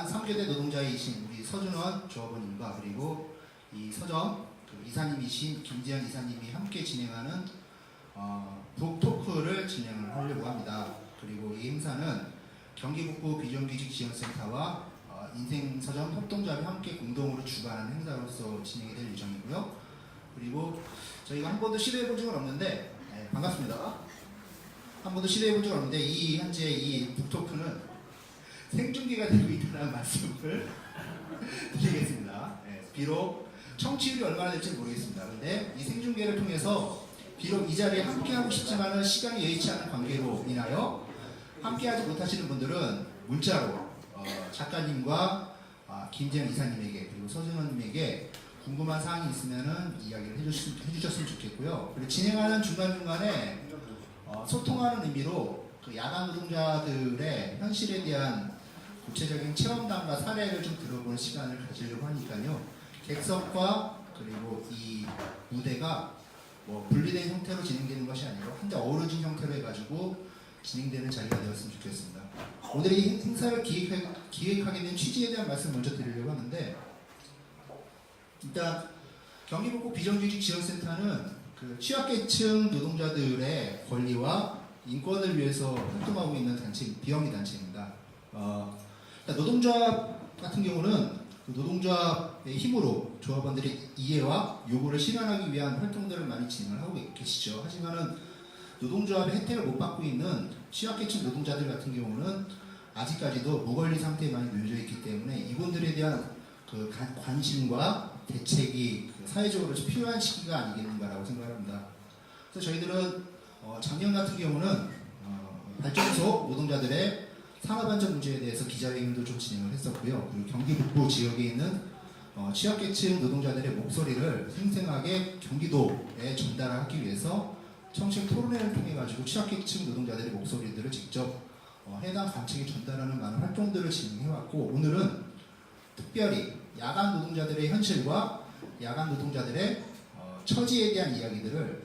3교대 노동자이신 우리 서준원 조합원님과 그리고 이 서점 이사님이신 김재현 이사님이 함께 진행하는 북토크를 진행을 하려고 합니다. 그리고 이 행사는 경기북부 비정규직지원센터와 인생서점 협동조합이 함께 공동으로 주관하는 행사로서 진행이 될 예정이고요. 그리고 저희가 한 번도 시도해본 적은 없는데 반갑습니다. 한 번도 시도해본 적은 없는데 현재 이 북토크는 생중계가 되고 있다는 말씀을 드리겠습니다. 비록 청취율이 얼마나 될지 모르겠습니다. 그런데 이 생중계를 통해서 비록 이 자리에 함께하고 싶지만은 시간이 여의치 않은 관계로 인하여 함께하지 못하시는 분들은 문자로 작가님과 김재현 이사님에게 그리고 서준원님에게 궁금한 사항이 있으면은 이야기를 해주셨으면 좋겠고요. 그리고 진행하는 중간중간에 소통하는 의미로 그 야간 노동자들의 현실에 대한 구체적인 체험담과 사례를 좀 들어보는 시간을 가지려고 하니까요. 객석과 그리고 이 무대가 분리된 형태로 진행되는 것이 아니고 한데 어우러진 형태로 해가지고 진행되는 자리가 되었으면 좋겠습니다. 오늘 이 행사를 기획하게 된 취지에 대한 말씀 먼저 드리려고 하는데, 일단 경기북부 비정규직지원센터는 그 취약계층 노동자들의 권리와 인권을 위해서 활동하고 있는 비영리 단체입니다. 노동조합 같은 경우는 그 노동조합의 힘으로 조합원들의 이해와 요구를 실현하기 위한 활동들을 많이 진행을 하고 계시죠. 하지만은 노동조합의 혜택을 못 받고 있는 취약계층 노동자들 같은 경우는 아직까지도 무권리 상태에 많이 놓여져 있기 때문에 이분들에 대한 그 관심과 대책이 사회적으로 필요한 시기가 아니겠는가라고 생각합니다. 그래서 저희들은 작년 같은 경우는 발전소 노동자들의 산업안전 문제에 대해서 기자회견도 좀 진행을 했었고요. 그리고 경기 북부 지역에 있는 취약계층 노동자들의 목소리를 생생하게 경기도에 전달하기 위해서 청취 토론회를 통해 가지고 취약계층 노동자들의 목소리들을 직접 해당 관청에 전달하는 많은 활동들을 진행해왔고, 오늘은 특별히 야간 노동자들의 현실과 야간 노동자들의 처지에 대한 이야기들을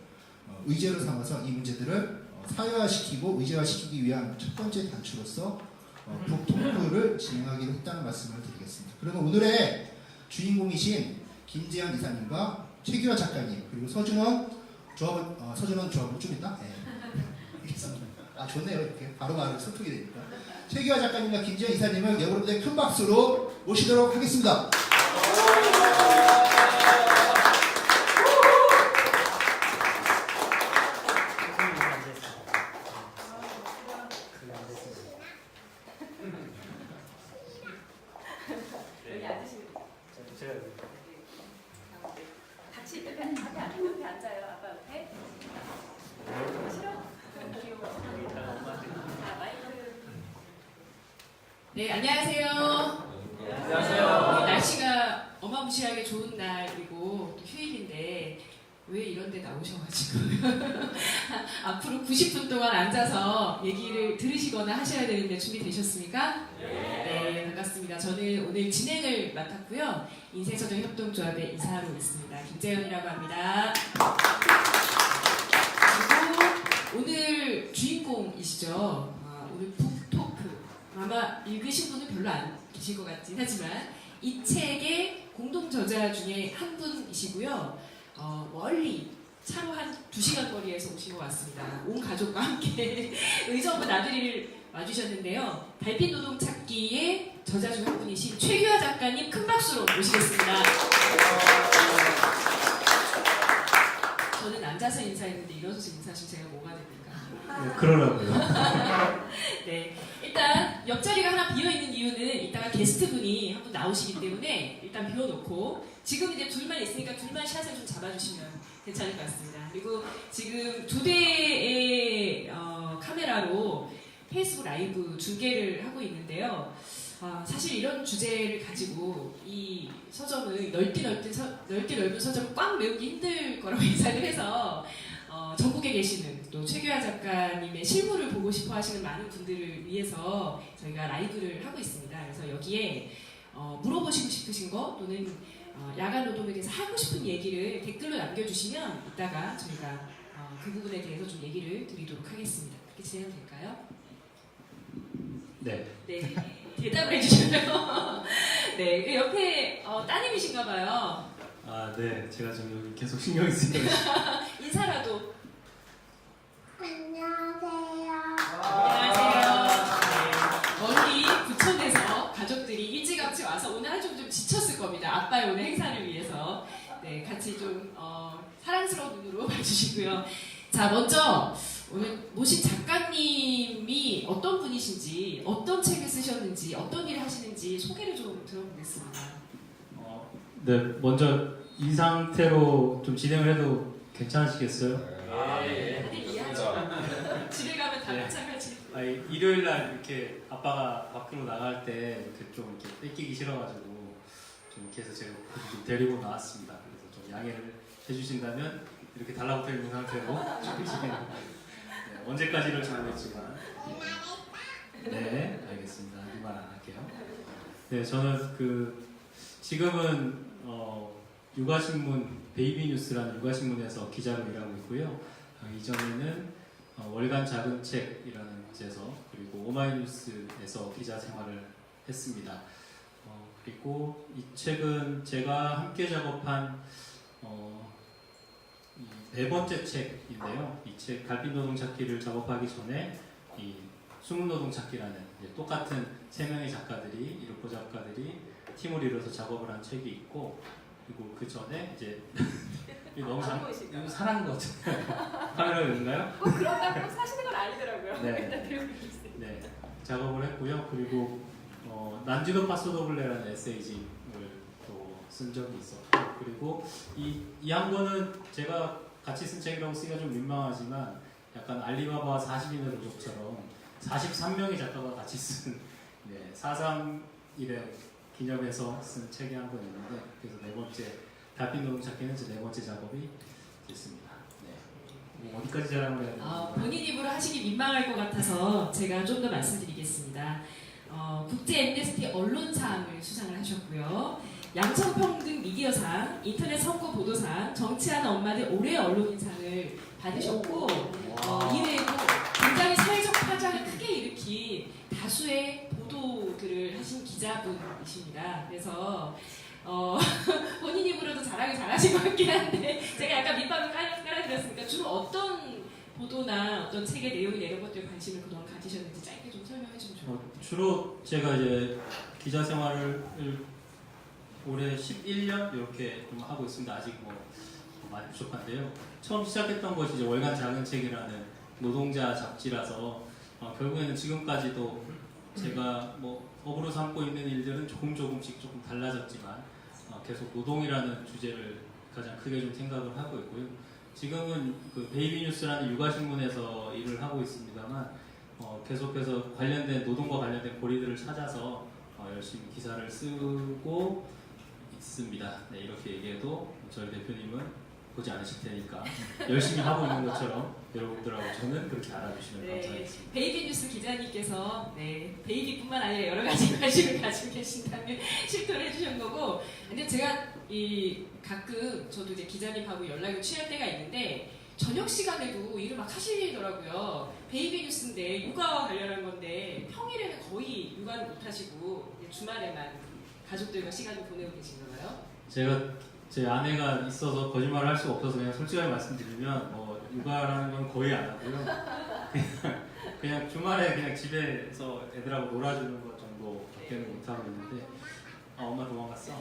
의제로 삼아서 이 문제들을 사회화시키고 의제화시키기 위한 첫 번째 단추로서 북토크를 진행하기로 했다는 말씀을 드리겠습니다. 그러면 오늘의 주인공이신 김재현 이사님과 최규하 작가님 그리고 서준원 조합은 좀 있다? 네. 좋네요. 이렇게 바로바로 소통이 되니까. 최규하 작가님과 김재현 이사님을 여러분들의 큰 박수로 모시도록 하겠습니다. 여기 앉으시면 같이 옆에 앉아요. 아빠 옆에. 싫어? 귀여워. 자, 마이크. 네, 안녕하세요. 안녕하세요. 날씨가 어마무시하게 좋은 날이고 또 휴일인데 왜 이런 데 나오셔가지고 앞으로 90분 동안 앉아서 얘기를 들으시거나 하셔야 되는데 준비되셨습니까? 네, 반갑습니다. 저는 오늘 진행을 맡았고요. 인생서점 협동조합의 이사로 있습니다. 김재현이라고 합니다. 그리고 오늘 주인공이시죠. 오늘 북토크. 아마 읽으신 분은 별로 안 계실 것 같긴 하지만 이 책의 공동 저자 중에 한 분이시고요. 멀리 차로 한 2시간 거리에서 오신 것 같습니다. 온 가족과 함께 의정부 나들이를 와주셨는데요. 달빛 노동 찾기의 저자 중 한 분이신 최규하 작가님 큰 박수로 모시겠습니다. 저는 앉아서 인사했는데 일어서서 인사하시면 제가 뭐가 됩니까? 네, 그러라고요. 네, 일단 옆자리가 하나 비어있는 이유는 이따가 게스트분이 한 분 나오시기 때문에 일단 비워놓고 지금 이제 둘만 있으니까 둘만 샷을 좀 잡아주시면 괜찮을 것 같습니다. 그리고 지금 2대의 카메라로 페이스북 라이브 2개를 하고 있는데요. 사실 이런 주제를 가지고 이 서점을 넓디 넓은 서점을 꽉 메우기 힘들 거라고 예상을 해서 전국에 계시는 또 최규하 작가님의 실물을 보고 싶어 하시는 많은 분들을 위해서 저희가 라이브를 하고 있습니다. 그래서 여기에 물어보시고 싶으신 거 또는 야간 노동에 대해서 하고 싶은 얘기를 댓글로 남겨주시면 이따가 저희가 그 부분에 대해서 좀 얘기를 드리도록 하겠습니다. 그렇게 진행될까요? 네. 네. 대답을 해주셔요. 네, 그 옆에 따님이신가 봐요. 아, 네. 제가 좀 여기 계속 신경이 쓰여요. 인사라도. 안녕하세요. 안녕하세요. 멀리 부천에서 가족들이 일찌감치 와서 오늘 아주 좀 지쳤을 겁니다. 아빠의 오늘 행사를 위해서. 네, 같이 좀 사랑스러운 눈으로 봐주시고요. 자, 먼저 오늘 모신 작가님이 어떤 분이신지, 어떤 책을 쓰셨는지, 어떤 일을 하시는지 소개를 좀 들어보겠습니다. 네, 먼저 이 상태로 좀 진행을 해도 괜찮으시겠어요? 다들 이해하죠? 집에 가면 다 네. 마찬가지. 아니, 일요일 날 이렇게 아빠가 밖으로 나갈 때 이렇게 좀 이렇게 뺏기기 싫어가지고 좀 이렇게 해서 제가 좀 데리고 나왔습니다. 그래서 좀 양해를 해주신다면 이렇게 달라붙어 있는 상태로 좀 진행을 언제까지 이럴지 모르겠지만 네, 알겠습니다. 이 말 안 할게요. 네, 저는 지금은 육아신문 베이비뉴스라는 육아신문에서 기자로 일하고 있고요. 이전에는 월간 작은 책이라는 곳에서 그리고 오마이뉴스에서 기자 생활을 했습니다. 그리고 이 책은 제가 함께 작업한 네 번째 책인데요. 이 책 달빛노동 찾기를 작업하기 전에 이 숨은 찾기라는 똑같은 세 명의 작가들이 일곱 작가들이 팀을 이뤄서 작업을 한 책이 있고 그리고 그 전에 이제 너무 보이실까요? 사랑인 것 같아요. 카메라가 있나요? 꼭 그런다고 사시는 건 아니더라고요. 네. 일단 들고 있어요. 네, 작업을 했고요. 그리고 난지도 파소도블레라는 에세이집을 또 쓴 적이 있었고 그리고 이 한 권은 제가 같이 쓴 책이라고 쓰기가 좀 민망하지만 약간 알리바바 40인의 도적처럼 43명의 작가가 같이 쓴 4.3일에 기념해서 쓴 책이 한 권 있는데 그래서 네 번째 달빛노동 찾기는 제 네 번째 작업이 됐습니다. 네. 뭐 어디까지 자랑을 해야 되나? 본인 입으로 하시기 민망할 것 같아서 제가 좀 더 말씀드리겠습니다. 국제 엠네스티 언론상을 수상을 하셨고요. 양성평등 미디어상, 인터넷 선거 보도상, 정치하는 엄마들 올해 언론인상을 받으셨고 이외에도 굉장히 사회적 파장을 크게 일으킨 다수의 보도들을 하신 기자분이십니다. 그래서 본인 입으로도 자랑을 잘하신 것 같긴 한데 제가 약간 밑밥을 깔아드렸으니까 주로 어떤 보도나 어떤 책의 내용이나 이런 것들에 관심을 그동안 가지셨는지 짧게 좀 설명해 주면 좋을 것 같아요. 주로 제가 이제 기자 생활을 올해 11년 이렇게 좀 하고 있습니다. 아직 뭐 많이 부족한데요. 처음 시작했던 것이 이제 월간 작은 책이라는 노동자 잡지라서 결국에는 지금까지도 제가 뭐 업으로 삼고 있는 일들은 조금씩 조금 달라졌지만 계속 노동이라는 주제를 가장 크게 좀 생각을 하고 있고요. 지금은 그 베이비뉴스라는 육아신문에서 일을 하고 있습니다만 계속해서 관련된 노동과 관련된 고리들을 찾아서 열심히 기사를 쓰고 있습니다. 네, 이렇게 얘기해도 저희 대표님은 보지 않으실 테니까 열심히 하고 있는 것처럼 여러분들하고 저는 그렇게 알아주시면 감사하겠습니다. 베이비뉴스 기자님께서 베이비뿐만 아니라 여러 가지 관심을 가지고 계신다면 실토를 해주신 거고 근데 제가 가끔 저도 이제 기자님하고 연락을 취할 때가 있는데 저녁 시간에도 일을 막 하시더라고요. 베이비뉴스인데 육아와 관련한 건데 평일에는 거의 육아를 못 하시고 주말에만 가족들과 시간을 보내고 계신가 봐요. 제가 제 아내가 있어서 거짓말을 할 수가 없어서 그냥 솔직하게 말씀드리면 육아라는 건 거의 안 하고요. 그냥 주말에 그냥 집에서 애들하고 놀아주는 것 정도밖에는 못 하고 있는데 엄마 도망갔어.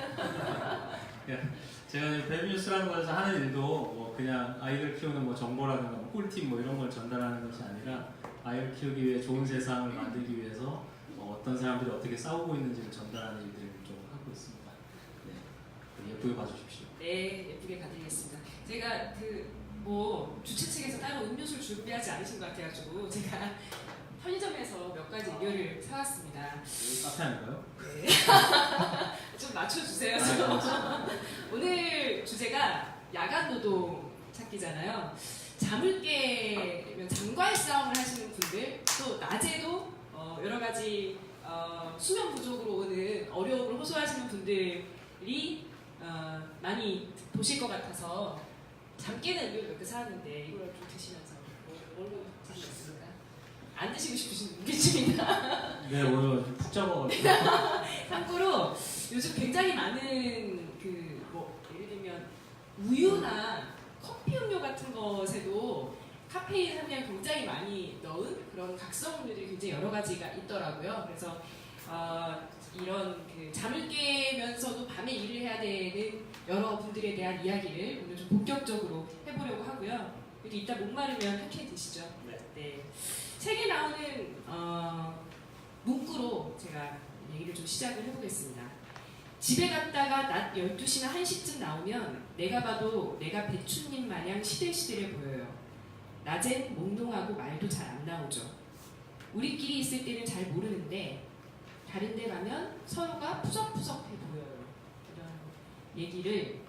제가 베이비뉴스라는 곳에서 하는 일도 뭐 그냥 아이들 키우는 뭐 정보라든가 뭐 꿀팁 뭐 이런 걸 전달하는 것이 아니라 아이를 키우기 위해 좋은 세상을 만들기 위해서 어떤 사람들이 어떻게 싸우고 있는지를 전달하는 일들을 좀 하고 있습니다. 네, 예쁘게 봐주십시오. 네, 예쁘게 봐드리겠습니다. 제가 주최 측에서 따로 음료수를 준비하지 않으신 것 같아가지고 제가 편의점에서 몇 가지 음료를 사왔습니다. 여기 카페 아닌가요? 네. 좀 맞춰주세요. 좀. 오늘 주제가 야간 노동 찾기잖아요. 잠을 깨면 잠과의 싸움을 하시는 분들, 또 낮에도 여러 가지 수면 부족으로 오는 어려움을 호소하시는 분들이 많이 보실 것 같아서 잠 깨는 음료를 몇 개 사왔는데 이걸 좀 드시면서 뭘로 드시겠습니까? 안 드시고 싶으신 분들입니다. 네, 오늘 푹 잡아가지고. 참고로 요즘 굉장히 많은 뭐 예를 들면 우유나 커피 음료 같은 것에도 카페인 함량 굉장히 많이 넣은 그런 각성 음료들이 굉장히 여러 가지가 있더라고요. 그래서 이런 잠을 깨면서도 밤에 일을 해야 되는 여러분들에 대한 이야기를 오늘 좀 본격적으로 해보려고 하고요. 그리고 이따 목마르면 팬케이크 드시죠. 네. 책에 나오는 문구로 제가 얘기를 좀 시작을 해보겠습니다. 집에 갔다가 낮 12시나 1시쯤 나오면 내가 봐도 내가 배추님 마냥 시들시들해 보여요. 낮엔 몽롱하고 말도 잘 안 나오죠. 우리끼리 있을 때는 잘 모르는데 다른 데 가면 서로가 푸석푸석해 보여요. 이런 얘기를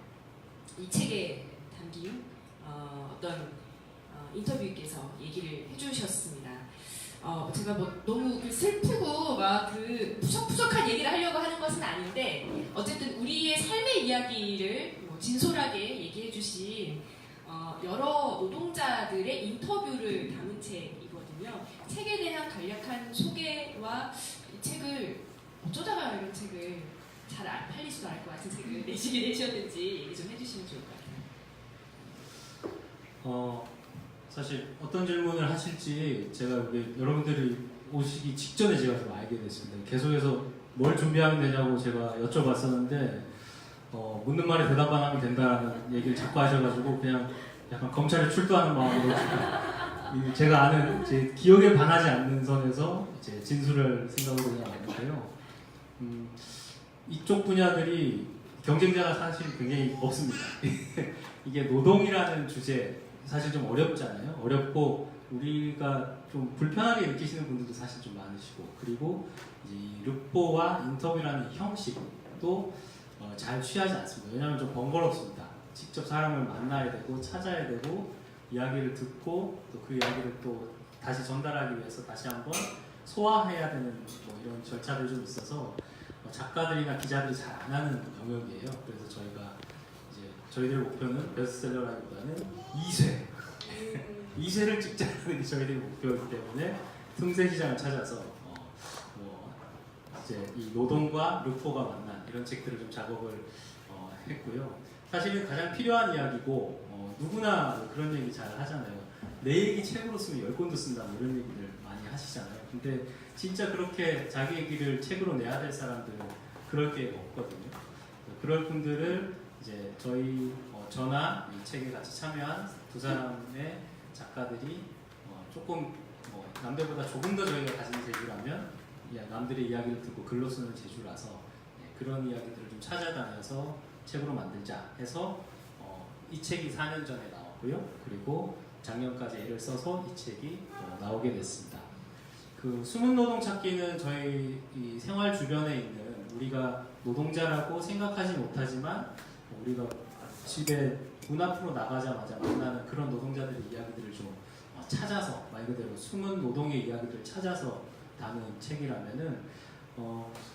이 책에 담긴 어떤 인터뷰께서 얘기를 해주셨습니다. 제가 뭐 너무 슬프고 막 푸석푸석한 얘기를 하려고 하는 것은 아닌데 어쨌든 우리의 삶의 이야기를 뭐 진솔하게 얘기해 주신 여러 노동자들의 인터뷰를 담은 책이거든요. 책에 대한 간략한 소개와 이 책을 어쩌다가 이런 책을 잘 팔리지도 않을 것 같은 책을 내시게 되셨는지 얘기 좀 해주시면 좋을 것 같아요. 사실 어떤 질문을 하실지 제가 여러분들이 오시기 직전에 제가 좀 알게 됐습니다. 계속해서 뭘 준비하면 되냐고 제가 여쭤봤었는데 묻는 말에 대답 안 하면 된다라는 얘기를 자꾸 하셔가지고 그냥 약간 검찰에 출두하는 마음으로 제가 아는 제 기억에 반하지 않는 선에서 이제 진술을 생각으로 그냥 왔는데요. 이쪽 분야들이 경쟁자가 사실 굉장히 없습니다. 이게 노동이라는 주제 사실 좀 어렵잖아요. 어렵고 우리가 좀 불편하게 느끼시는 분들도 사실 좀 많으시고 그리고 이제 이 르포와 인터뷰라는 형식도 잘 취하지 않습니다. 왜냐하면 좀 번거롭습니다. 직접 사람을 만나야 되고 찾아야 되고 이야기를 듣고 또 그 이야기를 또 다시 전달하기 위해서 다시 한번 소화해야 되는 뭐 이런 절차들이 좀 있어서 작가들이나 기자들이 잘 안 하는 영역이에요. 그래서 저희가 이제 저희들의 목표는 베스트셀러라기보다는 2쇄 2쇄를 찍자는 게 저희들의 목표이기 때문에 틈새 시장을 찾아서 이제 이 노동과 르포가 만난 이런 책들을 좀 작업을 했고요. 사실은 가장 필요한 이야기고 누구나 그런 얘기 잘 하잖아요. 내 얘기 책으로 쓰면 10권도 쓴다 뭐 이런 얘기를 많이 하시잖아요. 근데 진짜 그렇게 자기 얘기를 책으로 내야 될 사람들은 그럴 게 없거든요. 그럴 분들을 이제 저나 이 책에 같이 참여한 두 사람의 작가들이 조금 남들보다 조금 더 저희가 가진 재주라면 남들의 이야기를 듣고 글로 쓰는 재주라서 그런 이야기들을 좀 찾아다녀서 책으로 만들자 해서 이 책이 4년 전에 나왔고요. 그리고 작년까지 애를 써서 이 책이 나오게 됐습니다. 그 숨은 노동 찾기는 저희 이 생활 주변에 있는 우리가 노동자라고 생각하지 못하지만 우리가 집에 문 앞으로 나가자마자 만나는 그런 노동자들의 이야기들을 좀 찾아서 말 그대로 숨은 노동의 이야기들을 찾아서 다는 책이라면은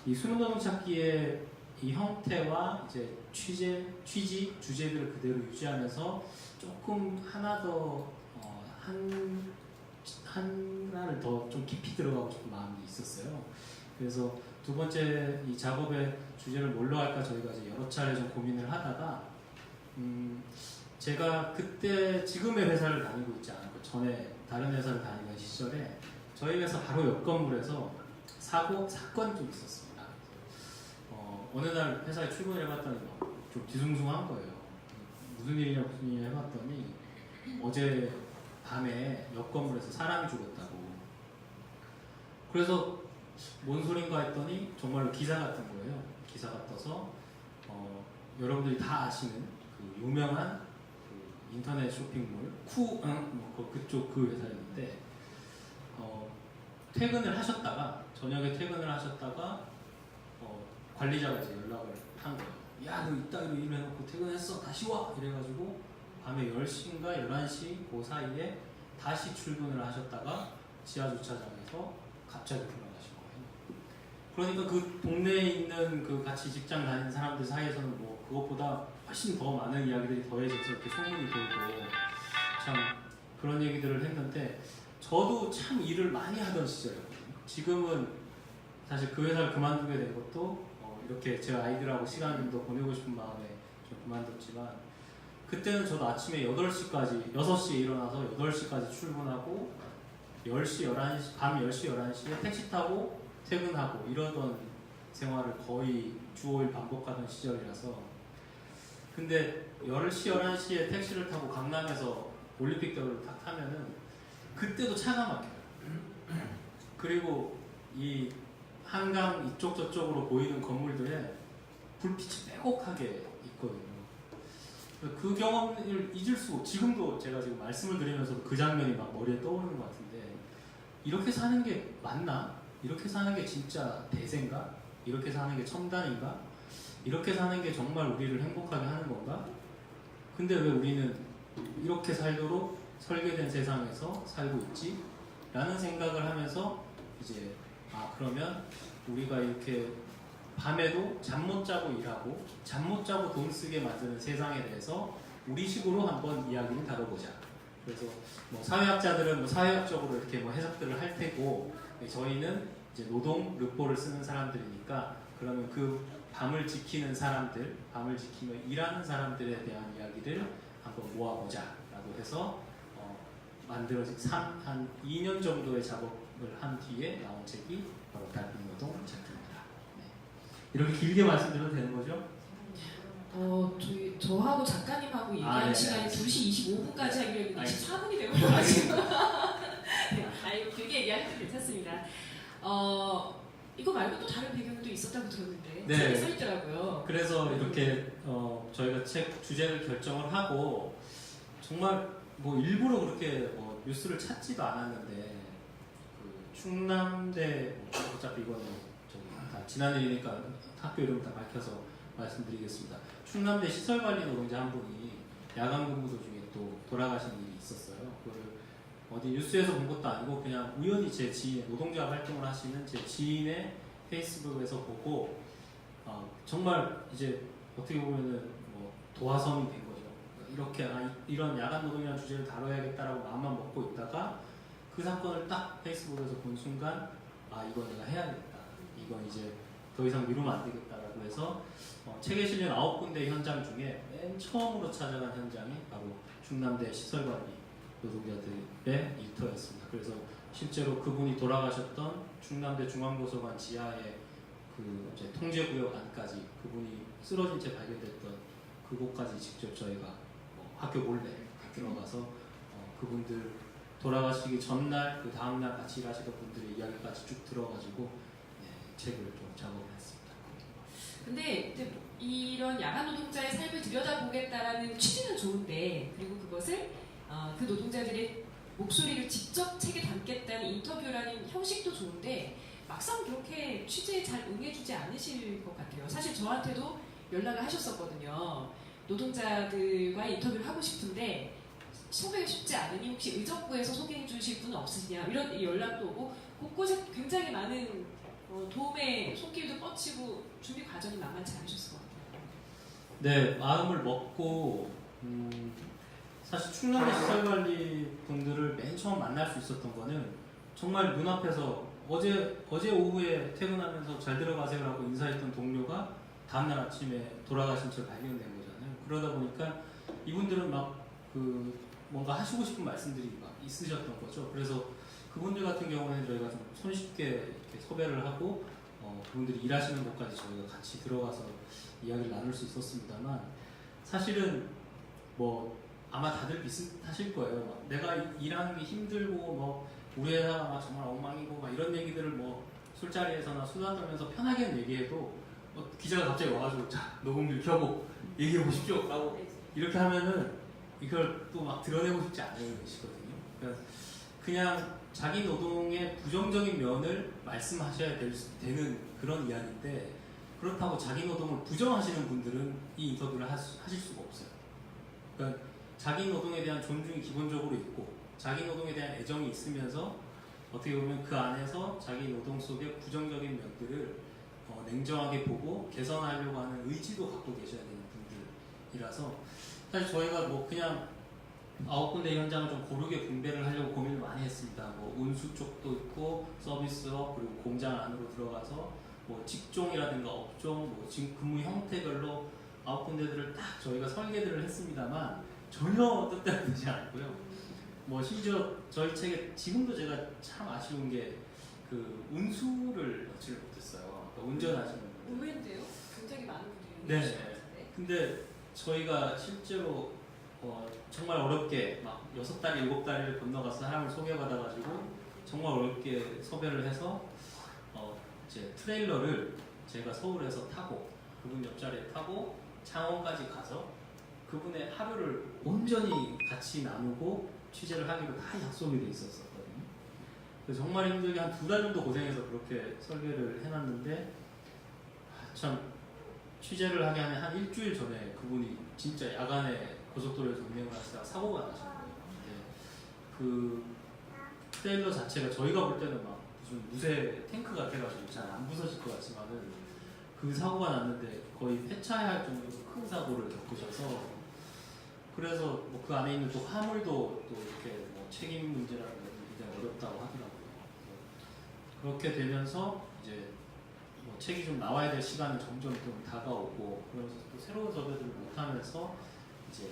이 숨은 노동 찾기의 이 형태와 이제 취지, 주제들을 그대로 유지하면서 조금 하나 더 하나를 더 좀 깊이 들어가고 싶은 마음이 있었어요. 그래서 두 번째 이 작업의 주제를 뭘로 할까 저희가 이제 여러 차례 좀 고민을 하다가 제가 그때 지금의 회사를 다니고 있지 않고 전에 다른 회사를 다니던 시절에 저희 회사 바로 옆 건물에서 사건이 좀 있었습니다. 어느 날 회사에 출근을 해봤더니 좀 뒤숭숭한 거예요. 무슨 일이냐 해봤더니 어제 밤에 옆 건물에서 사람이 죽었다고. 그래서 뭔 소린가 했더니 정말로 기사 같은 거예요. 기사가 떠서 여러분들이 다 아시는 그 유명한 그 인터넷 쇼핑몰 그쪽 그 회사였는데 퇴근을 하셨다가 저녁에 퇴근을 하셨다가 관리자가 이제 연락을 한 거예요. 야, 너 이따위로 일을 해놓고 퇴근했어. 다시 와. 이래가지고 밤에 10시인가 11시 그 사이에 다시 출근을 하셨다가 지하 주차장에서 갑자기 돌아가신 거예요. 그러니까 그 동네에 있는 그 같이 직장 다니는 사람들 사이에서는 뭐 그것보다 훨씬 더 많은 이야기들이 더해져서 이렇게 소문이 돌고 참 그런 얘기들을 했는데 저도 참 일을 많이 하던 시절이었거든요. 지금은 사실 그 회사를 그만두게 된 것도 이렇게 제 아이들하고 시간을 좀 더 보내고 싶은 마음에 좀 그만뒀지만 그때는 저도 아침에 8시까지 6시에 일어나서 8시까지 출근하고 10시, 11시, 밤 10시, 11시에 택시 타고 퇴근하고 이러던 생활을 거의 주 5일 반복하던 시절이라서 근데 10시, 11시에 택시를 타고 강남에서 올림픽대로를 딱 타면은 그때도 차가 막혀요. 그리고 이 한강 이쪽 저쪽으로 보이는 건물들에 불빛이 빼곡하게 있거든요. 그 경험을 잊을 수 지금도 제가 지금 말씀을 드리면서도 그 장면이 막 머리에 떠오르는 것 같은데 이렇게 사는 게 맞나? 이렇게 사는 게 진짜 대세인가? 이렇게 사는 게 첨단인가? 이렇게 사는 게 정말 우리를 행복하게 하는 건가? 근데 왜 우리는 이렇게 살도록 설계된 세상에서 살고 있지? 라는 생각을 하면서 이제 그러면 우리가 이렇게 밤에도 잠 못 자고 일하고 잠 못 자고 돈 쓰게 만드는 세상에 대해서 우리식으로 한번 이야기를 다뤄보자. 그래서 뭐 사회학자들은 뭐 사회학적으로 이렇게 뭐 해석들을 할 테고 저희는 이제 노동 르포를 쓰는 사람들이니까 그러면 그 밤을 지키는 사람들, 밤을 지키며 일하는 사람들에 대한 이야기를 한번 모아보자라고 해서 만들어진 한 2년 정도의 작업을 한 뒤에 나온 책이 바로 달빛 노동 책입니다. 네. 이렇게 길게 말씀드려도 되는 거죠? 저하고 작가님하고 얘기하는 네. 시간이 2시 25분까지 하기로 했는데 아니. 24분이 되고가지고 이거 길게 얘기하셔도 괜찮습니다. 이거 말고 또 다른 배경도 있었다고 들었는데 네. 책에 써있더라고요. 그래서 이렇게 저희가 책 주제를 결정을 하고 정말 뭐 일부러 그렇게 뭐 뉴스를 찾지도 않았는데 그 충남대 어차피 이거는 다 지난 일이니까 학교 이름 다 밝혀서 말씀드리겠습니다. 충남대 시설관리 노동자 한 분이 야간 근무 도중에 또 돌아가신 일이 있었어요. 그거를 어디 뉴스에서 본 것도 아니고 그냥 우연히 제 지인, 노동자 활동을 하시는 제 지인의 페이스북에서 보고 정말 이제 어떻게 보면은 뭐 도화선이 된 거죠. 이렇게 이런 야간 노동이라는 주제를 다뤄야겠다라고 마음만 먹고 있다가 그 사건을 딱 페이스북에서 본 순간 이건 내가 해야겠다. 이건 이제 더 이상 미루면 안 되겠다라고 해서 책에 실린 9군데 현장 중에 맨 처음으로 찾아간 현장이 바로 충남대 시설관리 노동자들의 일터였습니다. 그래서 실제로 그분이 돌아가셨던 충남대 중앙도서관 지하에 그 이제 통제구역 안까지 그분이 쓰러진 채 발견됐던 그곳까지 직접 저희가 학교 몰래 들어가서 그분들 돌아가시기 전날 그 다음날 같이 일하시던 분들의 이야기까지 쭉 들어가지고 책을 좀 작업을 했습니다. 근데 이런 야간 노동자의 삶을 들여다보겠다라는 취지는 좋은데 그리고 그것을 그 노동자들의 목소리를 직접 책에 담겠다는 인터뷰라는 형식도 좋은데 막상 그렇게 취지에 잘 응해주지 않으실 것 같아요. 사실 저한테도 연락을 하셨었거든요. 노동자들과 인터뷰를 하고 싶은데 소개가 쉽지 않으니 혹시 의정부에서 소개해 주실 분 없으시냐 이런 연락도 오고 곳곳에 굉장히 많은 도움의 손길도 뻗치고 준비 과정이 만만치 않으셨을 것 같아요. 네, 마음을 먹고 사실 충남대 시설관리 분들을 맨 처음 만날 수 있었던 거는 정말 눈앞에서 어제 오후에 퇴근하면서 잘 들어가세요라고 인사했던 동료가 다음날 아침에 돌아가신 채 발견된 거잖아요. 그러다 보니까 이분들은 막 뭔가 하시고 싶은 말씀들이 막 있으셨던 거죠. 그래서 그분들 같은 경우에는 저희가 좀 손쉽게 이렇게 섭외를 하고 그분들이 일하시는 곳까지 저희가 같이 들어가서 이야기를 나눌 수 있었습니다만 사실은 뭐 아마 다들 비슷하실 거예요. 막 내가 일하는 게 힘들고 뭐 우리 회사가 막 정말 엉망이고 막 이런 얘기들을 뭐 술자리에서나 수다 떨면서 편하게 얘기해도 기자가 갑자기 와가지고 자 녹음기를 켜고 얘기해 보십시오 라고 이렇게 하면은 이걸 또 막 드러내고 싶지 않으시거든요. 그냥 자기 노동의 부정적인 면을 말씀하셔야 되는 그런 이야기인데 그렇다고 자기 노동을 부정하시는 분들은 이 인터뷰를 하실 수가 없어요. 그러니까 자기 노동에 대한 존중이 기본적으로 있고 자기 노동에 대한 애정이 있으면서 어떻게 보면 그 안에서 자기 노동 속의 부정적인 면들을 냉정하게 보고 개선하려고 하는 의지도 갖고 계셔야 되는 분들이라서 사실 저희가 뭐 그냥 9군데 현장을 좀 고르게 분배를 하려고 고민을 많이 했습니다. 뭐 운수 쪽도 있고 서비스업 그리고 공장 안으로 들어가서 뭐 직종이라든가 업종, 뭐 지금 근무 형태별로 9군데들을 딱 저희가 설계들을 했습니다만 전혀 뜻대로 되지 않고요. 뭐 심지어 저희 책에 지금도 제가 참 아쉬운 게 그 운수를 넣지를 못했어요. 그러니까 운전하시는 분들. 의외인데요? 굉장히 많은 분들이 네. 응해주신 것 같은데. 근데 저희가 실제로 정말 어렵게 막 6다리, 7다리를 건너가서 사람을 소개받아가지고 정말 어렵게 섭외를 해서 이제 트레일러를 제가 서울에서 타고 그분 옆자리에 타고 창원까지 가서 그분의 하루를 온전히 같이 나누고 취재를 하기로 다 약속이 돼 있었거든요. 그래서 정말 힘들게 한 2달 정도 고생해서 그렇게 설계를 해놨는데 참 취재를 하기 한 일주일 전에 그분이 진짜 야간에 고속도로에서 운행을 하시다가 사고가 나셨거든요. 그 트레일러 자체가 저희가 볼 때는 막 무슨 무쇠 탱크 같아가지고 잘 안 부서질 것 같지만은 그 사고가 났는데 거의 폐차해야 할 정도로 큰 사고를 겪으셔서 그래서 뭐 그 안에 있는 또 화물도 또 이렇게 뭐 책임 문제라는 게 굉장히 어렵다고 하더라고요. 그렇게 되면서 이제 뭐 책이 좀 나와야 될 시간은 점점 좀 다가오고 그러면서 또 새로운 섭외들을 못하면서 이제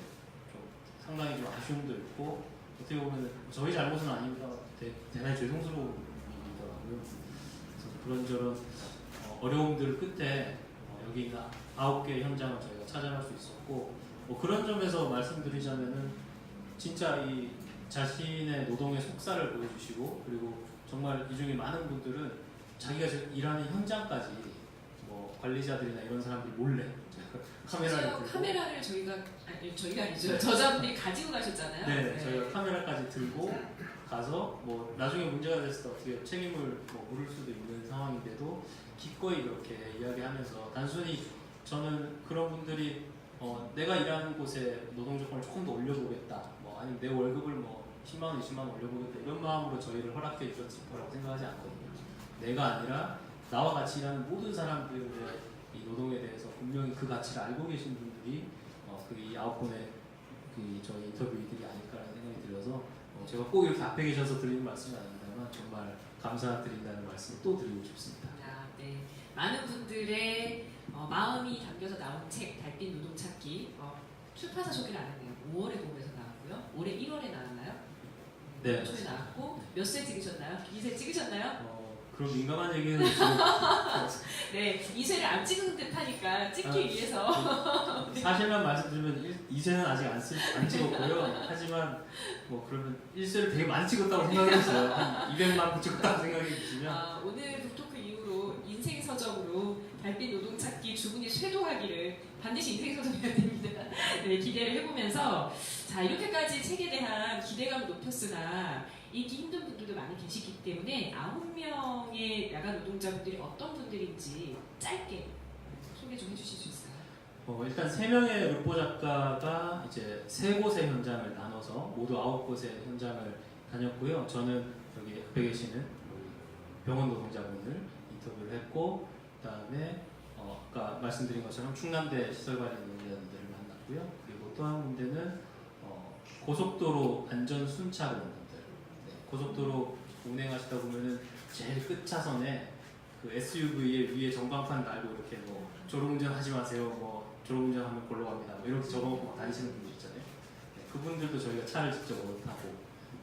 좀 상당히 좀 아쉬움도 있고 어떻게 보면 저희 잘못은 아닙니다. 대단히 죄송스러운 일이더라고요. 그래서 그런저런 어려움들 끝에 여기 있는 9개의 현장을 저희가 찾아갈 수 있었고 뭐 그런 점에서 말씀드리자면은 진짜 이 자신의 노동의 속살을 보여주시고 그리고 정말 이 중에 많은 분들은 자기가 지금 일하는 현장까지 뭐 관리자들이나 이런 사람들이 몰래 카메라를 심지어 들고 카메라를 저희가 아니죠. 저자분들이 가지고 가셨잖아요. 네, 저희가 카메라까지 들고 가서 뭐 나중에 문제가 됐을 때 어떻게 책임을 뭐 물을 수도 있는 상황인데도 기꺼이 그렇게 이야기하면서 단순히 저는 그런 분들이 내가 일하는 곳에 노동 조건을 조금 더 올려보겠다, 뭐 아니면 내 월급을 뭐 10만 원, 20만 원 올려보겠다 이런 마음으로 저희를 허락해 주셨을 거라고 생각하지 않거든요. 내가 아니라 나와 같이 일하는 모든 사람들의 이 노동에 대해서 분명히 그 가치를 알고 계신 분들이 그이 9분의 그 저희 인터뷰들이 아닐까라는 생각이 들어서 제가 꼭 이렇게 앞에 계셔서 드리는 말씀은 아닙니다만 정말 감사드린다는 말씀을 또 드리고 싶습니다. 네. 많은 분들의 마음이 담겨서 나온 책 달빛 노동찾기 출판사 소개를 안 했네요. 5월에 도움에서 나왔고요. 올해 1월에 나왔나요? 네. 초에 나왔고 몇 세 찍으셨나요? 2세 찍으셨나요? 그런 민감한 얘기는 네, 2세를 안 찍은 듯 하니까 찍기 위해서 사실만 말씀드리면 2세는 아직 안 찍었고요. 하지만 뭐 그러면 1세를 되게 많이 찍었다고 생각했어요. 한 200만 찍었다고 생각해 주시면 오늘 북토크 이후로 인생 서적으로 달빛 노동찾기 주문이 쇄도하기를 반드시 인생 서적해야 됩니다. 네, 기대를 해보면서 자 이렇게까지 책에 대한 기대감을 높였으나 읽기 힘든 분들도 많이 계시기 때문에 9명의 야간 노동자분들이 어떤 분들인지 짧게 소개 좀 해주실 수 있어요? 일단 3명의 룩보 작가가 이제 3곳의 현장을 나눠서 모두 9곳의 현장을 다녔고요. 저는 여기 옆에 계시는 병원 노동자분들 인터뷰를 했고 그다음에 아까 말씀드린 것처럼 충남대 시설관리 노동자분들을 만났고요. 그리고 또 한 군데는 고속도로 안전 순찰원분들 고속도로 운행하시다 보면은 제일 끝 차선에 그 SUV에 위에 전광판 달고 이렇게 뭐 졸음운전 하지 마세요, 뭐 졸음운전하면 골로 갑니다, 뭐 이렇게 적어놓고 다니시는 분들 있잖아요. 네, 그분들도 저희가 차를 직접 타고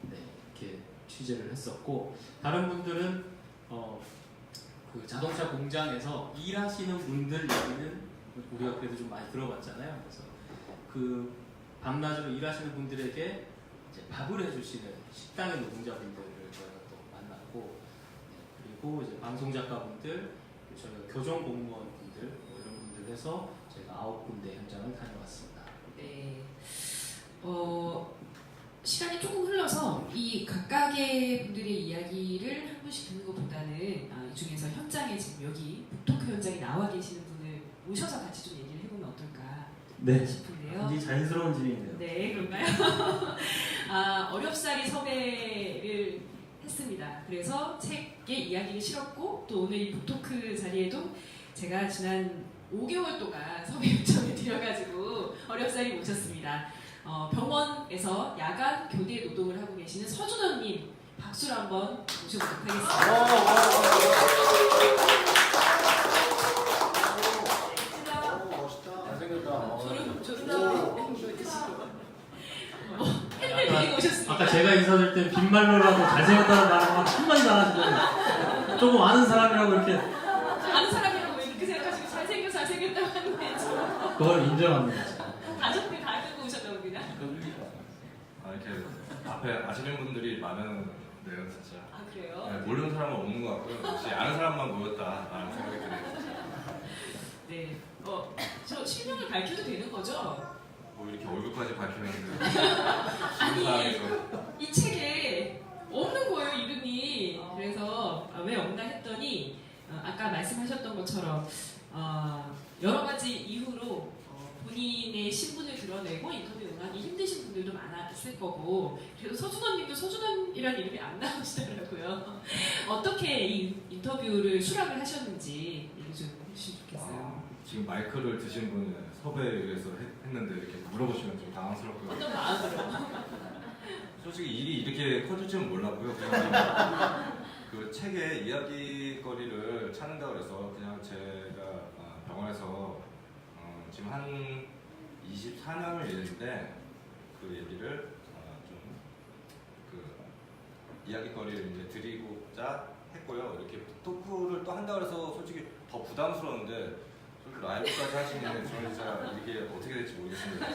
이렇게 취재를 했었고 다른 분들은 그 자동차 공장에서 일하시는 분들 얘기는 우리가 그래도 좀 많이 들어봤잖아요. 그래서 그 밤낮으로 일하시는 분들에게 이제 밥을 해주시는 식당의 노동자분들을 저희가 또 만났고 그리고 이제 방송 작가분들, 저희가 교정 공무원분들 이런 분들 해서 저희가 9군데 현장을 다녀왔습니다. 네. 시간이 조금 흘러서 이 각각의 분들의 이야기를 한 분씩 듣는 것보다는 이 중에서 현장에 지금 여기 북토크 현장에 나와 계시는 분을 모셔서 같이 좀 얘기를 해보면 어떨까 싶은데요. 굉장히 자연스러운 질문이네요. 네, 그런가요? 어렵사리 섭외를 했습니다. 그래서 책의 이야기를 실었고 또 오늘 이 북토크 자리에도 제가 지난 5개월 동안 섭외 요청을 드려가지고 어렵사리 모셨습니다. 병원에서 야간 교대 노동을 하고 계시는 서준원님 박수로 한번 모셔보도록 하겠습니다. 아까 제가 인사드릴 때 빈말로라도 잘생겼다는 말을 한마디도 안 하시더니 조금 아는 사람이라고 이렇게 아는 사람이라고 왜 그렇게 생각하시고 잘생겼다고 하는 거죠. 그걸 인정합니다. 가족들 다 끌고 오셨나 봅니다. 이렇게 앞에 아시는 분들이 많은데요, 진짜. 아 그래요? 네, 모르는 사람은 없는 것 같고요. 역시 아는 사람만 모였다라는 생각이 드네요. 네. 저 실명을 밝혀도 되는 거죠? 뭐 이렇게 얼굴까지 밝히는데 아니. 상황에서 이 책에 없는 거예요 이름이. 그래서 왜 없나 했더니 아까 말씀하셨던 것처럼 여러 가지 이유로 본인의 신분을 드러내고 인터뷰 응하기 힘드신 분들도 많았을 거고, 그래도 서준원님도 서준원이라는 이름이 안 나오시더라고요. 어떻게 이 인터뷰를 수락을 하셨는지 얘기 좀 해주시면 좋겠어요. 지금 마이크를 드신 분은 섭외에 의해서 했는데 이렇게 물어보시면 좀 당황스럽고요. 어떤 마음으로? 솔직히 일이 이렇게 커질 줄은 몰랐고요. 그냥 그 책의 이야기거리를 찾는다 그래서 그냥 제가 병원에서 지금 한 24년을 일했는데 그 얘기를 좀 그 이야기거리를 이제 드리고자 했고요. 이렇게 토크를 또 한다 그래서 솔직히 더 부담스러운데 솔직히 라이브까지 하시면 저는 진짜 이게 어떻게 될지 모르겠습니다.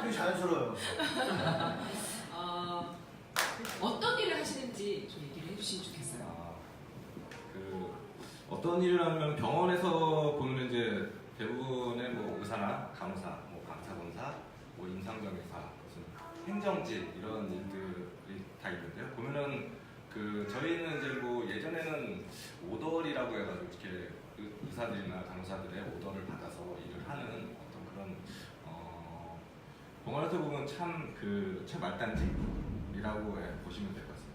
되게 자연스러워요. 어떤 일을 하시는지 좀 얘기를 해주시면 좋겠어요. 그 어떤 일을 하면 병원에서 보는 이제 대부분의 뭐 의사나 간호사, 뭐 강사검사, 뭐 임상정의사, 무슨 행정직 이런 일들이 다 있는데요. 보면은 그 저희는 이제 뭐 예전에는 오더리라고 해가지고 이렇게 의사들이나 간호사들의 오더를 받아서 일을 하는 어떤 그런 병원에서 보면 참 그 말단직이라고 보시면 될 것 같습니다.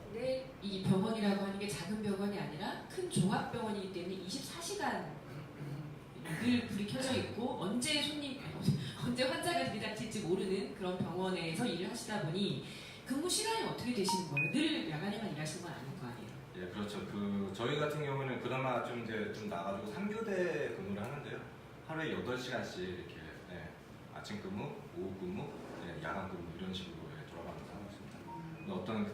근데 이 병원이라고 하는 게 작은 병원이 아니라 큰 종합병원이기 때문에 24시간 늘 불이 켜져 있고 언제 언제 환자가 들이닥칠지 모르는 그런 병원에서 일을 하시다 보니 근무 시간이 어떻게 되시는 거예요? 늘 야간에만 일하시는 건 아닐 거 아니에요? 예, 그렇죠. 그 저희 같은 경우는 그나마 좀 이제 좀 나가지고 3교대 근무를 하는데요. 하루에 8시간씩 이렇게 아침 근무, 오후 근무, 야간 근무 이런 식으로 돌아가면서 하고 있습니다.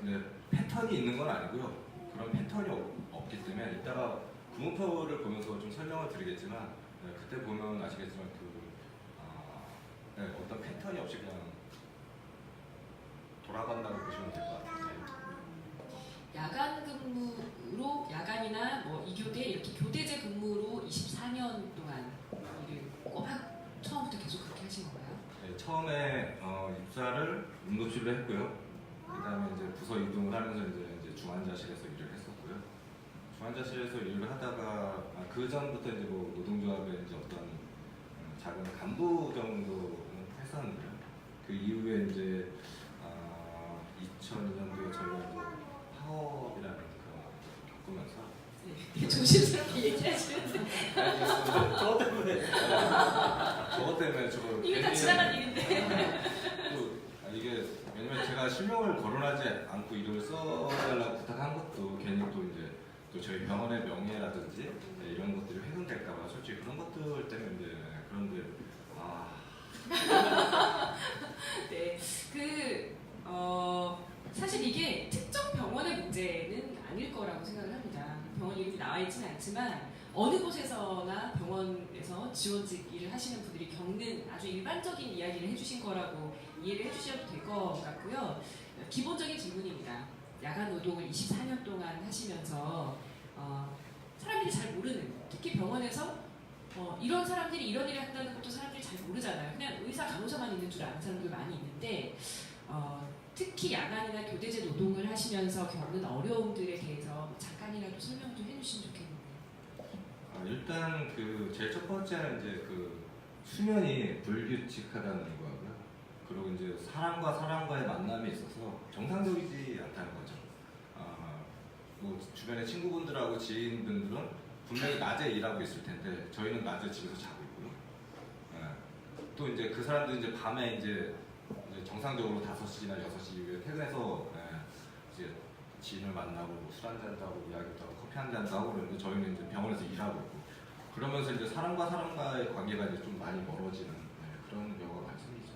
근데 패턴이 있는 건 아니고요. 그런 패턴이 없기 때문에 이따가 근무표를 보면서 좀 설명을 드리겠지만 그때 보면 아시겠지만 어떤 패턴이 없이 그냥 돌아간다고 보시면 될 것 같아요. 야간 근무로 야간이나 뭐 2교대 이렇게 교대제 근무로 24년 동안 일을 꼬박 처음부터 계속 그렇게 하신 건가요? 네, 처음에 입사를 응급실로 했고요. 그 다음에 이제 부서 이동을 하면서 이제 중환자실에서 일을 했었고요. 중환자실에서 일을 하다가 그 전부터 이제 뭐 노동조합의 이제 어떤 작은 간부 정도는 했었는데요. 그 이후에 이제 2002년도에 저희가 이제 파업이라는 그 겪으면서 네, 조심스럽게 얘기하시는데 저것 때문에 저거 이미 다 지나간 일인데. 또 이게 왜냐면 제가 실명을 거론하지 않고 이름을 써달라고 부탁한 것도 괜히 또 이제 또 저희 병원의 명예라든지 이런 것들이 훼손될까봐 솔직히 그런 것들 때문에 이제 그런데 네, 사실 이게 특정 병원의 문제는 아닐 거라고 생각을 합니다. 병원 이름이 나와 있지는 않지만 어느 곳에서나 병원에서 지원직 일을 하시는 분들이 겪는 아주 일반적인 이야기를 해주신 거라고 이해를 해주셔도 될 것 같고요. 기본적인 질문입니다. 야간 노동을 24년 동안 하시면서 사람들이 잘 모르는, 특히 병원에서 이런 사람들이 이런 일을 한다는 것도 사람들이 잘 모르잖아요. 그냥 의사, 간호사만 있는 줄 아는 사람들 많이 있는데 특히 야간이나 교대제 노동을 하시면서 겪는 어려움들에 대해서 잠깐이라도 설명 좀 해주시면 좋겠는데. 일단 그 제일 첫 번째는 이제 그 수면이 불규칙하다는 거고요. 그리고 이제 사람과 사람과의 만남에 있어서 정상적이지 않다는 거죠. 뭐 주변의 친구분들하고 지인분들은 분명히 낮에 일하고 있을 텐데 저희는 낮에 집에서 자고 있고요. 또 이제 그 사람들은 이제 밤에 이제 정상적으로 5시나 6시 이후에 퇴근해서 이제 지인을 만나고 술 한잔 하고 이야기도 하고 커피 한잔 하고 그러는데 저희는 이제 병원에서 일하고 있고 그러면서 이제 사람과 사람과의 관계가 이제 좀 많이 멀어지는 그런 경우가 발생이죠.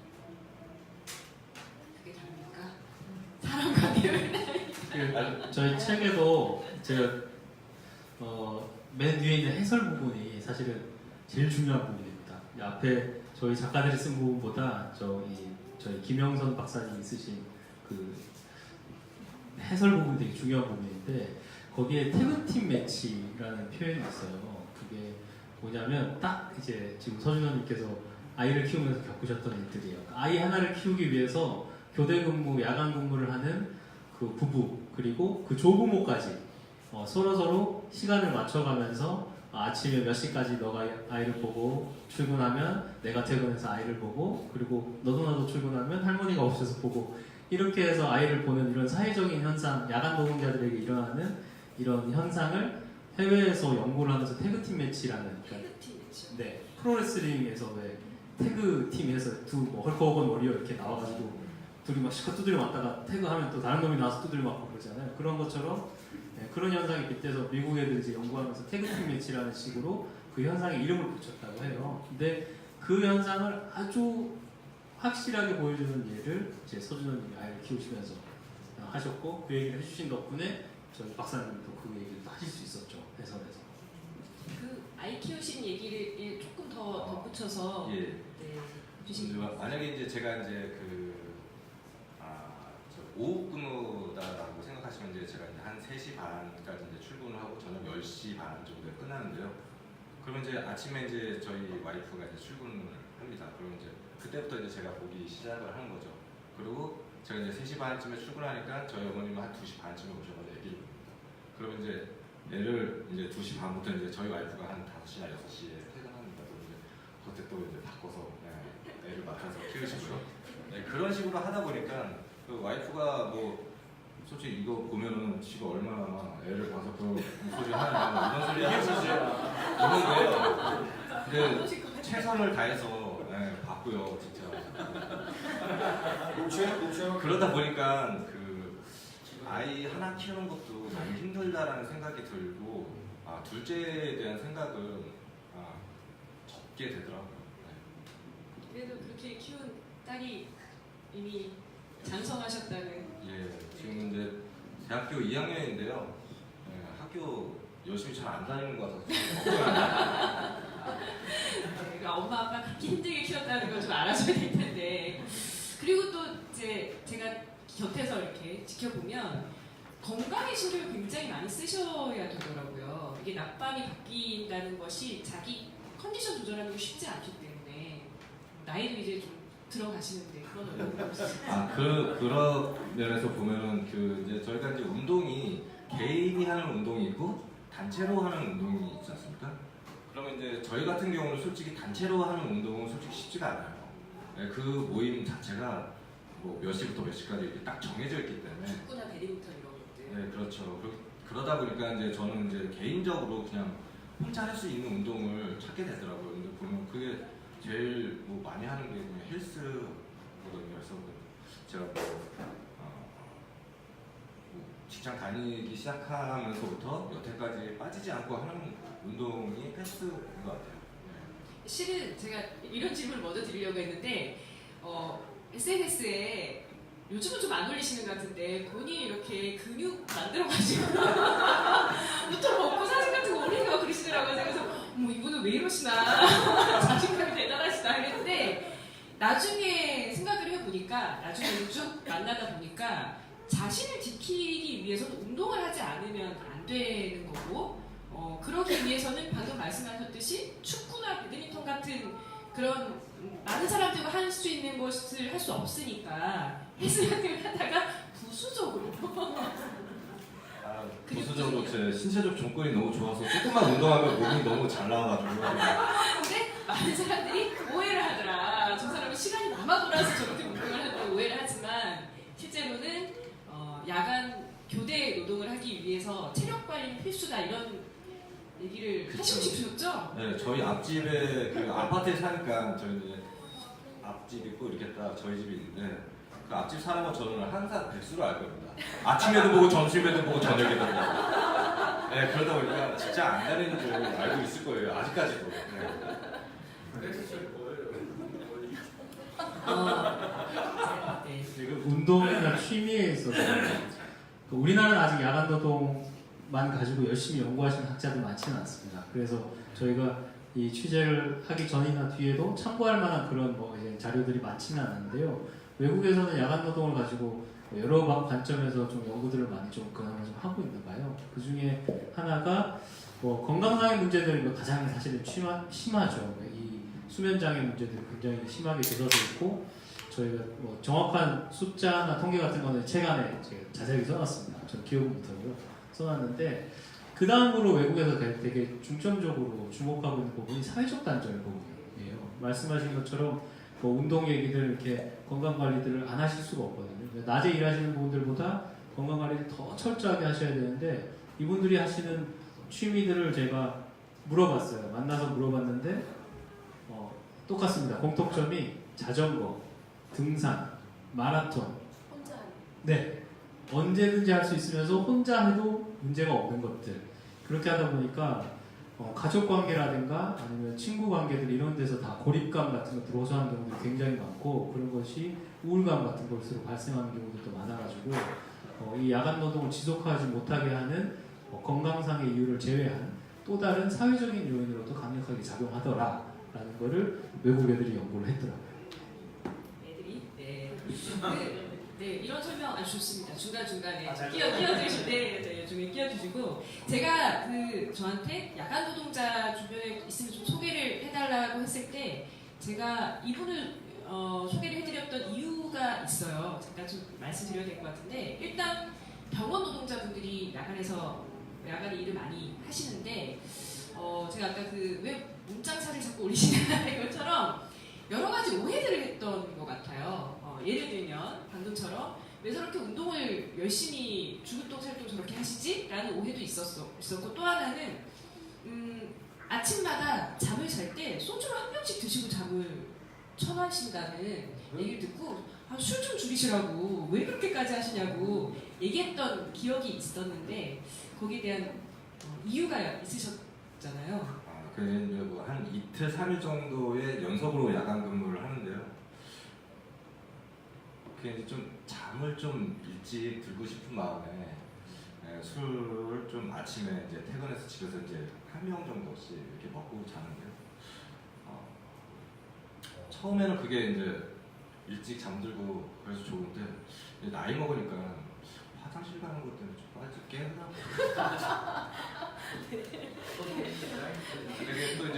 그게 다릅니다. 저희 책에도 제가 맨 위에 있는 해설 부분이 사실은 제일 중요한 부분입니다. 이 앞에 저희 작가들이 쓴 부분보다 저희 김영선 박사님이 쓰신 그 해설 부분이 되게 중요한 부분인데 거기에 태그팀 매치라는 표현이 있어요. 그게 뭐냐면 딱 이제 지금 서준호님께서 아이를 키우면서 겪으셨던 일들이에요. 아이 하나를 키우기 위해서 교대 근무, 야간 근무를 하는 그 부부 그리고 그 조부모까지 서로 시간을 맞춰가면서 아침에 몇 시까지 너가 아이를 보고 출근하면 내가 퇴근해서 아이를 보고 그리고 너도 나도 출근하면 할머니가 없어서 보고 이렇게 해서 아이를 보는 이런 사회적인 현상, 야간 노동자들에게 일어나는 이런 현상을 해외에서 연구를 하면서 태그팀 매치라는 태그팀 매치요? 네, 프로레슬링에서 왜 태그팀에서 뭐 헐크호건 워리어 이렇게 나와가지고 둘이 막 시커 두드려 맞다가 태그하면 또 다른 놈이 나와서 두드려 맞고 그러잖아요. 그런 것처럼 그런 현상이 빗대서 미국 애들이 이제 연구하면서 태그팀 매치라는 식으로 그 현상에 이름을 붙였다고 해요. 근데 그 현상을 아주 확실하게 보여주는 예를 이제 서준호님이 아이를 키우시면서 하셨고 그 얘기를 해주신 덕분에 저희 박사님도 그 얘기를 또 하실 수 있었죠. 해설에서. 그 아이 키우신 얘기를 조금 더 덧붙여서 예. 네, 해주시면 만약에 이제 제가 이제 오후 근무다라고 생각하시면 이제 제가 이제 한 3시 반까지 이제 출근을 하고 저녁 10시 반 정도에 끝나는데요. 그러면 이제 아침에 이제 저희 와이프가 이제 출근을 합니다. 그러면 이제 그때부터 이제 제가 보기 시작을 하는 거죠. 그리고 제가 이제 3시 반쯤에 출근하니까 저희 어머님은 한 2시 반쯤에 오셔서 애기를 봅니다. 그러면 이제 애를 이제 2시 반부터 이제 저희 와이프가 한 5시나 6시에 퇴근합니다. 그럼 이제 그때 또 이제 바꿔서 애를 맡아서 키우시고요. 네, 그런 식으로 하다 보니까 그 와이프가 뭐 솔직히 이거 보면은 지가 얼마나 애를 봐서 그 소리 하냐 이런 소리 할 수 있는데요. 근데 최선을 다해서 봤고요, 진짜. 그러다 보니까 그 아이 하나 키우는 것도 너무 힘들다라는 생각이 들고 둘째에 대한 생각은 접게 되더라고요. 그래도 그렇게 키운 딸이 이미 장성하셨다는. 예, 지금 이제 대학교 2학년인데요. 학교 열심히 잘 안 다니는 것 같아서 그러니까 엄마 아빠 그렇게 힘들게 키웠다는 걸 좀 알아줘야 될 텐데. 그리고 또 이제 제가 곁에서 이렇게 지켜보면 건강에 신경을 굉장히 많이 쓰셔야 되더라고요. 이게 낮밤이 바뀐다는 것이 자기 컨디션 조절하는 게 쉽지 않기 때문에 나이도 이제 좀 들어가시는데 그런 어려움이 없으세요? 그런 면에서 보면은 이제 저희가 이제 운동이 개인이 하는 운동이 있고 단체로 하는 운동이 있지 않습니까? 그러면 이제 저희 같은 경우는 솔직히 단체로 하는 운동은 솔직히 쉽지가 않아요. 그 모임 자체가 뭐 몇 시부터 몇 시까지 이렇게 딱 정해져 있기 때문에. 축구나 배드민턴 이런 것들. 네, 그렇죠. 그러다 보니까 이제 저는 이제 개인적으로 그냥 혼자 할 수 있는 운동을 찾게 되더라고요. 근데 보면 그게 제일 뭐 많이 하는 게 그냥 헬스거든요. 그래서 제가 직장 다니기 시작하면서부터 여태까지 빠지지 않고 하는 운동이 헬스인 것 같아요. 실은 제가 이런 질문을 먼저 드리려고 했는데 SNS에 요즘은 좀 안 올리시는 것 같은데 본인이 이렇게 근육 만들어가지고 부터 먹고 사진 같은 거 올리고 그러시더라고요. 그래서 뭐 이분은 왜 이러시나 자신감이 대단하시다 했는데 나중에 생각을 해보니까 나중에 쭉 만나다 보니까 자신을 지키기 위해서는 운동을 하지 않으면 안 되는 거고 그러기 위해서는 방금 말씀하셨듯이 축구나 배드민턴 같은 그런 많은 사람들과 할 수 있는 것을 할 수 없으니까 헬스를 하다가 부수적으로 부수적으로 제 신체적 조건이 너무 좋아서 조금만 운동하면 몸이 너무 잘 나와가지고 근데 많은 사람들이 오해를 하더라. 저 사람은 시간이 남아 돌아서 저렇게 운동을 한다고 오해를 하지만 실제로는 야간 교대 노동을 하기 위해서 체력 관리는 필수다 이런 얘기를 그쵸. 하시고 싶으셨죠? 네, 저희 앞집에 그 아파트에 사니까 저희 이제 앞집 있고 이렇게 딱 저희 집이 있는데 그 앞집 사람은 저는 항상 백수로 알고 있습니다. 아침에도 보고 점심에도 보고 저녁에도 보고. 네, 그러다 보니까 진짜 안 다니는 줄 알고 있을 거예요. 아직까지도. 네. 네. 지금 운동이나 취미에 있어서 우리나라는 아직 야간 노동만 가지고 열심히 연구하시는 학자들 많지는 않습니다. 그래서 저희가 이 취재를 하기 전이나 뒤에도 참고할 만한 그런 뭐 이제 자료들이 많지는 않은데요. 외국에서는 야간 노동을 가지고 여러 관점에서 좀 연구들을 많이 좀 그나마 좀 하고 있나 봐요. 그 중에 하나가 뭐 건강상의 문제들이 뭐 가장 사실은 심하죠. 이 수면장애 문제들이 굉장히 심하게 들어서 있고, 저희가 뭐 정확한 숫자나 통계 같은 거는 책 안에 제가 자세하게 써놨습니다. 저 기억은 못하고요. 써놨는데, 그 다음으로 외국에서 되게 중점적으로 주목하고 있는 부분이 사회적 단절 부분이에요. 말씀하신 것처럼 뭐 운동 얘기들 이렇게 건강 관리들을 안 하실 수가 없거든요. 낮에 일하시는 분들보다 건강 관리를 더 철저하게 하셔야 되는데, 이분들이 하시는 취미들을 제가 물어봤어요. 만나서 물어봤는데 똑같습니다. 공통점이 자전거, 등산, 마라톤. 혼자 하는. 네. 언제든지 할 수 있으면서 혼자 해도 문제가 없는 것들. 그렇게 하다 보니까 가족 관계라든가 아니면 친구 관계들 이런 데서 다 고립감 같은 것들 호소하는 경우도 굉장히 많고, 그런 것이 우울감 같은 것으로 발생하는 경우도 많아가지고 이 야간 노동을 지속하지 못하게 하는 건강상의 이유를 제외한 또 다른 사회적인 요인으로도 강력하게 작용하더라라는 거를 외국 애들이 연구를 했더라고요. 애들이 네, 이런 설명 아주 좋습니다. 중간중간에 끼어주시고 네, 중에 끼어주시고, 제가 저한테 야간 노동자 주변에 있으면 좀 소개를 해달라고 했을 때 제가 이분을 소개를 해드렸던 이유가 있어요. 잠깐 좀 말씀드려야 될 것 같은데, 일단 병원 노동자분들이 야간에 일을 많이 하시는데 제가 아까 왜 문장사를 자꾸 올리시는 것처럼 여러 가지 오해들을 했던 것 같아요. 예를 들면 방금처럼 왜 저렇게 운동을 열심히 죽을똥살똥 저렇게 하시지? 라는 오해도 있었고, 또 하나는 아침마다 잠을 잘 때 소주를 한 병씩 드시고 잠을 청하신다는 얘기를 듣고 술 좀 줄이시라고 왜 그렇게까지 하시냐고 얘기했던 기억이 있었는데, 거기에 대한 이유가 있으셨잖아요. 그게 뭐한 이틀, 3일 정도의 연속으로 야간 근무를 하는데요. 그게 이제 좀 잠을 좀 일찍 들고 싶은 마음에 술을 좀 아침에 이제 퇴근해서 집에서 이제 한 명 정도씩 이렇게 먹고 자는데요. 처음에는 그게 이제 일찍 잠들고 그래서 좋은데, 이제 나이 먹으니까 화장실 가는 것 때문에 좀 빨리 깨어나고 그게 또 이제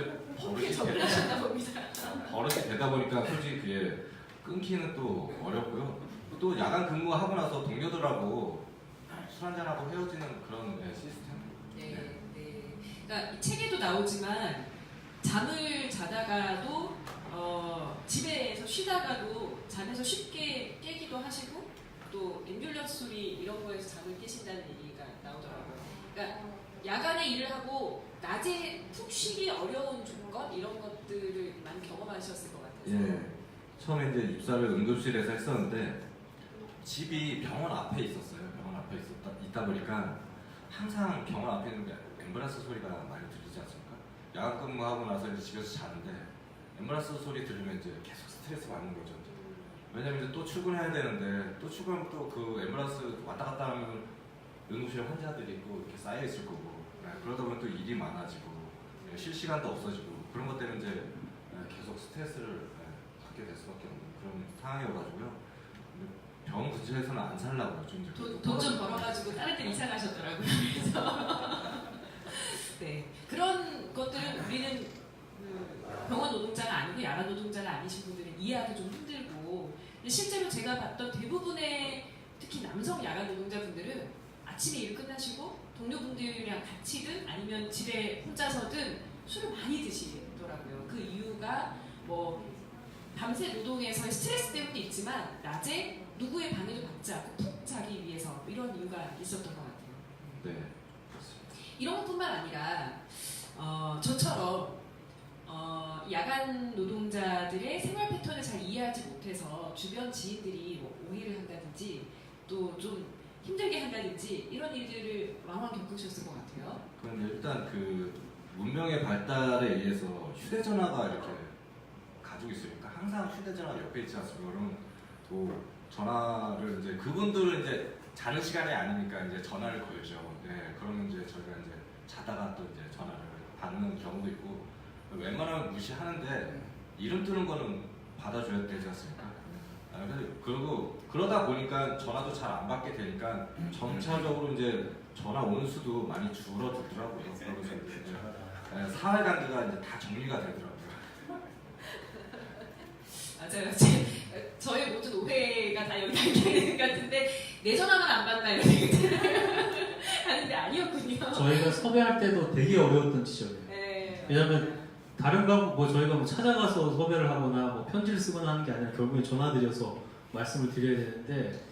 버릇이 되다 보니까 솔직히 그게 끊기는 또 어렵고요. 또 야간 근무하고 나서 동료들하고 술 한잔하고 헤어지는 그런 시스템. 네. 그러니까 이 책에도 나오지만 잠을 자다가도 집에서 쉬다가도 잠에서 쉽게 깨기도 하시고, 또 앰뷸런스 소리 이런 거에서 잠을 깨신다는 얘기가 나오더라고요. 그러니까 야간에 일을 하고 낮에 푹 쉬기 어려운 조건 이런 것들을 많이 경험하셨을 것 같아서. 예. 처음에 이제 입사를 응급실에서 했었는데 집이 병원 앞에 있었어요. 병원 앞에 있다 보니까 항상 병원 앞에 있는 게 앰뷸런스 소리가 많이 들리지 않습니까? 야간 근무하고 나서 이제 집에서 자는데 앰뷸런스 소리 들으면 이제 계속 스트레스 받는 거죠. 왜냐면 이제 또 출근해야 되는데, 또 출근하면 또 그 앰뷸런스 왔다 갔다 하면 응급실 환자들이 있고 이렇게 쌓여 있을 거고, 그러다 보면 또 일이 많아지고 쉴 시간도 없어지고, 그런 것 때문에 이제 계속 스트레스를 받게 될 수밖에 없는 그런 상황이어가지고요. 병원 근처에서는 안 살라고요. 돈 좀 벌어가지고 다른 데 이사 가셨더라고요. 그래서 네, 그런 것들은 우리는 병원 노동자가 아니고 야간 노동자가 아니신 분들은 이해하기 좀 힘들고, 실제로 제가 봤던 대부분의 특히 남성 야간 노동자분들은 아침에 일 끝나시고 동료분들이랑 같이든 아니면 집에 혼자서든 술을 많이 드시더라고요. 그 이유가 뭐 밤새 노동에서의 스트레스 때문도 있지만 낮에 누구의 방해도 받지 않고 푹 자기 위해서 이런 이유가 있었던 것 같아요. 네, 그렇습니다. 이런 것뿐만 아니라 저처럼 야간 노동자들의 생활 패턴을 잘 이해하지 못해서 주변 지인들이 뭐 오해를 한다든지 또 좀 힘들게 한다든지 이런 일들을 왕왕 겪으셨을 것 같아요. 그런데 일단 그 문명의 발달에 의해서 휴대전화가 이렇게 가지고 있으니까 항상 휴대전화 옆에 있지 않습니까? 그러면 또 전화를 이제 그분들은 이제 자는 시간이 아니니까 이제 전화를 걸죠. 예, 그러면 이제 저희가 이제 자다가 또 이제 전화를 받는 경우도 있고 웬만하면 무시하는데 이름 뜨는 거는 받아줘야 되지 않습니까? 그리고 그러다 보니까 전화도 잘 안 받게 되니까 점차적으로 이제 전화 오는 수도 많이 줄어들더라고요. 그러면서 이제 사회관계가 이제 다 정리가 되더라고요. 맞아요. 저의 모든 오해가 다 여기 담겨있는 것 같은데 내 전화만 안 받나 이런 생각을 하는데 아니었군요. 저희가 섭외할 때도 되게 어려웠던 지점이에요. 네. 왜냐면 다른 거 뭐 저희가 뭐 찾아가서 섭외를 하거나 뭐 편지를 쓰거나 하는 게 아니라 결국엔 전화드려서 말씀을 드려야 되는데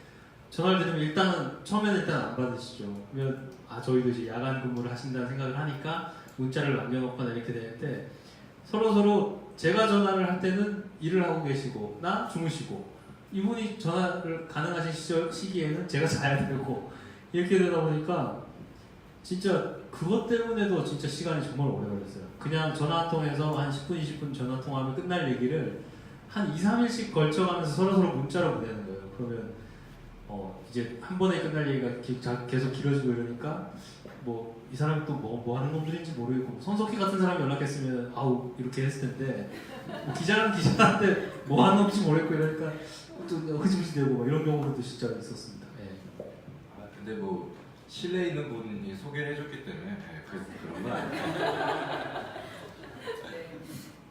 전화를 드리면 일단은 처음에는 일단 안 받으시죠. 그러면 저희도 이제 야간 근무를 하신다는 생각을 하니까 문자를 남겨놓거나 이렇게 되는데 서로 제가 전화를 할 때는 일을 하고 계시고 나 주무시고 이분이 전화를 가능하신 시기에는 제가 자야 되고 이렇게 되다 보니까 진짜 그것 때문에도 진짜 시간이 정말 오래 걸렸어요. 그냥 전화 한 통해서 한 10분, 20분 전화 통화하면 끝날 얘기를 한 2, 3일씩 걸쳐가면서 서로 문자로 보내는 거예요. 그러면 이제 한 번에 끝날 얘기가 계속 길어지고 이러니까 뭐 이 사람이 또 뭐 하는 놈들인지 모르겠고 손석희 같은 사람이 연락했으면 아우 이렇게 했을 텐데 뭐 기자는 기자한테 뭐 하는 놈인지 모르겠고 이러니까 또 흐지부지 되고 막 이런 경우도 진짜 있었습니다. 예. 근데 뭐 실내에 있는 분이 소개를 해줬기 때문에 그런 건 아니에요. 네.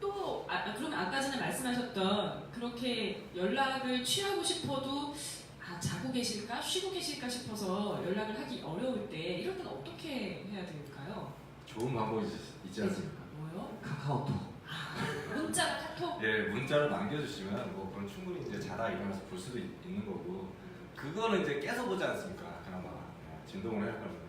또 그럼 아까 전에 말씀하셨던 그렇게 연락을 취하고 싶어도 자고 계실까 쉬고 계실까 싶어서 연락을 하기 어려울 때 이럴 때는 어떻게 해야 될까요? 좋은 방법이 있지 않습니까? 뭐요? 카카오톡. 문자나 카톡? 예, 문자를 남겨주시면 뭐 그건 충분히 이제 자다 일어나서 볼 수도 있는 거고 그거는 이제 깨서 보지 않습니까? 그나마 진동을 해야 하면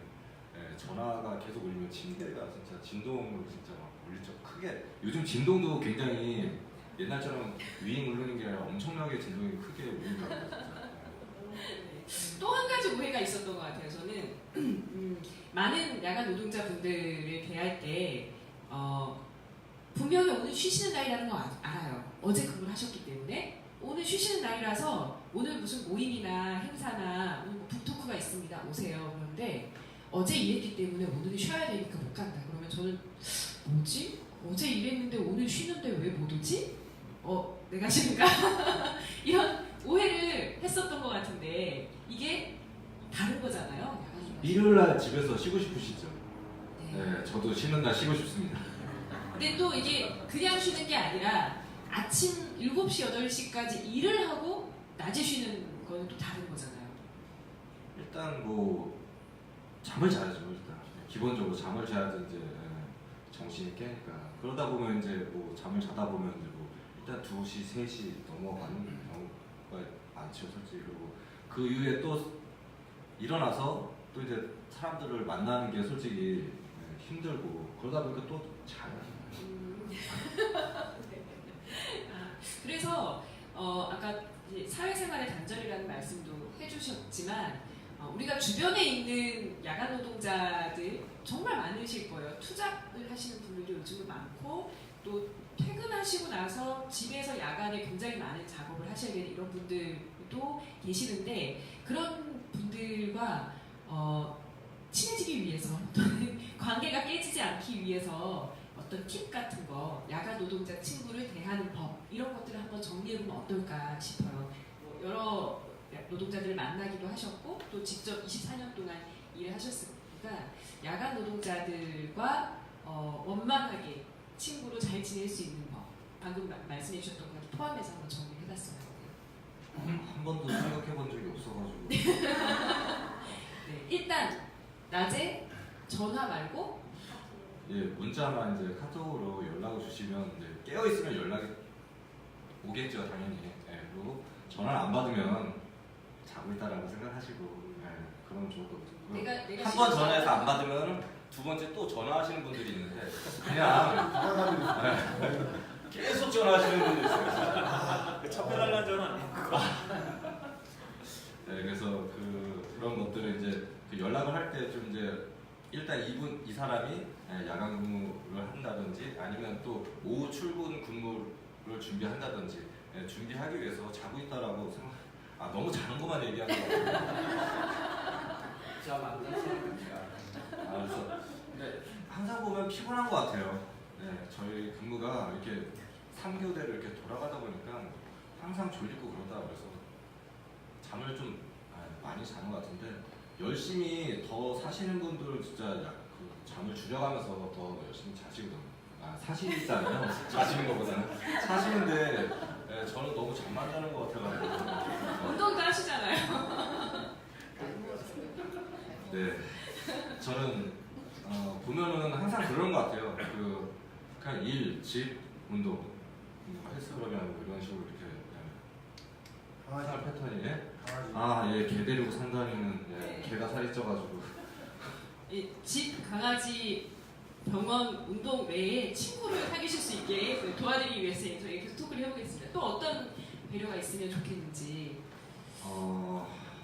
전화가 계속 울리면 침대가 진짜 진동으로 진짜 막 울리죠. 크게 요즘 진동도 굉장히 옛날처럼 윙 울리는 게 아니라 엄청나게 진동이 크게 울리더라고요. 또 한 가지 오해가 있었던 것 같아요. 저는 많은 야간 노동자분들을 대할 때 분명히 오늘 쉬시는 날이라는 거 알아요. 어제 근무를 하셨기 때문에 오늘 쉬시는 날이라서 오늘 무슨 모임이나 행사나 오늘 뭐 북토크가 있습니다. 오세요. 그런데 어제 일했기 때문에 오늘은 쉬어야 되니까 못 간다. 그러면 저는 뭐지? 어제 일했는데 오늘 쉬는데 왜 못 오지? 내가 싫은가? 이런 오해를 했었던 것 같은데 이게 다른 거잖아요. 일요일날 집에서 쉬고 싶으시죠? 네. 네, 저도 쉬는 날 쉬고 싶습니다. 근데 또 이게 그냥 쉬는 게 아니라 아침 7시, 8시까지 일을 하고 낮에 쉬는 건 또 다른 거잖아요. 일단 뭐 잠을 자야죠. 일단 기본적으로 잠을 자야지 이제 정신이 깨니까 그러다 보면 이제 뭐 잠을 자다 보면 이제 뭐 일단 2시, 3시 넘어가는 경우가 많죠, 솔직히. 그리고 그 이후에 또 일어나서 또 이제 사람들을 만나는 게 솔직히 힘들고 그러다 보니까 또 자요. 그래서 아까 이제 사회생활의 단절이라는 말씀도 해주셨지만 우리가 주변에 있는 야간 노동자들 정말 많으실 거예요. 투잡을 하시는 분들도 요즘은 많고 또 퇴근하시고 나서 집에서 야간에 굉장히 많은 작업을 하셔야 되는 이런 분들도 계시는데 그런 분들과 친해지기 위해서 또는 관계가 깨지지 않기 위해서 어떤 팁 같은 거, 야간 노동자 친구를 대하는 법 이런 것들을 한번 정리해보면 어떨까 싶어요. 뭐 여러 노동자들을 만나기도 하셨고 또 직접 24년 동안 일을 하셨으니까 야간 노동자들과 원만하게 친구로 잘 지낼 수 있는 법 방금 말씀해 주셨던 것 포함해서 한번 정리해봤어요. 한 번도 생각해 본 적이 없어가지고. 네, 일단 낮에 전화 말고 예, 문자나 이제 카톡으로 연락을 주시면 이제 깨어 있으면 연락이 오겠죠, 당연히. 예, 그리고 전화를 안 받으면 자고 있다라고 생각하시고, 그러면 좋을 것 같아요. 내가 한 번 전화해서 안 받으면 두 번째 또 전화하시는 분들이 있는데 그냥 계속 전화하시는 분들 있어요. 척결하려는 전화. 네, 그래서 그런 것들을 이제 연락을 할 때 좀 이제 일단 이 사람이 야간 근무를 한다든지 아니면 또 오후 출근 근무를 준비한다든지 준비하기 위해서 자고 있다라고 아 너무 자는 것만 얘기하는 거 같아요. 저 만났어요. 아, 그래서 근데 항상 보면 피곤한 것 같아요. 네, 저희 근무가 이렇게 3교대를 이렇게 돌아가다 보니까 항상 졸리고 그러다 그래서 잠을 좀 많이 자는 것 같은데 열심히 더 사시는 분들 진짜 그 잠을 줄여가면서 더 열심히 자시거든요. 아, 사시잖아요. 자시는 것보다는 사시는데 네, 저는 너무 잠만 자는 것 같아가지고 운동도 하시잖아요. 네, 저는 보면은 항상 그런 것 같아요. 그 그냥 일, 집, 운동, 헬스클럽이나 뭐 이런 식으로 이렇게 생활 패턴이 예, 개 데리고 산다는 네. 개가 살이 쪄가지고 이 집, 강아지, 병원, 운동 외에 친구를 사귀실 수 있게 도와드리기 위해서 저희 계속 토크를 해보겠습니다. 또 어떤 배려가 있으면 좋겠는지.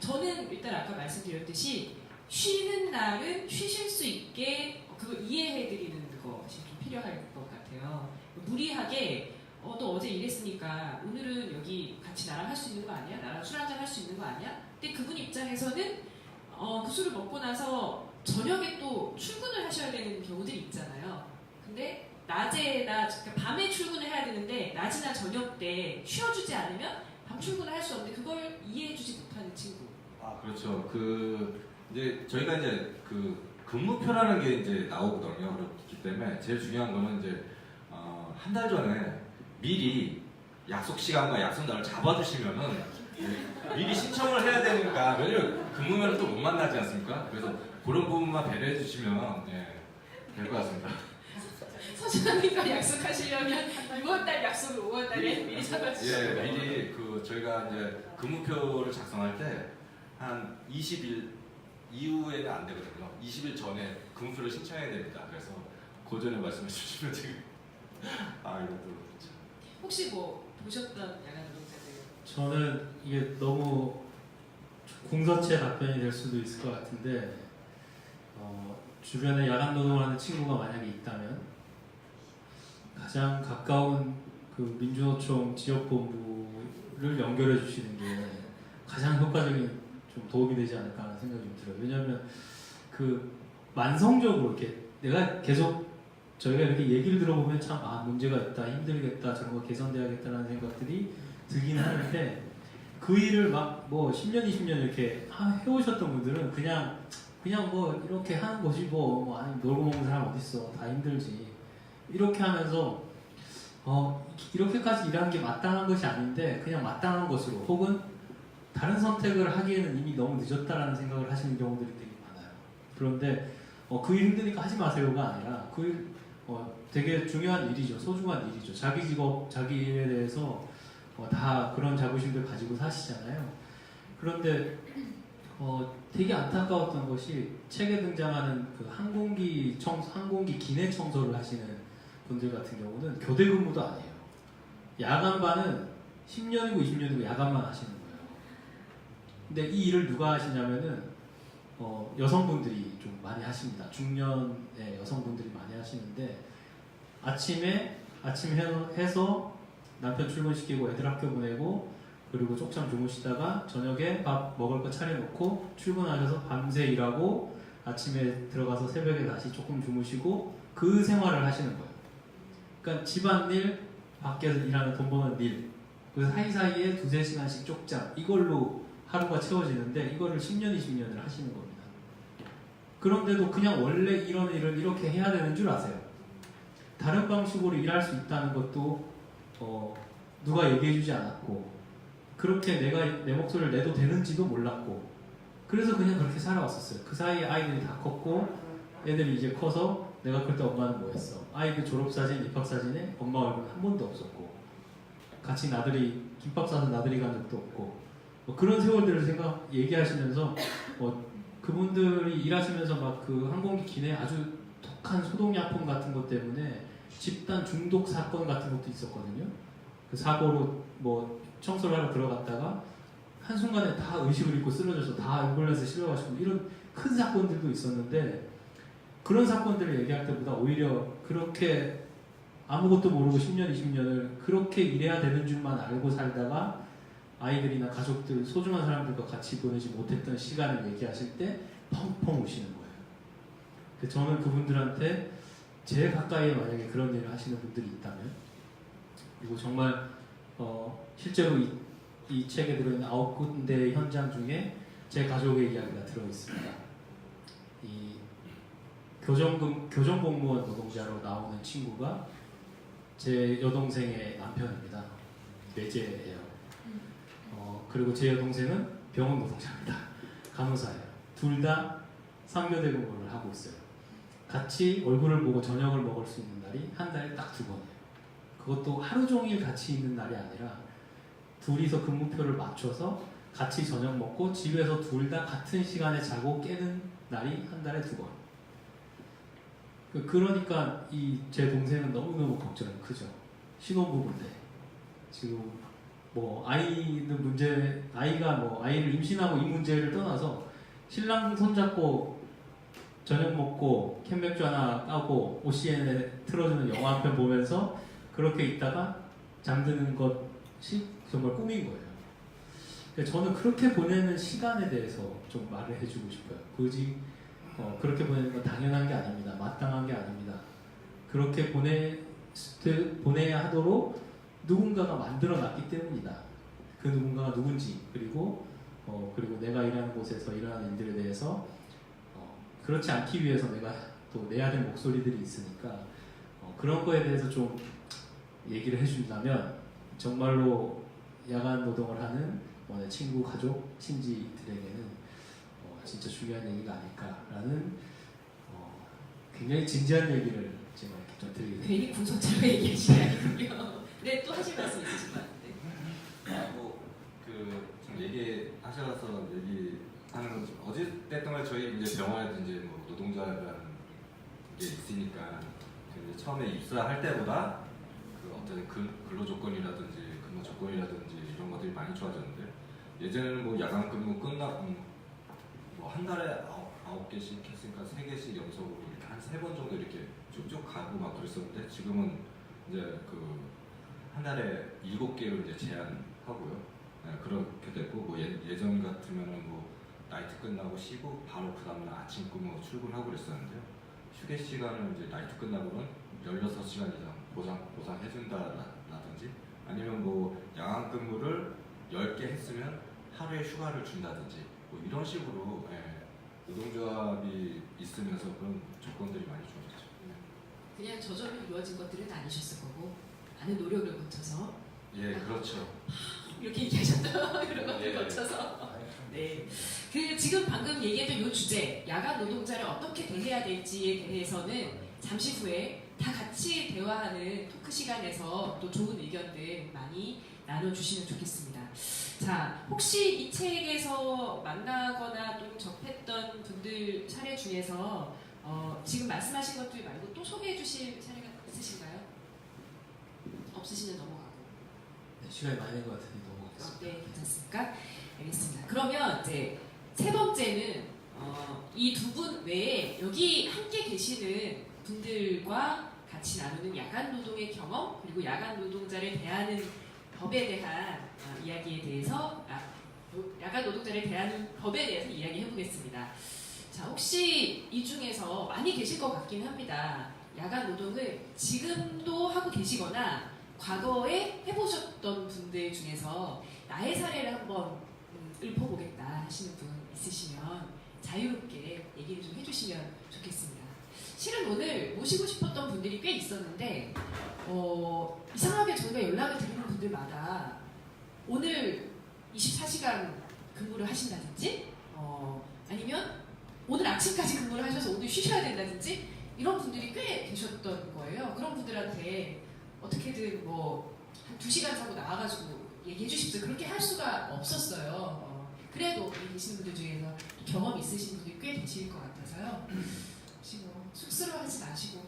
저는 일단 아까 말씀드렸듯이 쉬는 날은 쉬실 수 있게 그걸 이해해드리는 것이 좀 필요할 것 같아요. 무리하게 너 어제 일했으니까 오늘은 여기 같이 나랑 할 수 있는 거 아니야? 나랑 술 한잔 할 수 있는 거 아니야? 근데 그분 입장에서는 그 술을 먹고 나서 저녁에 또 출근을 하셔야 되는 경우들이 있잖아요. 근데 낮에나 그러니까 밤에 출근을 해야 되는데 낮이나 저녁 때 쉬어주지 않으면 밤 출근을 할 수 없는데 그걸 이해해주지 못하는 친구. 아 그렇죠. 그 이제 저희가 이제 그 근무표라는 게 이제 나오거든요. 그렇기 때문에 제일 중요한 거는 이제 한 달 전에 미리 약속 시간과 약속 날을 잡아주시면은 미리 신청을 해야 되니까 왜냐면 근무면은 또 못 만나지 않습니까? 그래서 그런 부분만 배려해 주시면 될 것 같습니다. 서준환님과 약속하시려면 6월달 약속을 5월달에 미리 잡아주시고. 예, 미리 그 저희가 이제 근무표를 작성할 때 한 20일 이후에는 안 되거든요. 20일 전에 근무표를 신청해야 됩니다. 그래서 그 전에 말씀해 주시면 지금 이것도 그렇죠. 혹시 뭐 보셨던 야간 노동자들? 저는 이게 너무 공서체 답변이 될 수도 있을 것 같은데 주변에 야간 노동을 하는 친구가 만약에 있다면 가장 가까운 그 민주노총 지역본부를 연결해 주시는 게 가장 효과적인 좀 도움이 되지 않을까 하는 생각이 좀 들어요. 왜냐하면 그 만성적으로 이렇게 내가 계속 저희가 이렇게 얘기를 들어보면 참 문제가 있다, 힘들겠다, 저런 거 개선돼야겠다라는 생각들이 들긴 하는데 그 일을 막 뭐 10년, 20년 이렇게 해오셨던 분들은 그냥 뭐 이렇게 하는 거지 뭐 아니 놀고 먹는 사람 어딨어, 다 힘들지 이렇게 하면서 이렇게까지 일하는 게 마땅한 것이 아닌데 그냥 마땅한 것으로 혹은 다른 선택을 하기에는 이미 너무 늦었다라는 생각을 하시는 경우들이 되게 많아요. 그런데 그 일 힘드니까 하지 마세요가 아니라 그 일 되게 중요한 일이죠. 소중한 일이죠. 자기 직업, 자기 일에 대해서 다 그런 자부심들 가지고 사시잖아요. 그런데 되게 안타까웠던 것이 책에 등장하는 그 항공기 기내 청소를 하시는 분들 같은 경우는 교대 근무도 아니에요. 야간반은 10년이고 20년이고 야간만 하시는 거예요. 근데 이 일을 누가 하시냐면은 여성분들이 좀 많이 하십니다. 중년의 여성분들이 많이 하시는데 아침에 해서 남편 출근시키고 애들 학교 보내고 그리고 쪽잠 주무시다가 저녁에 밥 먹을 거 차려놓고 출근하셔서 밤새 일하고 아침에 들어가서 새벽에 다시 조금 주무시고 그 생활을 하시는 거예요. 그러니까 집안일, 밖에서 일하는 돈 버는 일, 그 사이사이에 2-3시간씩 쪽잠 이걸로 하루가 채워지는데 이거를 10년, 20년을 하시는 겁니다. 그런데도 그냥 원래 이런 일을 이렇게 해야 되는 줄 아세요. 다른 방식으로 일할 수 있다는 것도 누가 얘기해주지 않았고 그렇게 내가 내 목소리를 내도 되는지도 몰랐고 그래서 그냥 그렇게 살아왔었어요. 그 사이에 아이들이 다 컸고 애들이 이제 커서 내가 그때 엄마는 뭐 했어? 아이들 졸업사진, 입학사진에 엄마 얼굴 한 번도 없었고 같이 김밥 싸서 나들이 간 적도 없고 그런 세월들을 얘기하시면서 그분들이 일하시면서 막 그 항공기 기내 아주 독한 소독약품 같은 것 때문에 집단 중독 사건 같은 것도 있었거든요. 그 사고로 뭐 청소를 하러 들어갔다가 한순간에 다 의식을 잃고 쓰러져서 다 앰뷸런스에 실려가시고 이런 큰 사건들도 있었는데 그런 사건들을 얘기할 때보다 오히려 그렇게 아무것도 모르고 10년, 20년을 그렇게 일해야 되는 줄만 알고 살다가 아이들이나 가족들, 소중한 사람들과 같이 보내지 못했던 시간을 얘기하실 때 펑펑 우시는 거예요. 그래서 저는 그분들한테 제 가까이에 만약에 그런 일을 하시는 분들이 있다면, 그리고 정말 실제로 이 책에 들어있는 9군데의 현장 중에 제 가족의 이야기가 들어있습니다. 이 교정공무원 노동자로 나오는 친구가 제 여동생의 남편입니다. 매제예요. 그리고 제 여동생은 병원 노동자입니다. 간호사예요. 둘 다 상교대 근무를 하고 있어요. 같이 얼굴을 보고 저녁을 먹을 수 있는 날이 한 달에 딱 2번이에요. 그것도 하루 종일 같이 있는 날이 아니라 둘이서 근무표를 맞춰서 같이 저녁 먹고 집에서 둘 다 같은 시간에 자고 깨는 날이 한 달에 2번. 그러니까 제 동생은 너무너무 걱정이 크죠. 신혼부부인데 지금 뭐 아이가 뭐 아이를 임신하고 이 문제를 떠나서 신랑 손잡고 저녁 먹고 캔맥주 하나 까고 OCN에 틀어주는 영화 한 편 보면서 그렇게 있다가 잠드는 것이 정말 꿈인 거예요. 저는 그렇게 보내는 시간에 대해서 좀 말을 해주고 싶어요. 굳이 그렇게 보내는 건 당연한 게 아닙니다. 마땅한 게 아닙니다. 그렇게 보내야 하도록 누군가가 만들어놨기 때문이다. 그 누군가가 누군지, 그리고 내가 일하는 곳에서 일하는 일들에 대해서 그렇지 않기 위해서 내가 또 내야 될 목소리들이 있으니까 그런 거에 대해서 좀 얘기를 해준다면 정말로 야간 노동을 하는 친구, 가족, 친지들에게는 진짜 중요한 얘기가 아닐까라는 굉장히 진지한 얘기를 제가 이렇게 좀 드리게 됩니다. 괜히 군소처럼 얘기하시나요? 네, 또 하실 말씀 있으신 것 같은데. 지금 얘기하셔서 얘기하는 건 어제 때던 말 저희 이제 병원에든지 뭐 노동자라는 게 있으니까 이제 처음에 입사할 때보다 그 어떤 근로 조건이라든지 근무 조건이라든지 이런 것들이 많이 좋아졌는데 예전에는 뭐 야간 근무 끝나고 뭐 한 달에 9개씩 했으니까 3개씩 연속으로 이렇게 한 3번 정도 이렇게 쭉쭉 가고 막 그랬었는데 지금은 이제 한 달에 7개로 이제 제한하고요. 네, 그렇게 됐고 뭐 예전 같으면은 뭐 나이트 끝나고 쉬고 바로 그 다음날 아침 근무 출근하고 그랬었는데요. 휴게 시간은 이제 나이트 끝나고는 16시간 이상 보상해준다라든지 아니면 뭐 야간 근무를 10개 했으면 하루에 휴가를 준다든지 뭐 이런 식으로 노동조합이 있으면서 그런 조건들이 많이 좋아졌죠. 그냥 저절로 이루어진 것들은 아니셨을 거고 많은 노력을 거쳐서 예, 그렇죠. 이렇게 얘기하셨던 그런 것들 예. 거쳐서 네. 지금 방금 얘기했던 이 주제 야간 노동자를 어떻게 대해야 될지에 대해서는 잠시 후에 다 같이 대화하는 토크 시간에서 또 좋은 의견들 많이 나눠주시면 좋겠습니다. 자, 혹시 이 책에서 만나거나 또 접했던 분들 사례 중에서 지금 말씀하신 것들 말고 또 소개해 주실 사례가 있으신가요? 없으시면 넘어가고. 네, 시간이 많이 된 것 같으니 넘어가겠습니다. 네, 괜찮습니까? 알겠습니다. 그러면 이제 세 번째는 이 두 분 외에 여기 함께 계시는 분들과 같이 나누는 야간 노동의 경험 그리고 야간 노동자를 대하는 법에 대한 이야기에 대해서 야간 노동자를 대하는 법에 대해서 이야기해 보겠습니다. 자, 혹시 이 중에서 많이 계실 것 같긴 합니다. 야간 노동을 지금도 하고 계시거나 과거에 해보셨던 분들 중에서 나의 사례를 한번 읊어보겠다 하시는 분 있으시면 자유롭게 얘기를 좀 해주시면 좋겠습니다. 실은 오늘 모시고 싶었던 분들이 꽤 있었는데 이상하게 저희가 연락을 드리는 분들마다 오늘 24시간 근무를 하신다든지 아니면 오늘 아침까지 근무를 하셔서 오늘 쉬셔야 된다든지 이런 분들이 꽤 계셨던 거예요. 그런 분들한테 어떻게든 뭐 한 2시간 자고 나와가지고 얘기해 주십시오. 그렇게 할 수가 없었어요. 그래도 여기 계시는 분들 중에서 경험 있으신 분들이 꽤 계실 것 같아서요. 혹시 뭐 쑥스러워하지 마시고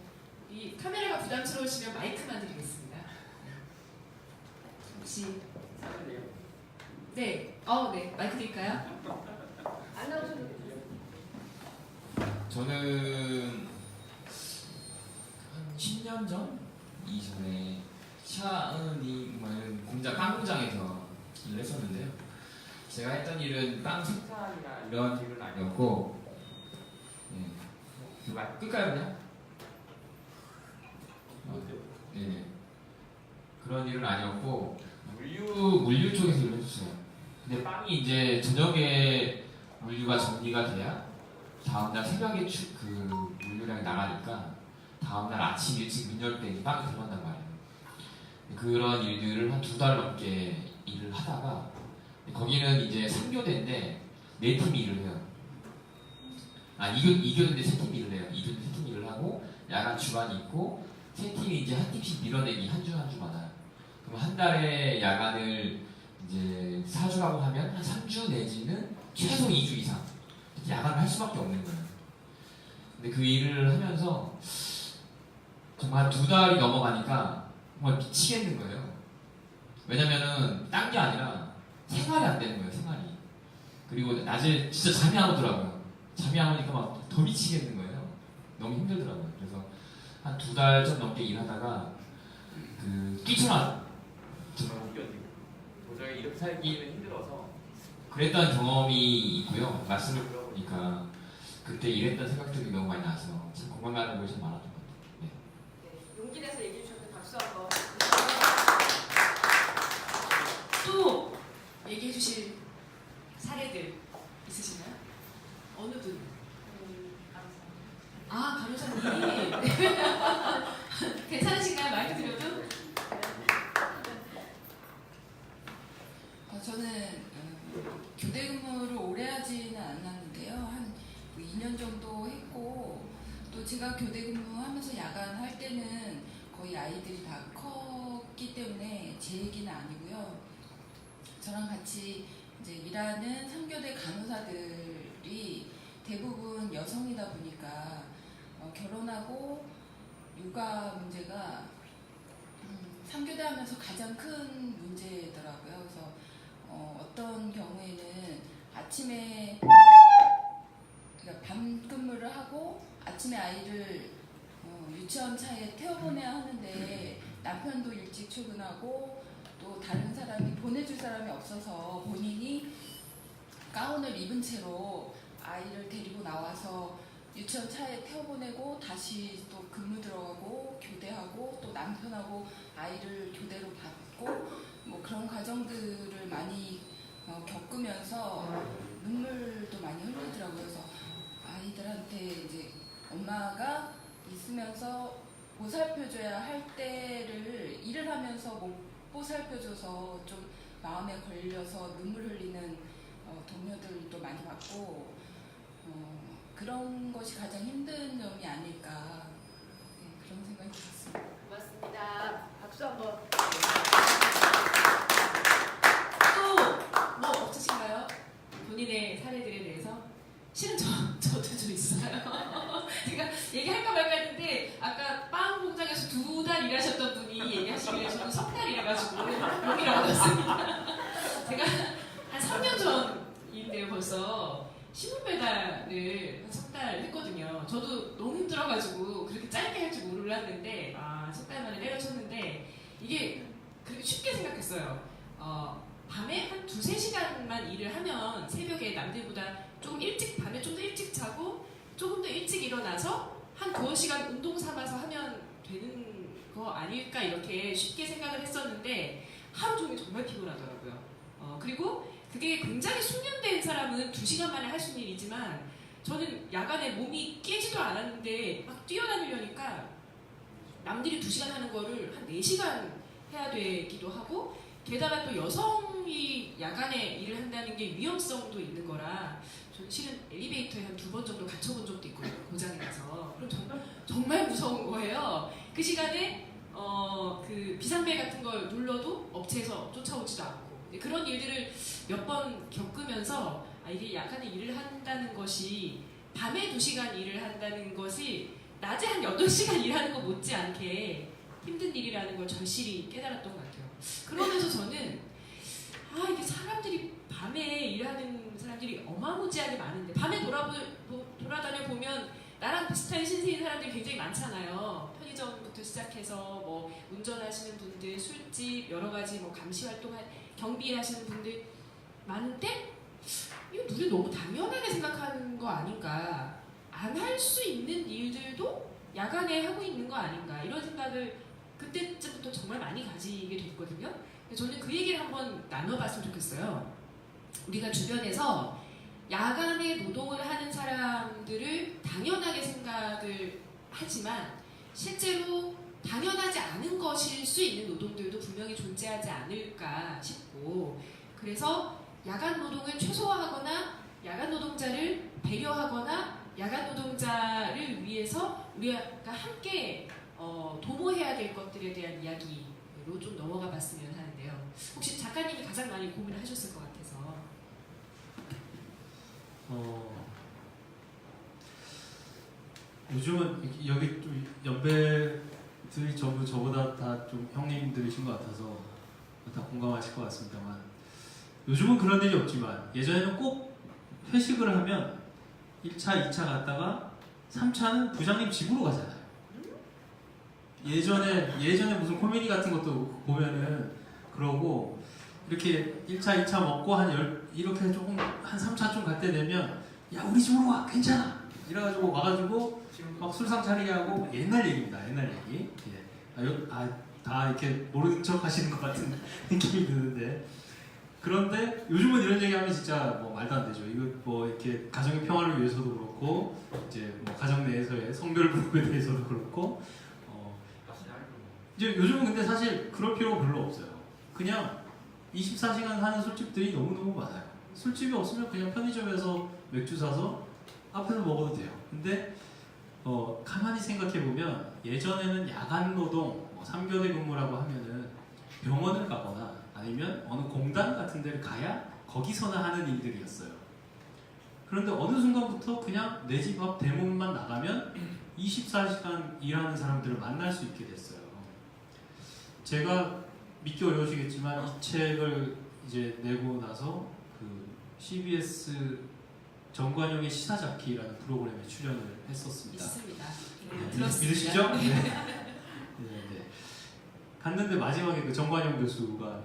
이 카메라가 부담스러우시면 마이크만 드리겠습니다. 혹시 네, 네 마이크 드릴까요? 안 나오셔도 저는 한 10년 전 이전에 공장 빵 공장에서 일을 했었는데요. 제가 했던 일은 빵 생산이나 이런 일은 아니었고, 끌까요 그냥? 네. 그런 일은 아니었고 물류 쪽에서 일을 했어요. 근데 빵이 이제 저녁에 물류가 정리가 돼야 다음날 새벽에 그 물류량이 나가니까 다음날 아침 일찍 문 열 때 빵이 들어간단 말이에요. 그런 일들을 한 2달 넘게 일을 하다가 거기는 이제 3교대인데 4팀이 일을 해요. 2교대인데 3팀이 일을 해요. 2교대 3팀이 일을 하고 야간 주간이 있고 3팀이 이제 한 팀씩 밀어내기 한 주마다. 그럼 한 달에 야간을 이제 4주라고 하면 한 3주 내지는 최소 2주 이상 야간을 할 수밖에 없는 거예요. 근데 그 일을 하면서 정말 한 2달이 넘어가니까 정말 미치겠는 거예요. 왜냐면은 딴 게 아니라 생활이 안 되는 거예요, 생활이. 그리고 낮에 진짜 잠이 안 오더라고요. 잠이 안 오니까 막 더 미치겠는 거예요. 너무 힘들더라고요. 그래서 한 2달 좀 넘게 일하다가 뛰쳐나 도저히 이렇게 살기는 힘들어서 그랬던 경험이 있고요. 말씀을 들어보니까 그때 일했던 생각들이 너무 많이 나서 참 공감가는 것이 참 많았던 것 같아요. 네. 네, 용기 내서 얘기해 주셨는데 박수 한번. 또 얘기해 주실 사례들 있으시나요? 어느 분? 간호사님. 괜찮으신가요? 마이크 드려도? 저는 교대 근무를 오래 하지는 않았는데요. 한 2년 정도 했고, 또 제가 교대 근무하면서 야간 할 때는 거의 아이들이 다 컸기 때문에 제 얘기는 아니고요. 저랑 같이 이제 일하는 3교대 간호사들이 대부분 여성이다 보니까 결혼하고 육아 문제가 3교대 하면서 가장 큰 문제더라고요. 그래서 어떤 경우에는 아침에 그러니까 밤 근무를 하고 아침에 아이를 유치원 차에 태워보내야 하는데 남편도 일찍 출근하고 또 다른 사람이 보내줄 사람이 없어서 본인이 가운을 입은 채로 아이를 데리고 나와서 유치원 차에 태워보내고 다시 또 근무 들어가고 교대하고 또 남편하고 아이를 교대로 받고 뭐 그런 과정들을 많이 겪으면서 눈물도 많이 흘리더라고요. 그래서 아이들한테 이제 엄마가 있으면서 보살펴줘야 할 때를 일을 하면서 못 보살펴줘서 좀 마음에 걸려서 눈물 흘리는 동료들도 많이 봤고 그런 것이 가장 힘든 점이 아닐까 그런 생각이 들었습니다. 고맙습니다. 박수 한번. 또 뭐 없으신가요? 본인의 사례들에 대해서? 실은 저도 좀 있어요. 제가 얘기할까 말까 했는데 아까 빵 공장에서 2달 일하셨던 분이 얘기하시길래 저는 3달 일해가지고 여기라고 왔습니다. 제가 한 3년 전인데요 벌써 신문 배달을 한 3달 했거든요. 저도 너무 힘들어가지고 그렇게 짧게 할 줄 몰랐는데 3달 만에 때려쳤는데 이게 그렇게 쉽게 생각했어요. 밤에 한 2-3시간만 일을 하면 새벽에 남들보다 조금 일찍 밤에 좀 더 일찍 자고 조금 더 일찍 일어나서 한 2-3시간 운동 삼아서 하면 되는 거 아닐까 이렇게 쉽게 생각을 했었는데 하루 종일 정말 피곤하더라고요. 그리고 그게 굉장히 숙련된 사람은 2시간 만에 할 수 있는 일이지만 저는 야간에 몸이 깨지도 않았는데 막 뛰어다니려니까 남들이 2시간 하는 거를 한 4시간 해야 되기도 하고 게다가 또 여성이 야간에 일을 한다는 게 위험성도 있는 거라 저는 실은 엘리베이터에 한 2번 정도 갇혀본 적도 있거든요. 고장이 나서. 그럼 정말 무서운 거예요. 그 시간에 그 비상벨 같은 걸 눌러도 업체에서 쫓아오지도 않고 그런 일들을 몇 번 겪으면서 이게 야간에 일을 한다는 것이 밤에 2시간 일을 한다는 것이 낮에 한 8시간 일하는 것 못지않게 힘든 일이라는 걸 절실히 깨달았던 것 같아요. 그러면서 저는 이게 사람들이 밤에 일하는 사람들이 어마무지하게 많은데 밤에 돌아다녀 보면 나랑 비슷한 신세인 사람들이 굉장히 많잖아요. 편의점부터 시작해서 뭐 운전하시는 분들, 술집, 여러 가지 뭐 감시 활동할 경비하시는 분들 많은데 이거 눈에 너무 당연하게 생각하는 거 아닌가? 안 할 수 있는 일들도 야간에 하고 있는 거 아닌가? 이런 생각을 그때쯤부터 정말 많이 가지게 됐거든요. 저는 그 얘기를 한번 나눠봤으면 좋겠어요. 우리가 주변에서 야간에 노동을 하는 사람들을 당연하게 생각을 하지만 실제로 당연하지 않은 것일 수 있는 노동들도 분명히 존재하지 않을까 싶고, 그래서 야간 노동을 최소화하거나 야간 노동자를 배려하거나 야간 노동자를 위해서 우리가 함께 도모해야 될 것들에 대한 이야기로 좀 넘어가 봤으면 하는데요. 혹시 작가님이 가장 많이 고민을 하셨을 것 같아서. 요즘은 여기 좀 연배들이 전부 저보다 다 좀 형님들이신 것 같아서 다 공감하실 것 같습니다만, 요즘은 그런 일이 없지만 예전에는 꼭 회식을 하면 1차, 2차 갔다가 3차는 부장님 집으로 가잖아요. 예전에 무슨 코미디 같은 것도 보면은 그러고, 이렇게 1차, 2차 먹고 이렇게 조금 한 3차쯤 갈 때 되면 야 우리 집으로 와 괜찮아 이래가지고 와가지고 막 술상 차리게 하고, 옛날 얘기입니다. 옛날 얘기. 다 이렇게 모르는 척 하시는 것 같은 느낌이 드는데, 그런데 요즘은 이런 얘기하면 진짜 뭐 말도 안 되죠. 이거 뭐 이렇게 가정의 평화를 위해서도 그렇고, 이제 뭐 가정 내에서의 성별 분업에 대해서도 그렇고, 이제 요즘은 근데 사실 그럴 필요가 별로 없어요. 그냥 24시간 하는 술집들이 너무너무 많아요. 술집이 없으면 그냥 편의점에서 맥주 사서 앞에서 먹어도 돼요. 근데 가만히 생각해보면 예전에는 야간 노동, 3교대 근무라고 하면은 병원을 가거나 아니면 어느 공단 같은 데를 가야 거기서나 하는 일들이었어요. 그런데 어느 순간부터 그냥 내 집 앞 대문만 나가면 24시간 일하는 사람들을 만날 수 있게 됐어요. 제가 믿기 어려우시겠지만 이 책을 이제 내고 나서 그 CBS 정관용의 시사잡기라는 프로그램에 출연을 했었습니다. 있습니다. 네, 들었습니다. 믿으시죠? 네. 네. 갔는데 마지막에 그 정관용 교수가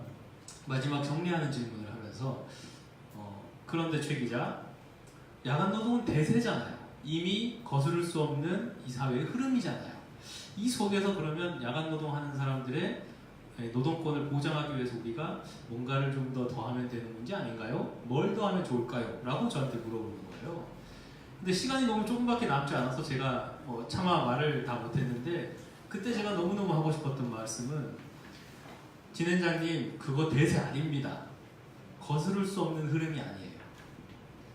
마지막 정리하는 질문을 하면서 그런데 최 기자, 야간 노동은 대세잖아요. 이미 거스를 수 없는 이 사회의 흐름이잖아요. 이 속에서 그러면 야간 노동하는 사람들의 노동권을 보장하기 위해서 우리가 뭔가를 좀 더 더하면 되는 문제 아닌가요? 뭘 더하면 좋을까요? 라고 저한테 물어보는 거예요. 근데 시간이 너무 조금밖에 남지 않아서 제가 차마 말을 다 못했는데, 그때 제가 너무너무 하고 싶었던 말씀은, 진행자님 그거 대세 아닙니다. 거스를 수 없는 흐름이 아니에요.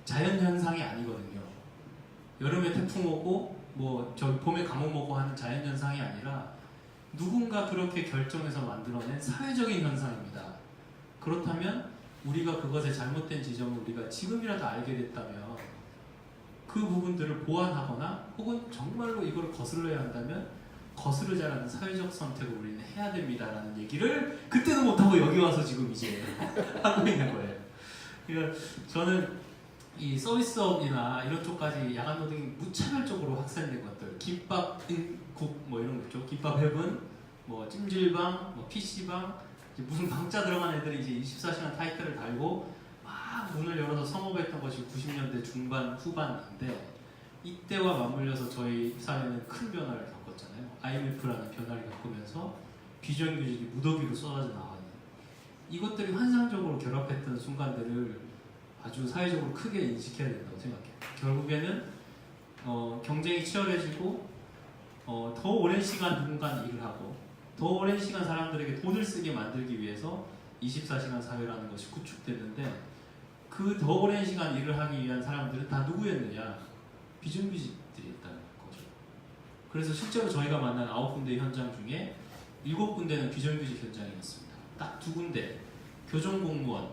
자연현상이 아니거든요. 여름에 태풍 오고 봄에 가뭄 오고 하는 자연현상이 아니라 누군가 그렇게 결정해서 만들어낸 사회적인 현상입니다. 그렇다면 우리가 그것의 잘못된 지점을 우리가 지금이라도 알게 됐다면 그 부분들을 보완하거나 혹은 정말로 이걸 거슬러야 한다면 거스르자라는 사회적 선택을 우리는 해야 됩니다라는 얘기를 그때도 못하고 여기 와서 지금 이제 하고 있는 거예요. 그러니까 저는 이 서비스업이나 이런 쪽까지 야간 노동이 무차별적으로 확산된 것들, 김밥 국 이런 거 있죠. 김밥 해븐, 찜질방, PC방, 무슨 방자 들어간 애들이 이제 24시간 타이틀을 달고 막 문을 열어서 성업했던 것이 90년대 중반 후반인데, 이때와 맞물려서 저희 사회는 큰 변화를 겪었잖아요. IMF라는 변화를 겪으면서 비정규직이 무더기로 쏟아져 나가는, 이것들이 환상적으로 결합했던 순간들을 아주 사회적으로 크게 인식해야 된다고 생각해요. 결국에는 경쟁이 치열해지고 더 오랜 시간 누군가는 일을 하고 더 오랜 시간 사람들에게 돈을 쓰게 만들기 위해서 24시간 사회라는 것이 구축됐는데, 그 더 오랜 시간 일을 하기 위한 사람들은 다 누구였느냐? 비정규직들이었다는 거죠. 그래서 실제로 저희가 만난 9군데 현장 중에 7군데는 비정규직 현장이었습니다. 딱 2군데 교정공무원,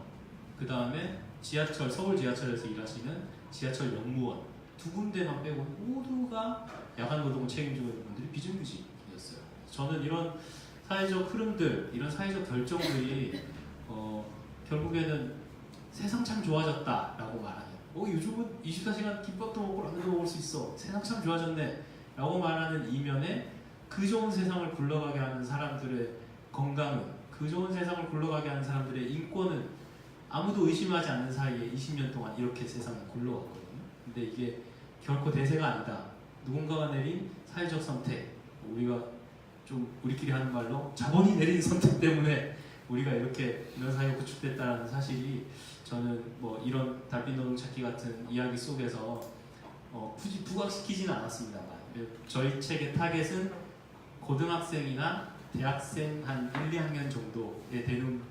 그 다음에 지하철, 서울 지하철에서 일하시는 지하철 영무원 2군데만 빼고 모두가 야간 노동을 책임지고 있는 분들이 비정규직이었어요. 저는 이런 사회적 흐름들, 이런 사회적 결정들이 결국에는 세상 참 좋아졌다라고 말하는 요즘은 24시간 김밥도 먹고 라면도 먹을 수 있어. 세상 참 좋아졌네. 라고 말하는 이면에 그 좋은 세상을 굴러가게 하는 사람들의 건강은, 그 좋은 세상을 굴러가게 하는 사람들의 인권은 아무도 의심하지 않는 사이에 20년 동안 이렇게 세상이 굴러갔거든요. 근데 이게 결코 대세가 아니다. 누군가가 내린 사회적 선택, 우리가 좀 우리끼리 하는 말로 자본이 내린 선택 때문에 우리가 이런 사회가 구축됐다는 사실이, 저는 뭐 이런 달빛 노동 찾기 같은 이야기 속에서 굳이 부각시키지는 않았습니다만, 저희 책의 타겟은 고등학생이나 대학생 한 1, 2학년 정도에 되는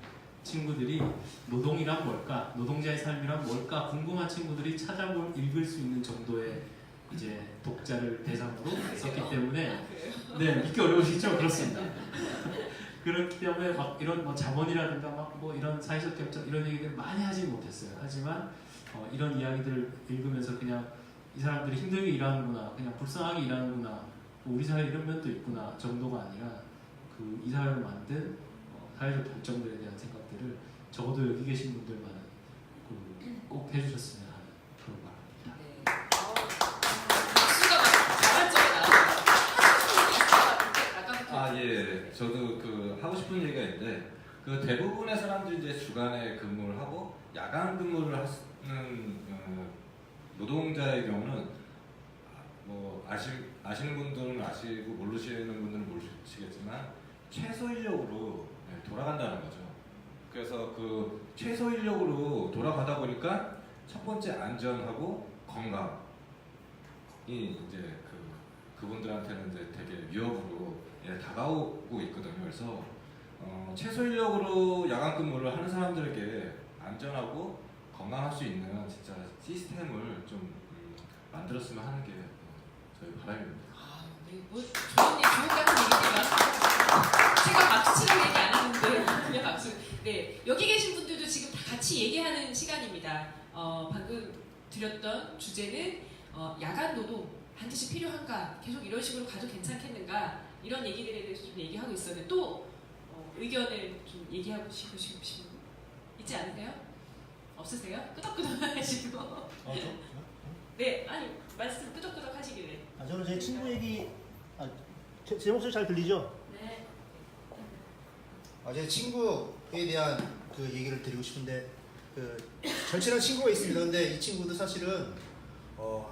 친구들이 노동이란 뭘까, 노동자의 삶이란 뭘까 궁금한 친구들이 찾아볼, 읽을 수 있는 정도의 이제 독자를 대상으로 했었기 때문에, 네, 믿기 어려우시죠? 그렇습니다. 그렇기 때문에 막 이런 뭐 자본이라든가 막 뭐 이런 사회적 결정 이런 얘기들 많이 하지 못했어요. 하지만 이런 이야기들을 읽으면서 그냥 이 사람들이 힘들게 일하는구나, 그냥 불쌍하게 일하는구나, 우리 사회에 이런 면도 있구나 정도가 아니라 이 사회를 만든 사회적 결정들에 대한 생각들을 적어도 여기 계신 분들만은 꼭 해주셨으면 하는 그런 바랍니다. 박수가 막 자발적으로 나와요. 아, 예. 저도 하고 싶은 얘기가 있는데, 대부분의 사람들이 이제 주간에 근무를 하고 야간 근무를 하는 노동자의 경우는 뭐 아시는 분들은 아시고 모르시는 분들은 모르시겠지만 최소 인력으로 돌아간다는 거죠. 그래서 최소 인력으로 돌아가다 보니까 첫 번째 안전하고 건강이 이제 그분들한테는 이제 되게 위협으로 다가오고 있거든요. 그래서 최소 인력으로 야간 근무를 하는 사람들에게 안전하고 건강할 수 있는 진짜 시스템을 좀 만들었으면 하는 게 저희 바람입니다. 뭐 좋은 같은 얘기지만 제가 박수 치라고 얘기 안 하는데 그냥 박수. 네, 여기 계신 분들도 지금 다 같이 얘기하는 시간입니다. 방금 드렸던 주제는 야간 노동 반드시 필요한가, 계속 이런 식으로 가도 괜찮겠는가, 이런 얘기들에 대해서 좀 얘기하고 있었는데, 또 의견을 좀 얘기하고 싶으신 분 있지 않으세요? 없으세요? 끄덕끄덕 하시고. 네, 아니 말씀 끄덕끄덕 하시길래. 저는 제 친구 얘기, 제 목소리 잘 들리죠? 네. 제 친구에 대한 얘기를 드리고 싶은데, 절친한 친구가 있습니다. 근데 이 친구도 사실은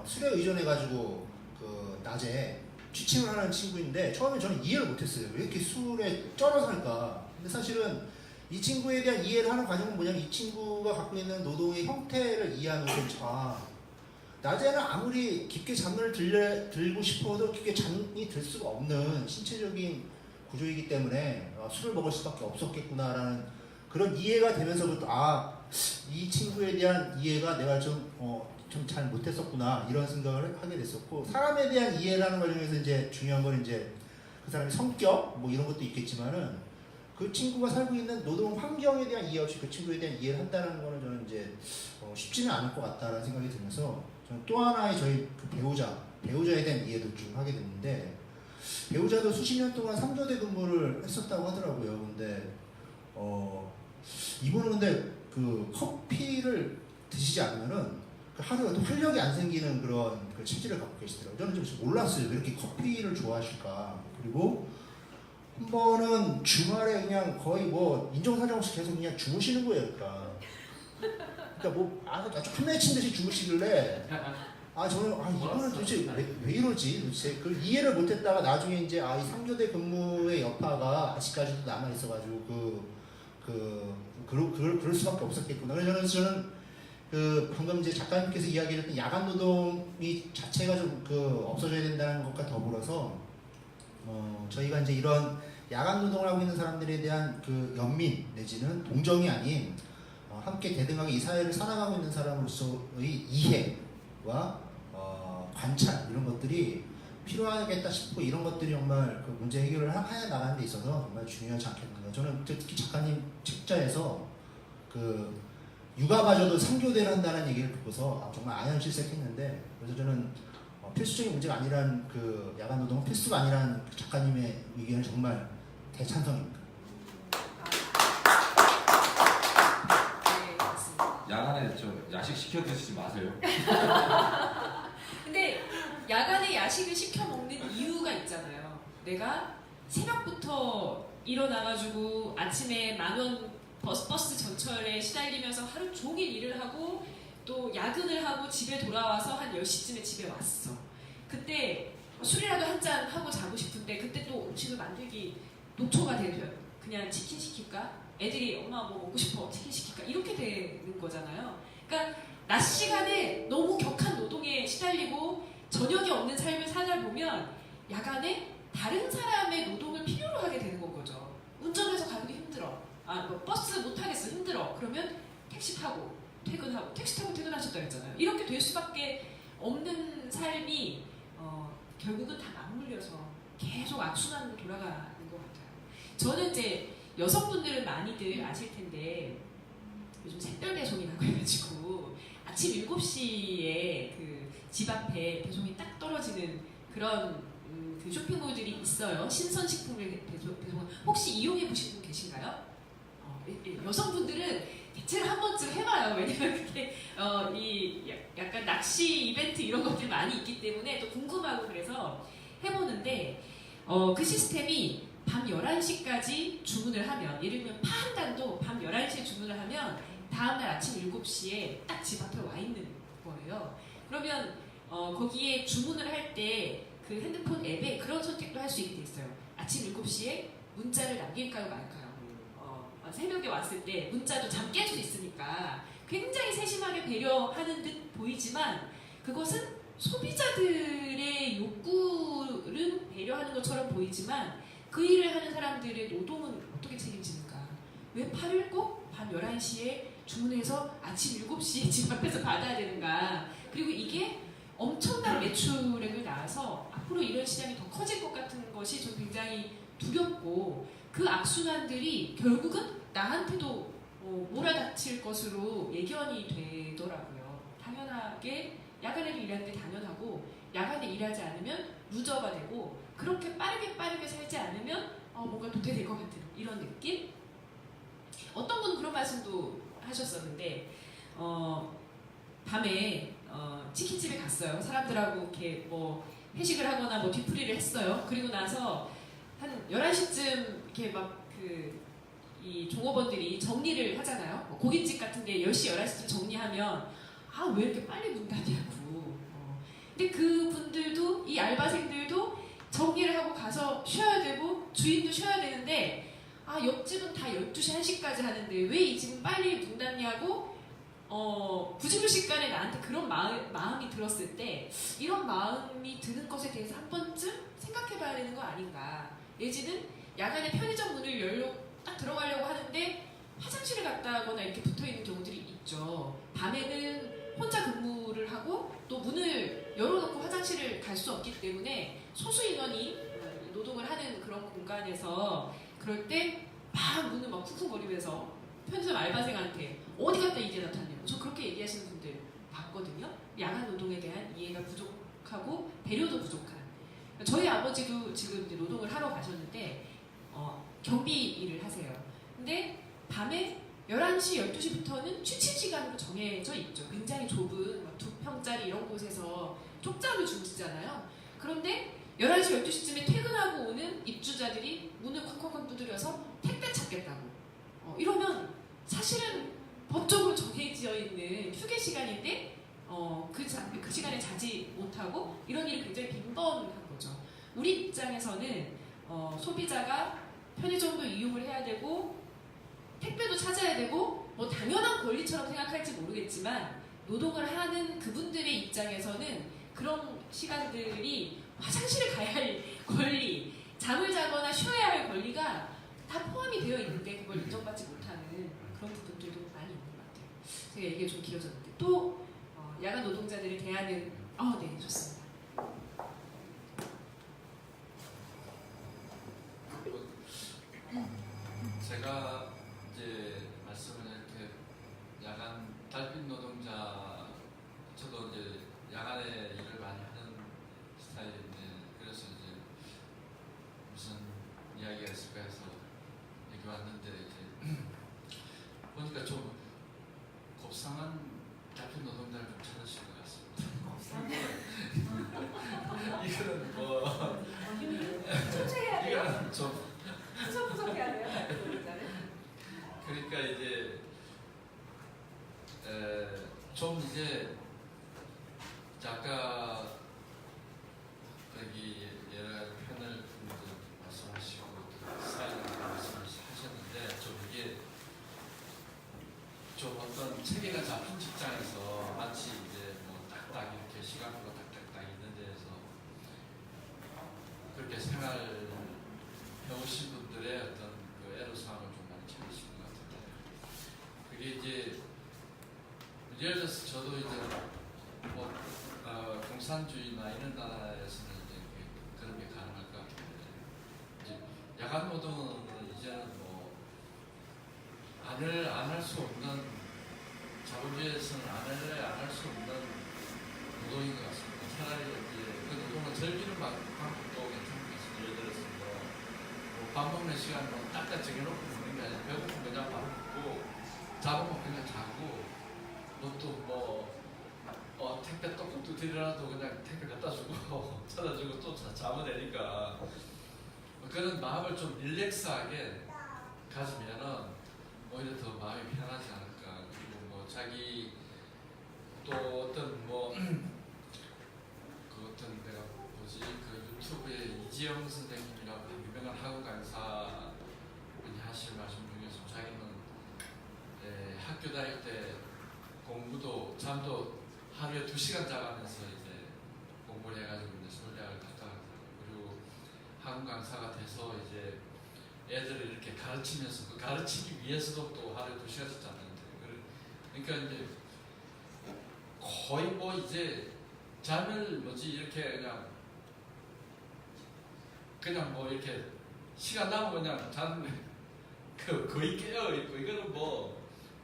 술에 의존해가지고 낮에 취침을 하는 친구인데, 처음에 저는 이해를 못했어요. 왜 이렇게 술에 쩔어 살까? 근데 사실은 이 친구에 대한 이해를 하는 과정은 뭐냐면, 이 친구가 갖고 있는 노동의 형태를 이해하면 낮에는 아무리 깊게 잠을 들고 싶어도 깊게 잠이 들 수가 없는 신체적인 구조이기 때문에 술을 먹을 수밖에 없었겠구나라는 그런 이해가 되면서부터 이 친구에 대한 이해가 내가 좀 잘 못했었구나, 이런 생각을 하게 됐었고, 사람에 대한 이해라는 과정에서 이제 중요한 건 이제 그 사람의 성격 뭐 이런 것도 있겠지만은, 그 친구가 살고 있는 노동 환경에 대한 이해 없이 그 친구에 대한 이해를 한다는 거는 저는 이제 쉽지는 않을 것 같다라는 생각이 들면서, 저는 또 하나의 저희 배우자에 대한 이해도 좀 하게 됐는데, 배우자도 수십 년 동안 3교대 근무를 했었다고 하더라고요. 근데 이분은 근데 커피를 드시지 않으면은 하루에도 활력이 안 생기는 그런 체질을 갖고 계시더라고요. 저는 좀 몰랐어요. 왜 이렇게 커피를 좋아하실까. 그리고 한 번은 주말에 그냥 거의 뭐 인정사정 없이 계속 그냥 주무시는 거예요. 그러니까 뭐 아주 한맺힌 듯이 주무시길래, 저는 이거는 도대체 왜 이러지? 도대체 그걸 이해를 못했다가 나중에 이제 이 3교대 근무의 여파가 아직까지도 남아 있어가지고 그럴 수밖에 없었겠구나. 그래서 저는 방금 이제 작가님께서 이야기했던 야간 노동이 자체가 좀 없어져야 된다는 것과 더불어서 저희가 이제 이런 야간 노동을 하고 있는 사람들에 대한 연민 내지는 동정이 아닌 함께 대등하게 이 사회를 살아가고 있는 사람으로서의 이해와 관찰, 이런 것들이 필요하겠다 싶고, 이런 것들이 정말 문제 해결을 해 나가는 데 있어서 정말 중요하지 않겠는가. 저는 특히 작가님 책자에서 육아마저도 3교대를 한다는 얘기를 듣고서 정말 아연실색했는데, 그래서 저는 필수적인 문제가 아니란 야간 노동은 필수가 아니란 작가님의 의견은 정말 대찬성입니다. 네, 맞습니다. 야간에 야식 시켜 드시지 마세요. 근데 야간에 야식을 시켜 먹는 이유가 있잖아요. 내가 새벽부터 일어나가지고 아침에 10,000원 버스 전철에 시달리면서 하루 종일 일을 하고 또 야근을 하고 집에 돌아와서 한 10시쯤에 집에 왔어. 그때 술이라도 한잔 하고 자고 싶은데 그때 또 음식을 만들기 녹초가 되죠. 그냥 치킨 시킬까? 애들이 엄마 뭐 먹고 싶어 치킨 시킬까? 이렇게 되는 거잖아요. 그러니까 낮 시간에 너무 격한 노동에 시달리고 저녁이 없는 삶을 살다 보면 야간에 다른 사람의 노동을 필요로 하게 되는 건 거죠. 운전해서 가기도 힘들어. 뭐 버스 못 타겠어 힘들어. 그러면 택시 타고 퇴근하고 택시 타고 퇴근하셨다 했잖아요. 이렇게 될 수밖에 없는 삶이 결국은 다 맞물려서 계속 악순환으로 돌아가는 것 같아요. 저는 이제 여성분들은 많이들 아실 텐데 요즘 샛별 배송이라고 해가지고 아침 7시에 그 집 앞에 배송이 딱 떨어지는 그런 그 쇼핑몰들이 있어요. 신선식품을 배송. 혹시 이용해 보신 분 계신가요? 여성분들은 대체로 한 번쯤 해봐요. 왜냐면 그게 이 약간 낚시 이벤트 이런 것들 많이 있기 때문에 또 궁금하고 그래서 해보는데 그 시스템이 밤 11시까지 주문을 하면 예를 들면 파 한 단도 밤 11시에 주문을 하면 다음날 아침 7시에 딱 집 앞에 와 있는 거예요. 그러면 거기에 주문을 할 때 그 핸드폰 앱에 그런 선택도 할 수 있게 돼 있어요. 아침 7시에 문자를 남길까요 말까요? 새벽에 왔을 때 문자도 잠 깰 수 있으니까 굉장히 세심하게 배려하는 듯 보이지만 그것은 소비자들의 욕구를 배려하는 것처럼 보이지만 그 일을 하는 사람들의 노동은 어떻게 책임집니까? 왜 파를 꼭 밤 11시에 주문해서 아침 7시에 집 앞에서 받아야 되는가? 그리고 이게 엄청난 매출액을 낳아서 앞으로 이런 시장이 더 커질 것 같은 것이 좀 굉장히 두렵고 그 악순환들이 결국은 나한테도 몰아닥칠 것으로 예견이 되더라고요. 당연하게 야간에도 일하는 게 당연하고 야간에 일하지 않으면 루저가 되고 그렇게 빠르게 살지 않으면 뭔가 도태될 것 같은 이런 느낌? 어떤 분은 그런 말씀도 하셨었는데 밤에 치킨집에 갔어요. 사람들하고 이렇게 뭐 회식을 하거나 뭐 뒤풀이를 했어요. 그리고 나서 한 11시쯤 이렇게 막 이 종업원들이 정리를 하잖아요. 뭐 고깃집 같은데 10시, 11시쯤 정리하면 왜 이렇게 빨리 문 닫냐고. 근데 그분들도 이 알바생들도 정리를 하고 가서 쉬어야 되고 주인도 쉬어야 되는데 옆집은 다 12시, 1시까지 하는데 왜 이 집은 빨리 문 닫냐고 부지불식간에 나한테 그런 마음이 들었을 때 이런 마음이 드는 것에 대해서 한 번쯤 생각해 봐야 되는 거 아닌가. 내지는 야간에 편의점 문을 딱 들어가려고 하는데 화장실을 갔다 하거나 이렇게 붙어 있는 경우들이 있죠. 밤에는 혼자 근무를 하고 또 문을 열어놓고 화장실을 갈 수 없기 때문에 소수 인원이 노동을 하는 그런 공간에서 그럴 때 막 문을 막 쿵쿵거리면서 편의점 알바생한테 어디 갔다 이제 나타내고 저 그렇게 얘기하시는 분들 봤거든요. 야간 노동에 대한 이해가 부족하고 배려도 부족한. 저희 아버지도 지금 이제 노동을 하러 가셨는데 경비 일을 하세요. 근데 밤에 11시, 12시부터는 취침 시간으로 정해져 있죠. 굉장히 좁은 2평짜리 이런 곳에서 쪽잠을 주무시잖아요. 그런데 11시, 12시쯤에 퇴근하고 오는 입주자들이 문을 쾅쾅쾅 두드려서 택배 찾겠다고. 이러면 사실은 법적으로 정해져 있는 휴게 시간인데 그 시간에 자지 못하고 이런 일이 굉장히 빈번한 거죠. 우리 입장에서는 소비자가 편의점도 이용을 해야 되고 택배도 찾아야 되고 뭐 당연한 권리처럼 생각할지 모르겠지만 노동을 하는 그분들의 입장에서는 그런 시간들이 화장실에 가야 할 권리, 잠을 자거나 쉬어야 할 권리가 다 포함이 되어 있는데 그걸 인정받지 못하는 그런 부분들도 많이 있는 것 같아요. 제가 얘기가 좀 길어졌는데 또 야간 노동자들을 대하는 네, 좋습니다. 제가 이제 말씀을 이렇게 야간 달빛 노동자 저도 이제 야간에 일을 많이 하는 스타일인데 그래서 이제 무슨 이야기가 있을까 해서 여기 왔는데 이제 보니까 좀 곱상한 달빛 이제 좀 이제 아까 여기 여러 가지 패널 분들 말씀하시고 사인 말씀하셨는데 좀 이게 좀 어떤 체계가 잡힌 직장에서 마치 이제 뭐 딱딱 이렇게 시간표가 딱딱딱 있는 데에서 그렇게 생활 해오신 분들의 어떤 그 애로사항을 좀 많이 찾으신 것 같은데 그게 이제 예를 들어서 저도 이제 뭐 공산주의나 이런 나라에서는 이제 그런 게 가능할 것 같은데 이제 야간 노동은 이제는 뭐 안 할 수 없는 자본주의에서는 안 할 수 없는 노동인 것 같습니다. 차라리 이제 그 노동을 즐기는 방법도 괜찮은 것 같습니다. 예를 들어서 밥 먹는 시간 뭐 딱딱 정해놓고 먹는 게 아니라 배고프면 그냥 밥을 먹고 자고 그냥 자고 또 택배 떡국도 드리라도 그냥 택배 갖다 주고 찾아주고 또 자면 되니까 그런 마음을 좀 릴렉스하게 가지면은 오히려 더 마음이 편하지 않을까. 그리고 뭐 자기 또 어떤 뭐 그 어떤 내가 뭐지 그 유튜브에 이지영 선생님이라고 유명한 학원 강사분이 하실 말씀 중에서 자기는 학교 다닐 때 공부도 잠도 하루에 2시간 자가면서 이제 공부를 해가지고 이제 서울대학을 갔다 왔더라고요. 그리고 학원 강사가 돼서 이제 애들을 이렇게 가르치면서 그 가르치기 위해서도 또 하루에 2시간씩 자는데 그러니까 이제 거의 뭐 이제 잠을 뭐지 이렇게 그냥 뭐 이렇게 시간 나면 그냥 자는 거의 깨어 있고 이거는 뭐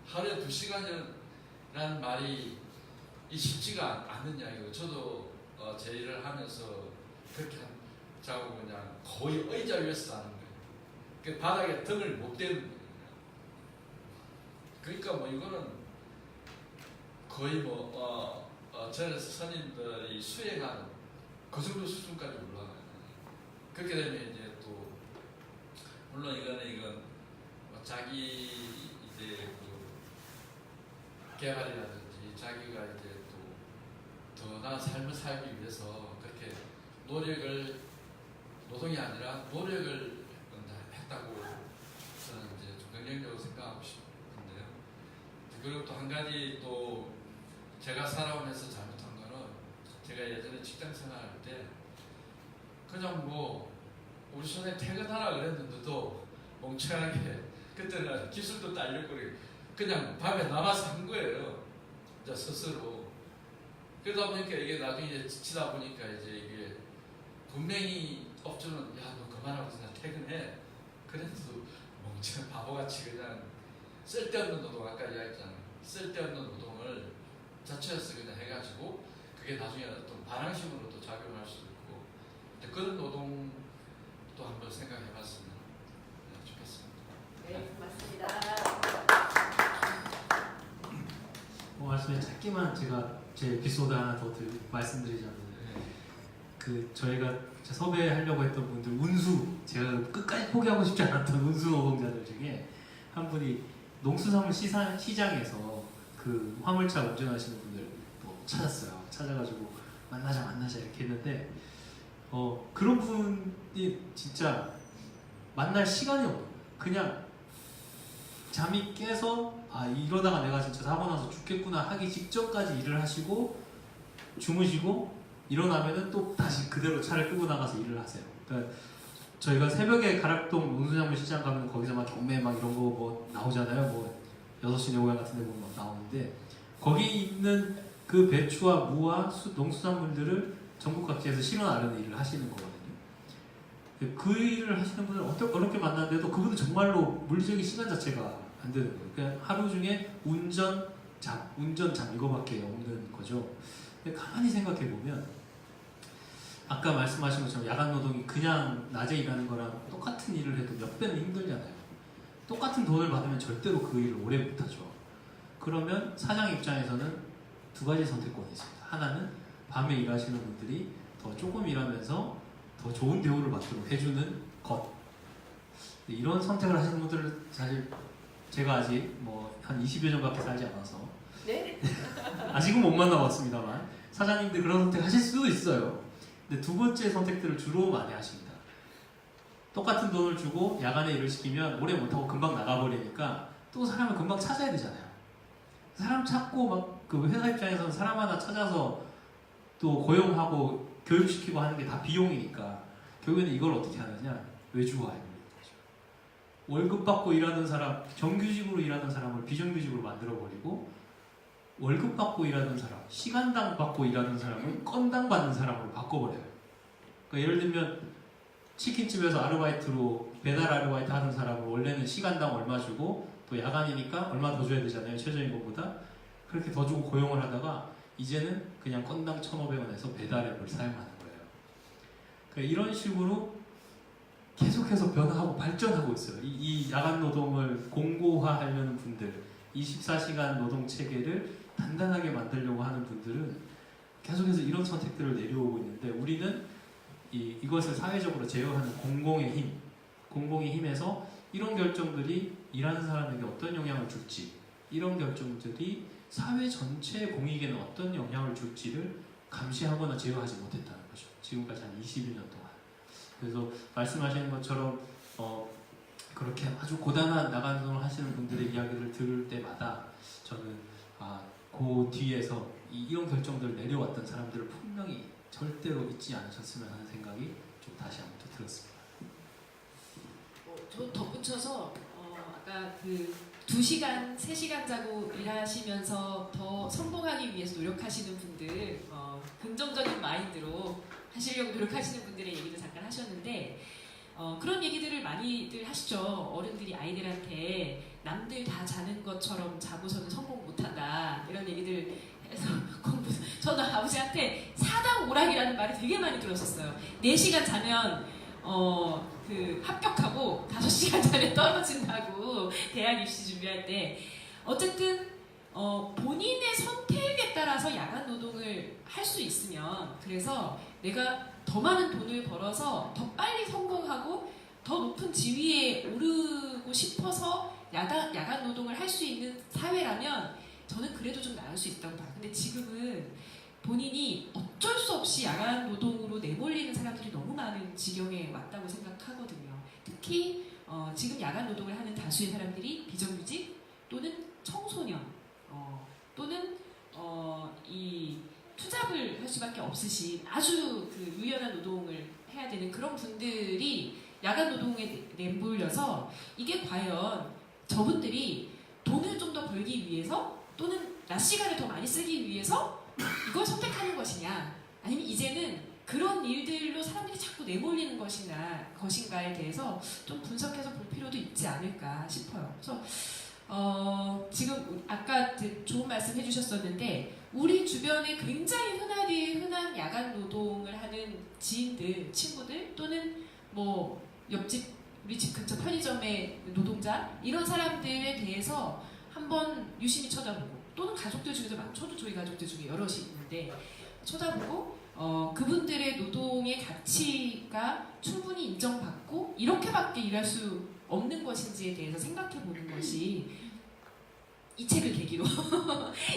하루에 2시간이라는 말이 쉽지가 않는 이야기고 저도 제 일을 하면서 그렇게 자고 그냥 거의 의자 위에서 자는 거예요. 그 바닥에 등을 못 대는 거예요. 그러니까 뭐 이거는 거의 저 선임들이 수행하는 그 정도 수준까지 올라가요. 그렇게 되면 이제 또 물론 이건 자기 이제 개발이라든지 자기가 이제 또 더 나은 삶을 살기 위해서 그렇게 노동이 아니라 노력을 했다고 저는 이제 좀 긍정적으로 생각하고 싶은데요. 그리고 또 한 가지 또 제가 살아오면서 잘못한 거는 제가 예전에 직장 생활할 때 그냥 뭐 우리 손에 퇴근하라 그랬는데도 멍청하게 그때는 기술도 딸렸고 그냥 밤에 남아서 한 거예요. 이제 스스로. 그러다 보니까 이게 나중에 지치다 보니까 이제 이게 분명히 업주는 야 너 그만하고 그냥 퇴근해. 그래도 멍청한 바보같이 그냥 쓸데없는 노동 아까 이야기했잖아요. 쓸데없는 노동을 자체에서 그냥 해가지고 그게 나중에 어떤 반항심으로 또 작용할 수도 있고 그런 노동도 한번 생각해봤으면 좋겠습니다. 네, 맞습니다. 말씀에 짧게만 제가 제 에피소드 하나 더 말씀드리자면 그 저희가 섭외하려고 했던 분들 제가 끝까지 포기하고 싶지 않았던 운수 노동자들 중에 한 분이 농수산물 시장에서 그 화물차 운전하시는 분들 찾았어요. 찾아가지고 만나자 이렇게 했는데 그런 분이 진짜 만날 시간이 없어요. 그냥 잠이 깨서 이러다가 내가 진짜 사고 나서 죽겠구나 하기 직전까지 일을 하시고 주무시고 일어나면은 또 다시 그대로 차를 끄고 나가서 일을 하세요. 그러니까 저희가 새벽에 가락동 농수산물 시장 가면 거기서 막 경매 막 이런 거 뭐 나오잖아요. 뭐 6시 내고향 같은 데 보면 막 나오는데 거기 있는 그 배추와 무와 농수산물들을 전국 각지에서 실어나르는 일을 하시는 거거든요. 그 일을 하시는 분을 어렵게 만났는데도 그분은 정말로 물리적인 시간 자체가 안 되는 거예요. 그냥 하루 중에 운전, 잠 이거밖에 없는 거죠. 근데 가만히 생각해 보면 아까 말씀하신 것처럼 야간 노동이 그냥 낮에 일하는 거랑 똑같은 일을 해도 몇 배는 힘들잖아요. 똑같은 돈을 받으면 절대로 그 일을 오래 못하죠. 그러면 사장 입장에서는 두 가지 선택권이 있습니다. 하나는 밤에 일하시는 분들이 더 조금 일하면서 더 좋은 대우를 받도록 해주는 것. 이런 선택을 하시는 분들은 사실 제가 아직 뭐 한 20여 년밖에 살지 않아서 네? 아직은 못 만나봤습니다만 사장님들 그런 선택 하실 수도 있어요. 근데 두 번째 선택들을 주로 많이 하십니다. 똑같은 돈을 주고 야간에 일을 시키면 오래 못하고 금방 나가버리니까 또 사람을 금방 찾아야 되잖아요. 사람 찾고 막 그 회사 입장에서는 사람 하나 찾아서 또 고용하고 교육시키고 하는 게 다 비용이니까 결국에는 이걸 어떻게 하느냐? 외주화해버리는 거죠. 월급 받고 일하는 사람, 정규직으로 일하는 사람을 비정규직으로 만들어버리고 월급 받고 일하는 사람, 시간당 받고 일하는 사람을 건당 받는 사람으로 바꿔버려요. 그러니까 예를 들면 치킨집에서 아르바이트로 배달 아르바이트 하는 사람을 원래는 시간당 얼마 주고 또 야간이니까 얼마 더 줘야 되잖아요. 최저임금보다. 그렇게 더 주고 고용을 하다가 이제는 그냥 건당 1,500원에서 배달앱을 사용하는 거예요. 그러니까 이런 식으로 계속해서 변화하고 발전하고 있어요. 이 야간 노동을 공고화하려는 분들, 24시간 노동 체계를 단단하게 만들려고 하는 분들은 계속해서 이런 선택들을 내려오고 있는데 우리는 이것을 사회적으로 제어하는 공공의 힘에서 이런 결정들이 일하는 사람에게 어떤 영향을 줄지, 이런 결정들이 사회 전체의 공익에는 어떤 영향을 줄지를 감시하거나 제어하지 못했다는 거죠. 지금까지 한 21년 동안. 그래서 말씀하시는 것처럼 그렇게 아주 고단한 나간 노동을 하시는 분들의 이야기를 들을 때마다 저는 그 뒤에서 이런 결정들을 내려왔던 사람들을 분명히 절대로 잊지 않으셨으면 하는 생각이 좀 다시 한번 더 들었습니다. 저 덧붙여서 아까 그 2시간, 3시간 자고 일하시면서 더 성공하기 위해서 노력하시는 분들, 긍정적인 마인드로 하시려고 노력하시는 분들의 얘기도 잠깐 하셨는데 그런 얘기들을 많이들 하시죠. 어른들이 아이들한테 남들 다 자는 것처럼 자고서는 성공 못한다 이런 얘기들 해서 저는 아버지한테 사당 오락이라는 말을 되게 많이 들었었어요. 4시간 자면 그 합격하고 5시간 자면 떨어진다고 대학 입시 준비할 때. 어쨌든 본인의 선택에 따라서 야간 노동을 할 수 있으면, 그래서 내가 더 많은 돈을 벌어서 더 빨리 성공하고 더 높은 지위에 오르고 싶어서 야간 노동을 할 수 있는 사회라면 저는 그래도 좀 나을 수 있다고 봐요. 근데 지금은 본인이 어쩔 수 없이 야간 노동으로 내몰리는 사람들이 너무 많은 지경에 왔다고 생각하거든요. 특히 지금 야간 노동을 하는 다수의 사람들이 비정규직 또는 청소년 또는 이 투잡을 할 수밖에 없으신 아주 그 유연한 노동을 해야 되는 그런 분들이 야간 노동에 내몰려서 이게 과연 저분들이 돈을 좀 더 벌기 위해서 또는 낮 시간을 더 많이 쓰기 위해서 이걸 선택하는 것이냐, 아니면 이제는 그런 일들로 사람들이 자꾸 내몰리는 것인가에 대해서 좀 분석해서 볼 필요도 있지 않을까 싶어요. 그래서 지금 아까 좋은 말씀 해주셨었는데 우리 주변에 굉장히 흔한 야간 노동을 하는 지인들, 친구들 또는 뭐 옆집 우리 집 근처 편의점의 노동자 이런 사람들에 대해서 한번 유심히 쳐다보고, 또는 가족들 중에도 저도 저희 가족들 중에 여럿이 있는데 쳐다보고 그분들의 노동의 가치가 충분히 인정받고 이렇게밖에 일할 수 없는 것인지에 대해서 생각해보는 것이 이 책을 계기로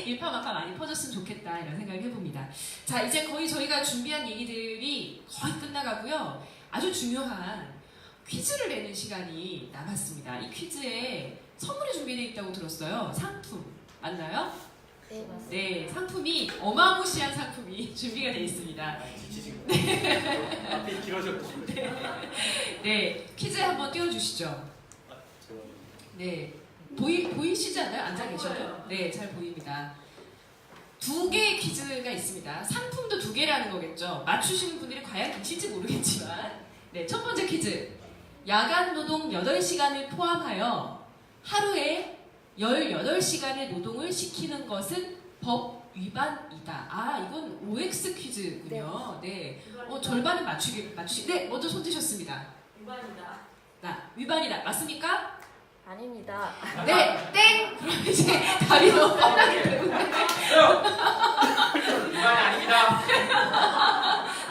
일파만파 많이 퍼졌으면 좋겠다 이런 생각을 해봅니다. 자, 이제 거의 저희가 준비한 얘기들이 거의 끝나가고요. 아주 중요한 퀴즈를 내는 시간이 남았습니다. 이 퀴즈에 선물이 준비되어 있다고 들었어요. 상품 맞나요? 네, 맞습니다. 네, 상품이 어마무시한 상품이 준비가 되어 있습니다. 앞이 길어졌고. 네, 퀴즈 한번 띄워주시죠. 네, 보이시지 않나요? 앉아 계셔도? 네, 잘 보입니다. 2개의 퀴즈가 있습니다. 상품도 2개라는 거겠죠. 맞추시는 분들이 과연 계실지 모르겠지만, 네, 첫 번째 퀴즈. 야간 노동 8시간을 포함하여 하루에 18시간의 노동을 시키는 것은 법 위반이다. 이건 OX 퀴즈군요. 네. 절반은 맞추시. 네, 먼저 손 드셨습니다. 위반이다. 위반이다. 맞습니까? 아닙니다. 네, 땡! 그럼 이제 답이 너무 뻔하기 때문에. 위반이 아닙니다.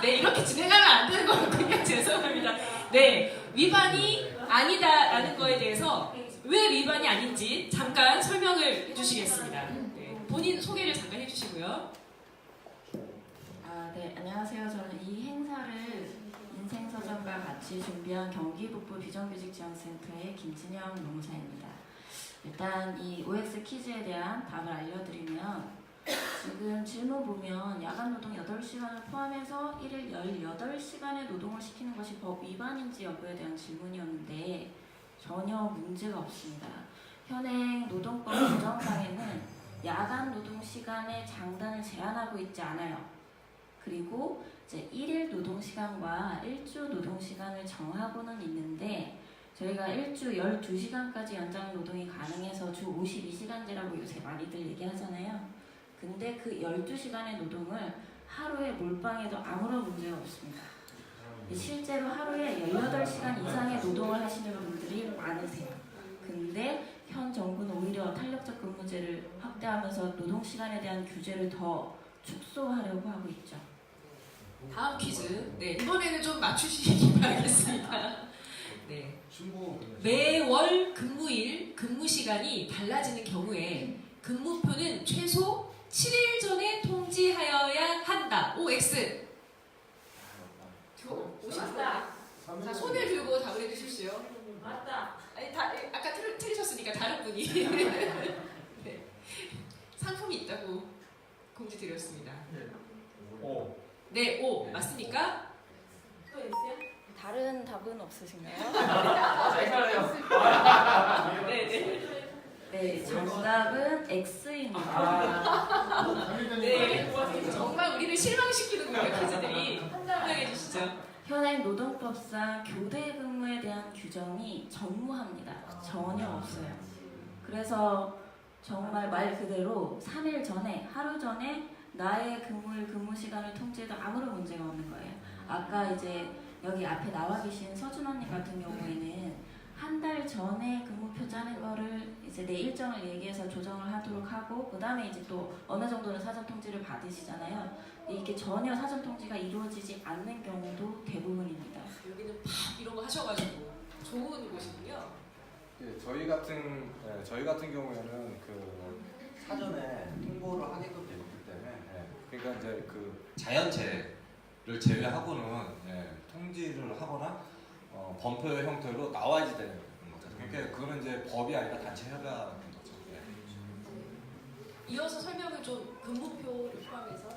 네, 이렇게 진행하면 안 되는 거군요. 죄송합니다. 네, 위반이 아니다라는 거에 대해서 왜 위반이 아닌지 잠깐 설명을 해주시겠습니다. 네, 본인 소개를 잠깐 해주시고요. 네, 안녕하세요. 저는 이 행사를 인생서점과 같이 준비한 경기북부 비정규직지원센터의 김진영 농사입니다. 일단 이 OX 퀴즈에 대한 답을 알려드리면 지금 질문 보면 야간 노동 8시간을 포함해서 1일 18시간의 노동을 시키는 것이 법 위반인지 여부에 대한 질문이었는데 전혀 문제가 없습니다. 현행 노동법 규정상에는 야간 노동 시간의 장단을 제한하고 있지 않아요. 그리고 이제 1일 노동 시간과 1주 노동 시간을 정하고는 있는데 저희가 1주 12시간까지 연장 노동이 가능해서 주 52시간제라고 요새 많이들 얘기하잖아요. 근데 그 12시간의 노동을 하루에 몰빵해도 아무런 문제가 없습니다. 실제로 하루에 18시간 이상의 노동을 하시는 분들이 많으세요. 근데 현 정부는 오히려 탄력적 근무제를 확대하면서 노동시간에 대한 규제를 더 축소하려고 하고 있죠. 다음 퀴즈. 네, 이번에는 좀 맞추시기 바라겠습니다. 네. 매월 근무일, 근무 시간이 달라지는 경우에 근무표는 최소 7일 전에 통지하여야 한다. OX. 오셨다. 자, 손을 들고 답을 해주십시오. 맞다. 아니, 아까 틀리셨으니까 다른 분이. 네. 상품이 있다고 공지 드렸습니다. 네, O. 맞습니까? 또 있어요? 다른 답은 없으신가요? 네, 네. 네, 정답은 X입니다. 네, 정말 우리를 실망시키는군요, 퀴즈들이. 설명해 주시죠. 현행 노동법상 교대 근무에 대한 규정이 전무합니다. 전혀 없어요. 그래서 정말 말 그대로 3일 전에, 하루 전에 나의 근무일 근무 시간을 통지해도 아무런 문제가 없는 거예요. 아까 이제 여기 앞에 나와 계신 서준 언니 같은 경우에는 한 달 전에 근무표 짜는 거를 이제 내 일정을 얘기해서 조정을 하도록 하고 그 다음에 이제 또 어느 정도는 사전 통지를 받으시잖아요. 이게 전혀 사전 통지가 이루어지지 않는 경우도 대부분입니다. 여기는 팍 이런 거 하셔가지고 좋은 곳이군요. 예, 저희 같은 경우에는 그 사전에 통보를 하게끔 되어 있기 때문에 그러니까 이제 그 자연재해를 제외하고는 통지를 하거나 범표 형태로 나와야지 되는 거죠. 그러니까 그거는 이제 법이 아니라 단체 협약인 거죠. 이어서 설명을 좀 근무표를 포함해서.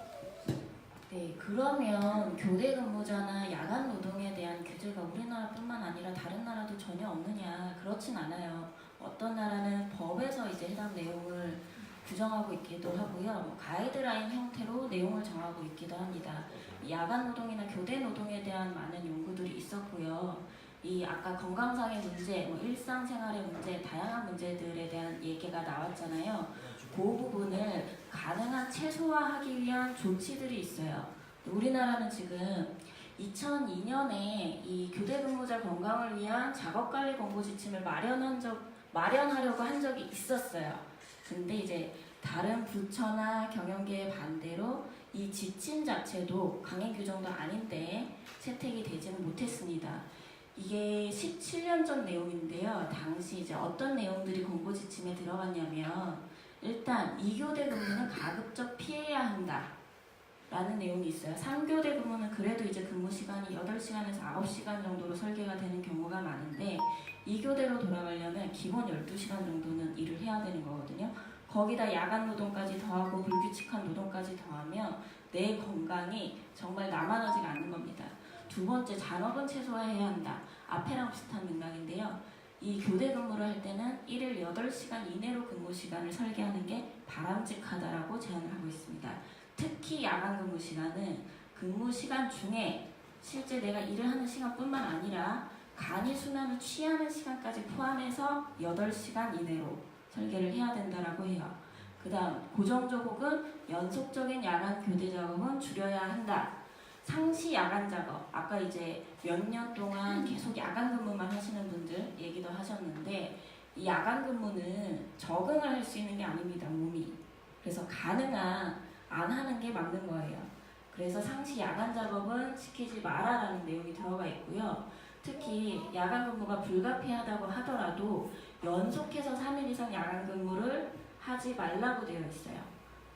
네, 그러면 교대 근무자나 야간 노동에 대한 규제가 우리나라뿐만 아니라 다른 나라도 전혀 없느냐? 그렇진 않아요. 어떤 나라는 법에서 이제 해당 내용을 규정하고 있기도 하고요. 가이드라인 형태로 내용을 정하고 있기도 합니다. 야간 노동이나 교대 노동에 대한 많은 연구들이 있었고요. 이 아까 건강상의 문제, 일상생활의 문제, 다양한 문제들에 대한 얘기가 나왔잖아요. 그 부분을 가능한 최소화하기 위한 조치들이 있어요. 우리나라는 지금 2002년에 이 교대 근무자 건강을 위한 작업관리 권고 지침을 마련하려고 한 적이 있었어요. 근데 이제 다른 부처나 경영계의 반대로 이 지침 자체도 강행 규정도 아닌데 채택이 되지는 못했습니다. 이게 17년 전 내용인데요. 당시 이제 어떤 내용들이 권고 지침에 들어갔냐면 일단 2교대 근무는 가급적 피해야 한다 라는 내용이 있어요. 3교대 근무는 그래도 이제 근무 시간이 8시간에서 9시간 정도로 설계가 되는 경우가 많은데 2교대로 돌아가려면 기본 12시간 정도는 일을 해야 되는 거거든요. 거기다 야간 노동까지 더하고 불규칙한 노동까지 더하면 내 건강이 정말 남아나지가 않는 겁니다. 두 번째, 잔업은 최소화해야 한다. 앞에랑 비슷한 맥락인데요. 이 교대 근무를 할 때는 1일 8시간 이내로 근무 시간을 설계하는 게 바람직하다라고 제안을 하고 있습니다. 특히 야간 근무 시간은 근무 시간 중에 실제 내가 일을 하는 시간뿐만 아니라 간이 수면을 취하는 시간까지 포함해서 8시간 이내로 설계를 해야 된다라고 해요. 그 다음, 고정적 혹은 연속적인 야간 교대 작업은 줄여야 한다. 상시 야간 작업, 아까 이제 몇 년 동안 계속 야간 근무만 하시는 분들 얘기도 하셨는데 이 야간 근무는 적응을 할 수 있는 게 아닙니다, 몸이. 그래서 가능한 안 하는 게 맞는 거예요. 그래서 상시 야간 작업은 시키지 마라라는 내용이 들어가 있고요. 특히 야간 근무가 불가피하다고 하더라도 연속해서 3일 이상 야간 근무를 하지 말라고 되어 있어요.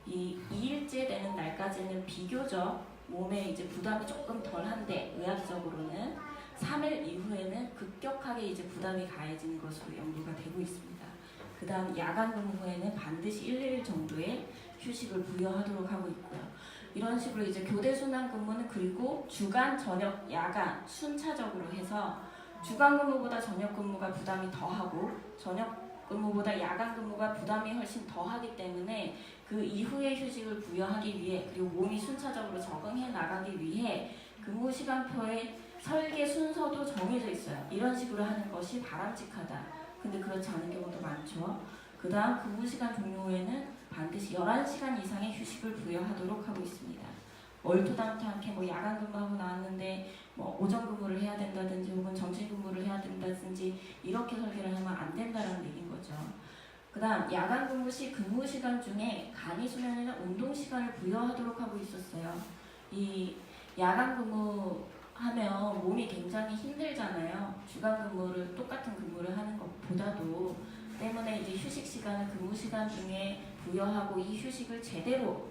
이 2일째 되는 날까지는 비교적 몸에 이제 부담이 조금 덜한데 의학적으로는 3일 이후에는 급격하게 이제 부담이 가해지는 것으로 연구가 되고 있습니다. 그 다음 야간 근무 후에는 반드시 1일 정도의 휴식을 부여하도록 하고 있고요. 이런 식으로 이제 교대 순환 근무는 그리고 주간, 저녁, 야간 순차적으로 해서 주간 근무보다 저녁 근무가 부담이 더하고 저녁 근무보다 야간 근무가 부담이 훨씬 더하기 때문에 그 이후의 휴식을 부여하기 위해 그리고 몸이 순차적으로 적응해 나가기 위해 근무 시간표의 설계 순서도 정해져 있어요. 이런 식으로 하는 것이 바람직하다. 근데 그렇지 않은 경우도 많죠. 그 다음 근무 시간 종료 후에는 반드시 11시간 이상의 휴식을 부여하도록 하고 있습니다. 얼토당토않게 뭐 야간 근무하고 나왔는데 뭐 오전 근무를 해야 된다든지 혹은 점심 근무를 해야 된다든지 이렇게 설계를 하면 안 된다는 얘기인 거죠. 그 다음 야간 근무 시 근무 시간 중에 간이 수면이나 운동 시간을 부여하도록 하고 있었어요. 이 야간 근무하면 몸이 굉장히 힘들잖아요. 주간 근무를 똑같은 근무를 하는 것보다도 때문에 이제 휴식 시간을 근무 시간 중에 부여하고 이 휴식을 제대로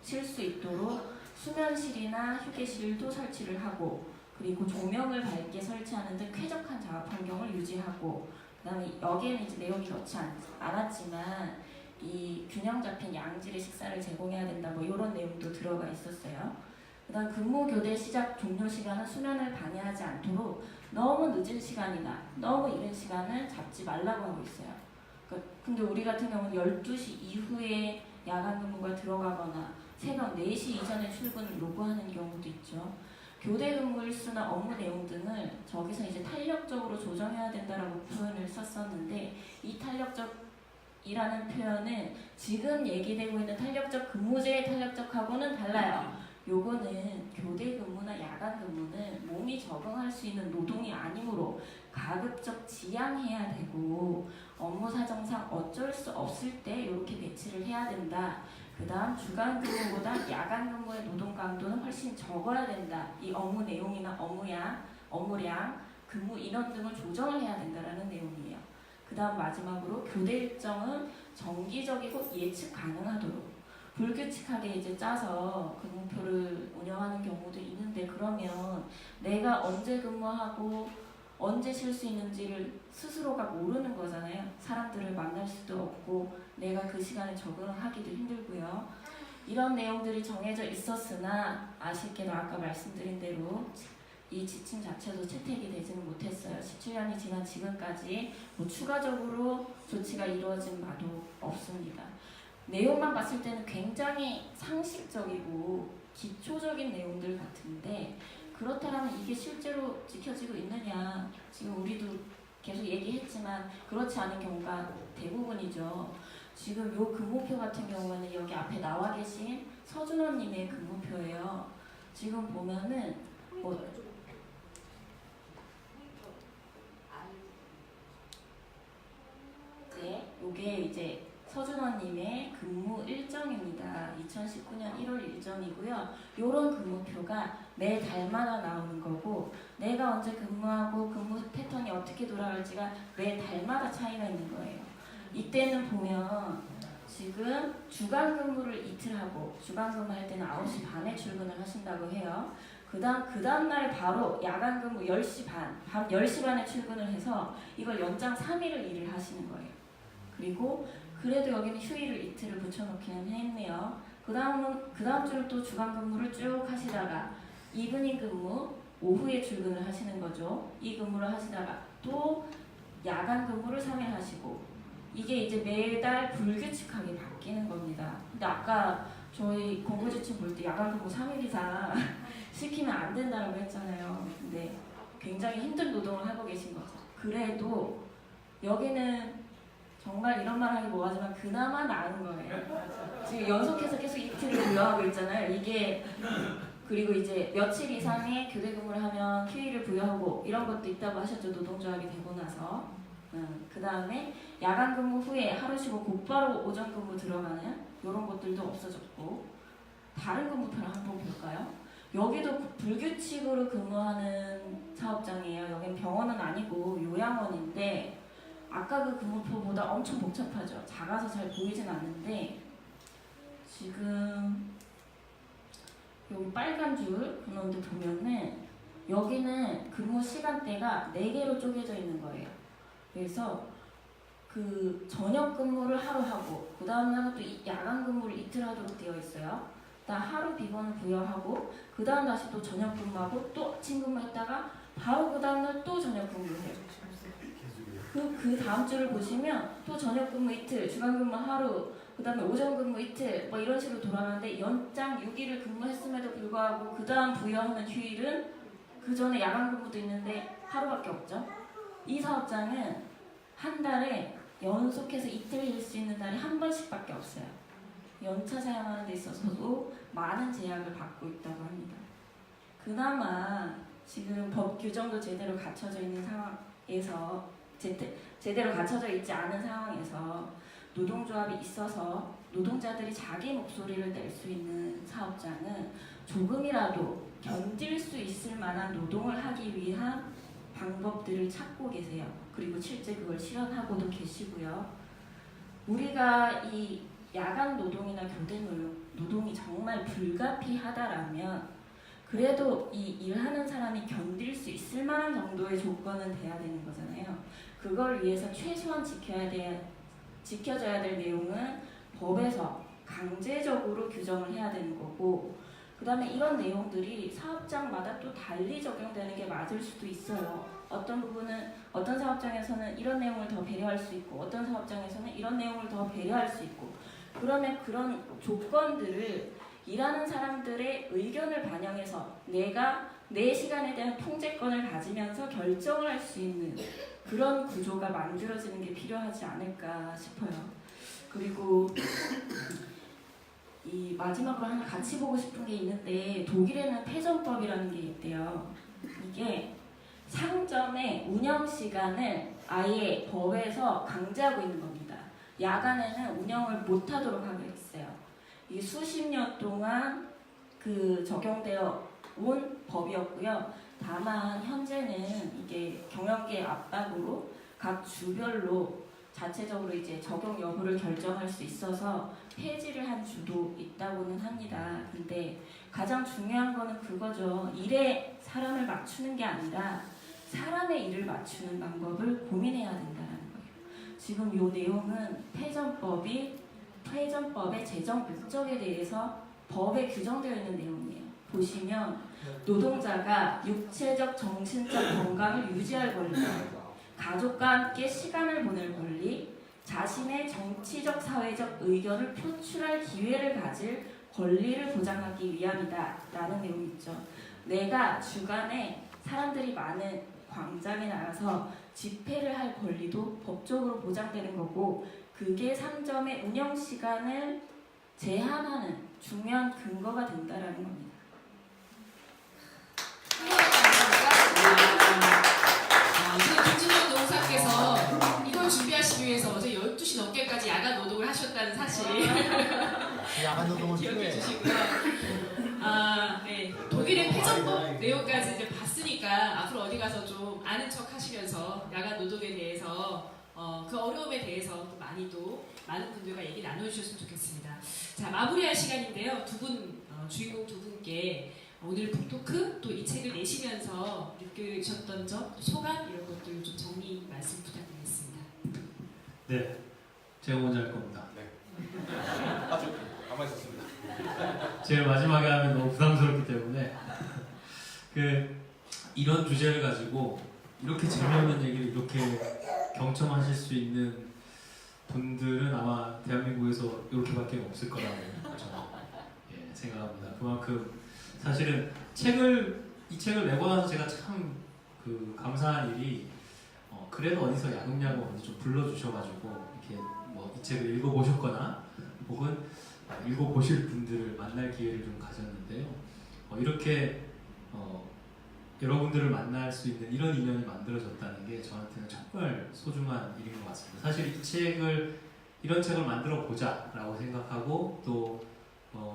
쉴 수 있도록 수면실이나 휴게실도 설치를 하고 그리고 조명을 밝게 설치하는 등 쾌적한 작업 환경을 유지하고 그다음에 여기에는 이제 내용이 넣지 않았지만 이 균형 잡힌 양질의 식사를 제공해야 된다 뭐 이런 내용도 들어가 있었어요. 그다음 근무 교대 시작 종료 시간은 수면을 방해하지 않도록 너무 늦은 시간이나 너무 이른 시간을 잡지 말라고 하고 있어요. 근데 우리 같은 경우는 12시 이후에 야간 근무가 들어가거나 새벽 4시 이전에 출근을 요구하는 경우도 있죠. 교대 근무 일수나 업무 내용 등을 저기서 이제 탄력적으로 조정해야 된다라고 표현을 썼었는데 이 탄력적이라는 표현은 지금 얘기되고 있는 탄력적 근무제의 탄력적하고는 달라요. 요거는 교대 근무나 야간 근무는 몸이 적응할 수 있는 노동이 아니므로 가급적 지양해야 되고 업무 사정상 어쩔 수 없을 때 이렇게 배치를 해야 된다. 그 다음 주간 근무보다 야간 근무의 노동 강도는 훨씬 적어야 된다. 이 업무 내용이나 업무량, 근무 인원 등을 조정을 해야 된다는 내용이에요. 그 다음 마지막으로 교대 일정은 정기적이고 예측 가능하도록 불규칙하게 이제 짜서 근무표를 운영하는 경우도 있는데 그러면 내가 언제 근무하고 언제 쉴 수 있는지를 스스로가 모르는 거잖아요. 사람들을 만날 수도 없고 내가 그 시간에 적응하기도 힘들고요. 이런 내용들이 정해져 있었으나 아쉽게도 아까 말씀드린 대로 이 지침 자체도 채택이 되지는 못했어요. 17년이 지난 지금까지 뭐 추가적으로 조치가 이루어진 바도 없습니다. 내용만 봤을 때는 굉장히 상식적이고 기초적인 내용들 같은데 그렇다면 이게 실제로 지켜지고 있느냐 지금 우리도 계속 얘기했지만 그렇지 않은 경우가 대부분이죠. 지금 요 근무표 같은 경우에는 여기 앞에 나와 계신 서준호님의 근무표예요. 지금 보면은 뭐 요게 이제 서준호님의 근무 일정입니다. 2019년 1월 일정이고요. 요런 근무표가 매 달마다 나오는 거고 내가 언제 근무하고 근무 패턴이 어떻게 돌아갈지가 매 달마다 차이가 있는 거예요. 이때는 보면 지금 주간 근무를 이틀 하고 주간 근무할 때는 9시 반에 출근을 하신다고 해요. 그 다음 날 바로 야간 근무 10시 반, 밤 10시 반에 출근을 해서 이걸 연장 3일을 일을 하시는 거예요. 그리고 그래도 여기는 휴일을 이틀을 붙여놓기는 했네요. 그 다음 주를 또 주간 근무를 쭉 하시다가 이브닝 근무 오후에 출근을 하시는 거죠. 이 근무를 하시다가 또 야간 근무를 3일 하시고 이게 이제 매달 불규칙하게 바뀌는 겁니다. 근데 아까 저희 공부지침 볼 때 야간 근무 3일 이상 시키면 안 된다고 했잖아요. 근데 굉장히 힘든 노동을 하고 계신 거죠. 그래도 여기는 정말 이런 말 하기 뭐하지만 그나마 나은 거예요. 지금 연속해서 계속 이틀을 부여하고 있잖아요. 이게 그리고 이제 며칠 이상의 교대 근무를 하면 휴일을 부여하고 이런 것도 있다고 하셨죠. 노동조합이 되고 나서. 그 다음에 야간 근무 후에 하루 쉬고 곧바로 오전 근무 들어가는 이런 것들도 없어졌고 다른 근무표를 한번 볼까요? 여기도 불규칙으로 근무하는 사업장이에요. 여긴 병원은 아니고 요양원인데 아까 그 근무표보다 엄청 복잡하죠. 작아서 잘 보이진 않는데 지금 여기 빨간 줄 그런데 보면은 여기는 근무 시간대가 4개로 쪼개져 있는 거예요. 그래서 그 저녁 근무를 하루 하고 그 다음날은 또 야간 근무를 이틀 하도록 되어 있어요. 일단 하루 비번을 부여하고 그 다음 다시 또 저녁 근무하고 또 아침 근무했다가 바로 그 다음날 또 저녁 근무해요. 그 다음 주를 보시면 또 저녁 근무 이틀, 주간 근무 하루, 그 다음에 오전 근무 이틀 뭐 이런 식으로 돌아가는데 연장 6일을 근무했음에도 불구하고 그 다음 부여하는 휴일은 그 전에 야간 근무도 있는데 하루밖에 없죠. 이 사업장은 한 달에 연속해서 이틀 일 수 있는 날이 한 번씩밖에 없어요. 연차 사용하는 데 있어서도 많은 제약을 받고 있다고 합니다. 그나마 지금 법 규정도 제대로 갖춰져 있는 상황에서 제대로 갖춰져 있지 않은 상황에서 노동조합이 있어서 노동자들이 자기 목소리를 낼 수 있는 사업장은 조금이라도 견딜 수 있을 만한 노동을 하기 위한 방법들을 찾고 계세요. 그리고 실제 그걸 실현하고도 계시고요. 우리가 이 야간 노동이나 교대 노동이 정말 불가피하다라면 그래도 이 일하는 사람이 견딜 수 있을 만한 정도의 조건은 돼야 되는 거잖아요. 그걸 위해서 최소한 지켜져야 될 내용은 법에서 강제적으로 규정을 해야 되는 거고 그 다음에 이런 내용들이 사업장마다 또 달리 적용되는 게 맞을 수도 있어요. 어떤 부분은 어떤 사업장에서는 이런 내용을 더 배려할 수 있고 어떤 사업장에서는 이런 내용을 더 배려할 수 있고 그러면 그런 조건들을 일하는 사람들의 의견을 반영해서 내가 내 시간에 대한 통제권을 가지면서 결정을 할 수 있는 그런 구조가 만들어지는 게 필요하지 않을까 싶어요. 그리고 이 마지막으로 하나 같이 보고 싶은 게 있는데 독일에는 패전법이라는 게 있대요. 이게 상점의 운영 시간을 아예 법에서 강제하고 있는 겁니다. 야간에는 운영을 못하도록 하게 했어요. 이게 수십 년 동안 그 적용되어 온 법이었고요. 다만 현재는 이게 경영계 압박으로 각 주별로 자체적으로 이제 적용 여부를 결정할 수 있어서 폐지를 한 주도 있다고는 합니다. 근데 가장 중요한 거는 그거죠. 일에 사람을 맞추는 게 아니라 사람의 일을 맞추는 방법을 고민해야 된다는 거예요. 지금 이 내용은 패전법의 재정 목적에 대해서 법에 규정되어 있는 내용이에요. 보시면 노동자가 육체적, 정신적 건강을 유지할 권리, 가족과 함께 시간을 보낼 권리, 자신의 정치적, 사회적 의견을 표출할 기회를 가질 권리를 보장하기 위함이다 라는 내용이 있죠. 내가 주간에 사람들이 많은 광장에 나가서 집회를 할 권리도 법적으로 보장되는 거고 그게 상점의 운영 시간을 제한하는 중요한 근거가 된다라는 겁니다. 김진영 농사께서 이걸 준비하시기 위해서 어제 12시 넘게까지 야간 노동을 하셨다는 사실 야간 노동은 기억해 주시고요. 네. 독일의 패전법 내용까지 이제 봤으니까 앞으로 어디 가서 좀 아는 척 하시면서 야간 노동에 대해서 그 어려움에 대해서 또 많은 분들과 얘기 나눠주셨으면 좋겠습니다. 자, 마무리할 시간인데요. 주인공 두 분께 오늘 북토크 또 이 책을 내시면서 느끼셨던 점, 소감 이런 것들 좀 정리 말씀 부탁드리겠습니다. 네, 제가 먼저 할 겁니다. 아주 가만히 있었습니다. 제일 마지막에 하면 너무 부담스럽기 때문에 이런 주제를 가지고 이렇게 재미없는 얘기를 이렇게 경청하실 수 있는 분들은 아마 대한민국에서 이렇게밖에 없을 거라고 저는 생각합니다. 그만큼 사실은 이 책을 내고 나서 제가 참 감사한 일이 그래도 어디서 야금야금 어디 좀 불러주셔가지고 이렇게 뭐 이 책을 읽어보셨거나 혹은 읽어보실 분들을 만날 기회를 좀 가졌는데요. 이렇게 여러분들을 만날 수 있는 이런 인연이 만들어졌다는 게 저한테는 정말 소중한 일인 것 같습니다. 사실 이런 책을 만들어 보자라고 생각하고 또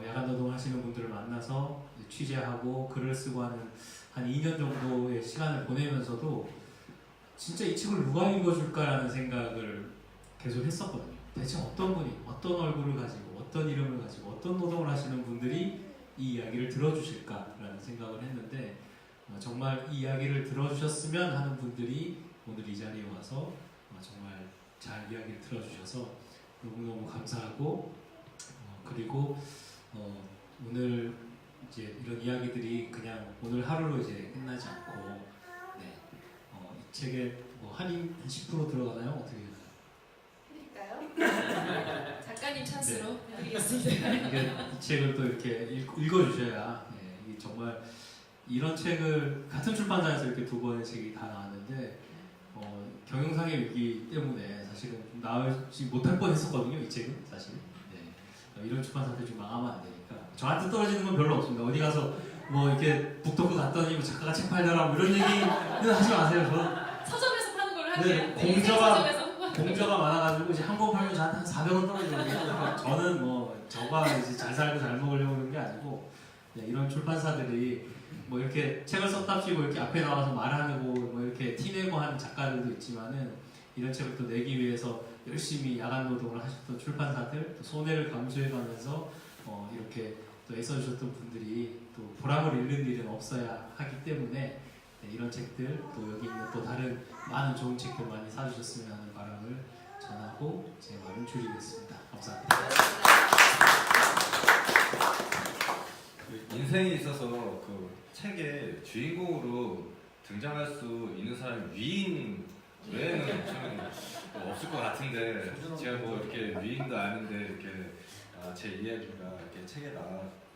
야간 노동 하시는 분들을 만나서 취재하고 글을 쓰고 하는 한 2년 정도의 시간을 보내면서도 진짜 이 책을 누가 읽어줄까라는 생각을 계속 했었거든요. 대체 어떤 분이 어떤 얼굴을 가지고 어떤 이름을 가지고 어떤 노동을 하시는 분들이 이 이야기를 들어주실까라는 생각을 했는데 정말 이 이야기를 들어주셨으면 하는 분들이 오늘 이 자리에 와서 정말 잘 이야기를 들어주셔서 너무너무 감사하고 그리고 오늘 이제 이런 이야기들이 그냥 오늘 하루로 이제 끝나지 않고 네, 이 책에 뭐 할인 한 10% 들어가나요? 어떻게 되나요? 작가님 찬스로 해드리겠습니다. 이게 이 책을 또 이렇게 읽어주셔야 이게 정말 이런 책을 같은 출판사에서 이렇게 두 권의 책이 다 나왔는데 경영상의 위기 때문에 사실은 좀 나오지 못할 뻔했었거든요. 이 책은 사실 이런 출판사들 좀 망하면 안 되니까 저한테 떨어지는 건 별로 없습니다. 어디 가서 뭐 이렇게 북토크 갔더니 뭐 작가가 책 팔더라 뭐 이런 얘기는 하지 마세요. 저는 서점에서 파는 걸로 할게요. 네, 서점에서 홍보하는 공저가 많아가지고 이제 한 권 팔면 저한테 한 400원 떨어지거든요. 저는 뭐 저가 이제 잘 살고 잘 먹으려고 그런 게 아니고 이런 출판사들이 뭐 이렇게 책을 썼답시고 이렇게 앞에 나와서 말하고 뭐 이렇게 티내고 하는 작가들도 있지만은 이런 책을 또 내기 위해서 열심히 야간 노동을 하셨던 출판사들 또 손해를 감수해가면서 이렇게 또 애써주셨던 분들이 또 보람을 잃는 일은 없어야 하기 때문에 이런 책들 또 여기 있는 또 다른 많은 좋은 책들 많이 사주셨으면 하는 바람을 전하고 제 말은 줄이겠습니다. 감사합니다. 인생에 있어서 그 책의 주인공으로 등장할 수 있는 사람이 위인 외에는 저는 없을 것 같은데 제가 뭐 이렇게 위인도 아닌데 이렇게 제 이야기가 이렇게 책에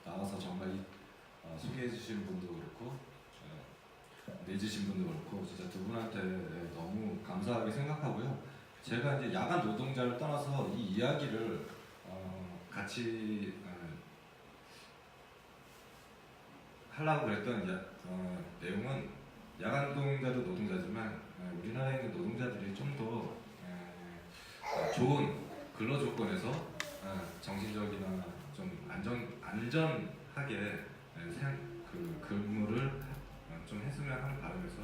나와서 정말 소개해 주신 분도 그렇고 내주신 분도 그렇고 진짜 두 분한테 너무 감사하게 생각하고요. 제가 이제 야간 노동자를 떠나서 이 이야기를 같이 하려고 그랬던 내용은 야간 노동자도 노동자지만 우리나라에 있는 노동자들이 좀 더 좋은 근로 조건에서 정신적이나 좀 안전하게 근무를 좀 했으면 하는 바람에서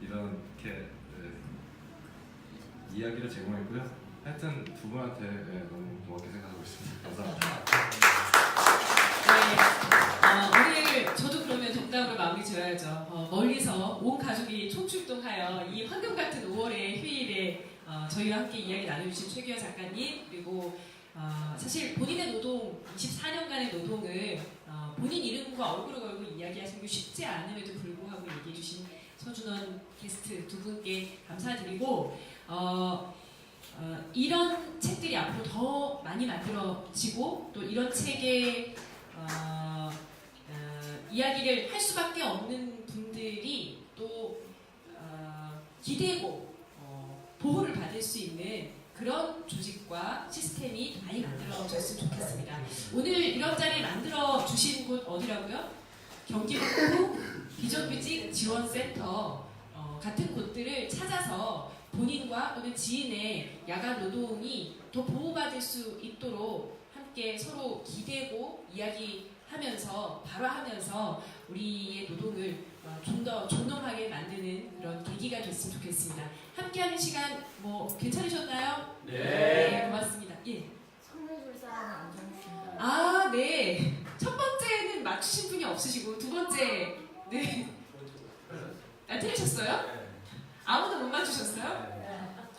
이렇게 이야기를 제공했고요. 하여튼 두 분한테 너무 고맙게 생각하고 있습니다. 감사합니다. 오늘 저도 그러면 정답으로 마무리 지어야죠. 멀리서 온 가족이 총출동하여 이 황금 같은 5월의 휴일에 저희와 함께 이야기 나눠주신 최규하 작가님 그리고 사실 본인의 노동 24년간의 노동을 본인 이름과 얼굴을 걸고 이야기하시는 게 쉽지 않음에도 불구하고 얘기해주신 서준원 게스트 두 분께 감사드리고 이런 책들이 앞으로 더 많이 만들어지고 또 이런 책의 이야기를 할 수밖에 없는 분들이 또 기대고 보호를 받을 수 있는 그런 조직과 시스템이 많이 만들어졌으면 좋겠습니다. 오늘 이런 자리 만들어 주신 곳 어디라고요? 경기북부 비정규직 지원센터 같은 곳들을 찾아서 본인과 또는 지인의 야간 노동이 더 보호받을 수 있도록 함께 서로 기대고 이야기하면서 발화하면서 우리의 노동을 좀 더 존엄하게 만드는 그런 계기가 됐으면 좋겠습니다. 함께하는 시간 뭐 괜찮으셨나요? 네, 고맙습니다. 예. 선물 줄 사람은 안 정했습니다. 아, 네. 첫 번째는 맞추신 분이 없으시고 두 번째 네. 틀리셨어요? 아무도 못 맞추셨어요?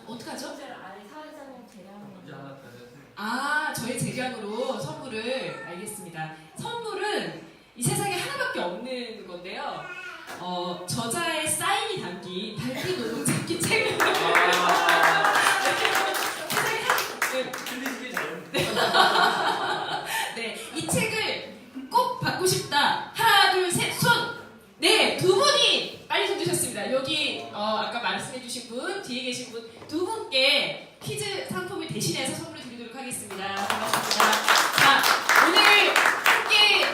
어떡하죠? 아니 사회자님 대량으로. 아, 저의 재량으로 선물을 알겠습니다. 선물은 이 세상에 하나밖에 없는 건데요. 저자의 사인이 담긴 달빛 노동 찾기 책을 세상에 틀리시길 잘했는데. 네, 이 책을 꼭 받고 싶다. 하나, 둘, 셋, 손! 네, 두 분이 빨리 손 드셨습니다. 여기 아까 말씀해주신 분, 뒤에 계신 분 두 분께 퀴즈 상품을 대신해서 선물을 드리도록 하겠습니다. 고맙습니다. 자, 오늘 함께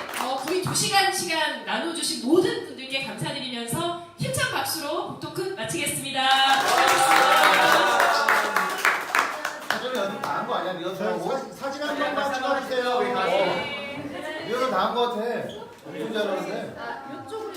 거의 2시간 시간 나눠주신 모든 분들께 감사드리면서 힘찬 박수로 북토크 마치겠습니다. 고맙습니다. 사전에 어디 나간 거 아니야? 리허설? 저 사진 한 번만 찍어주세요. 이거는 다한 것 같아. 엄청 잘하는데. 이쪽으로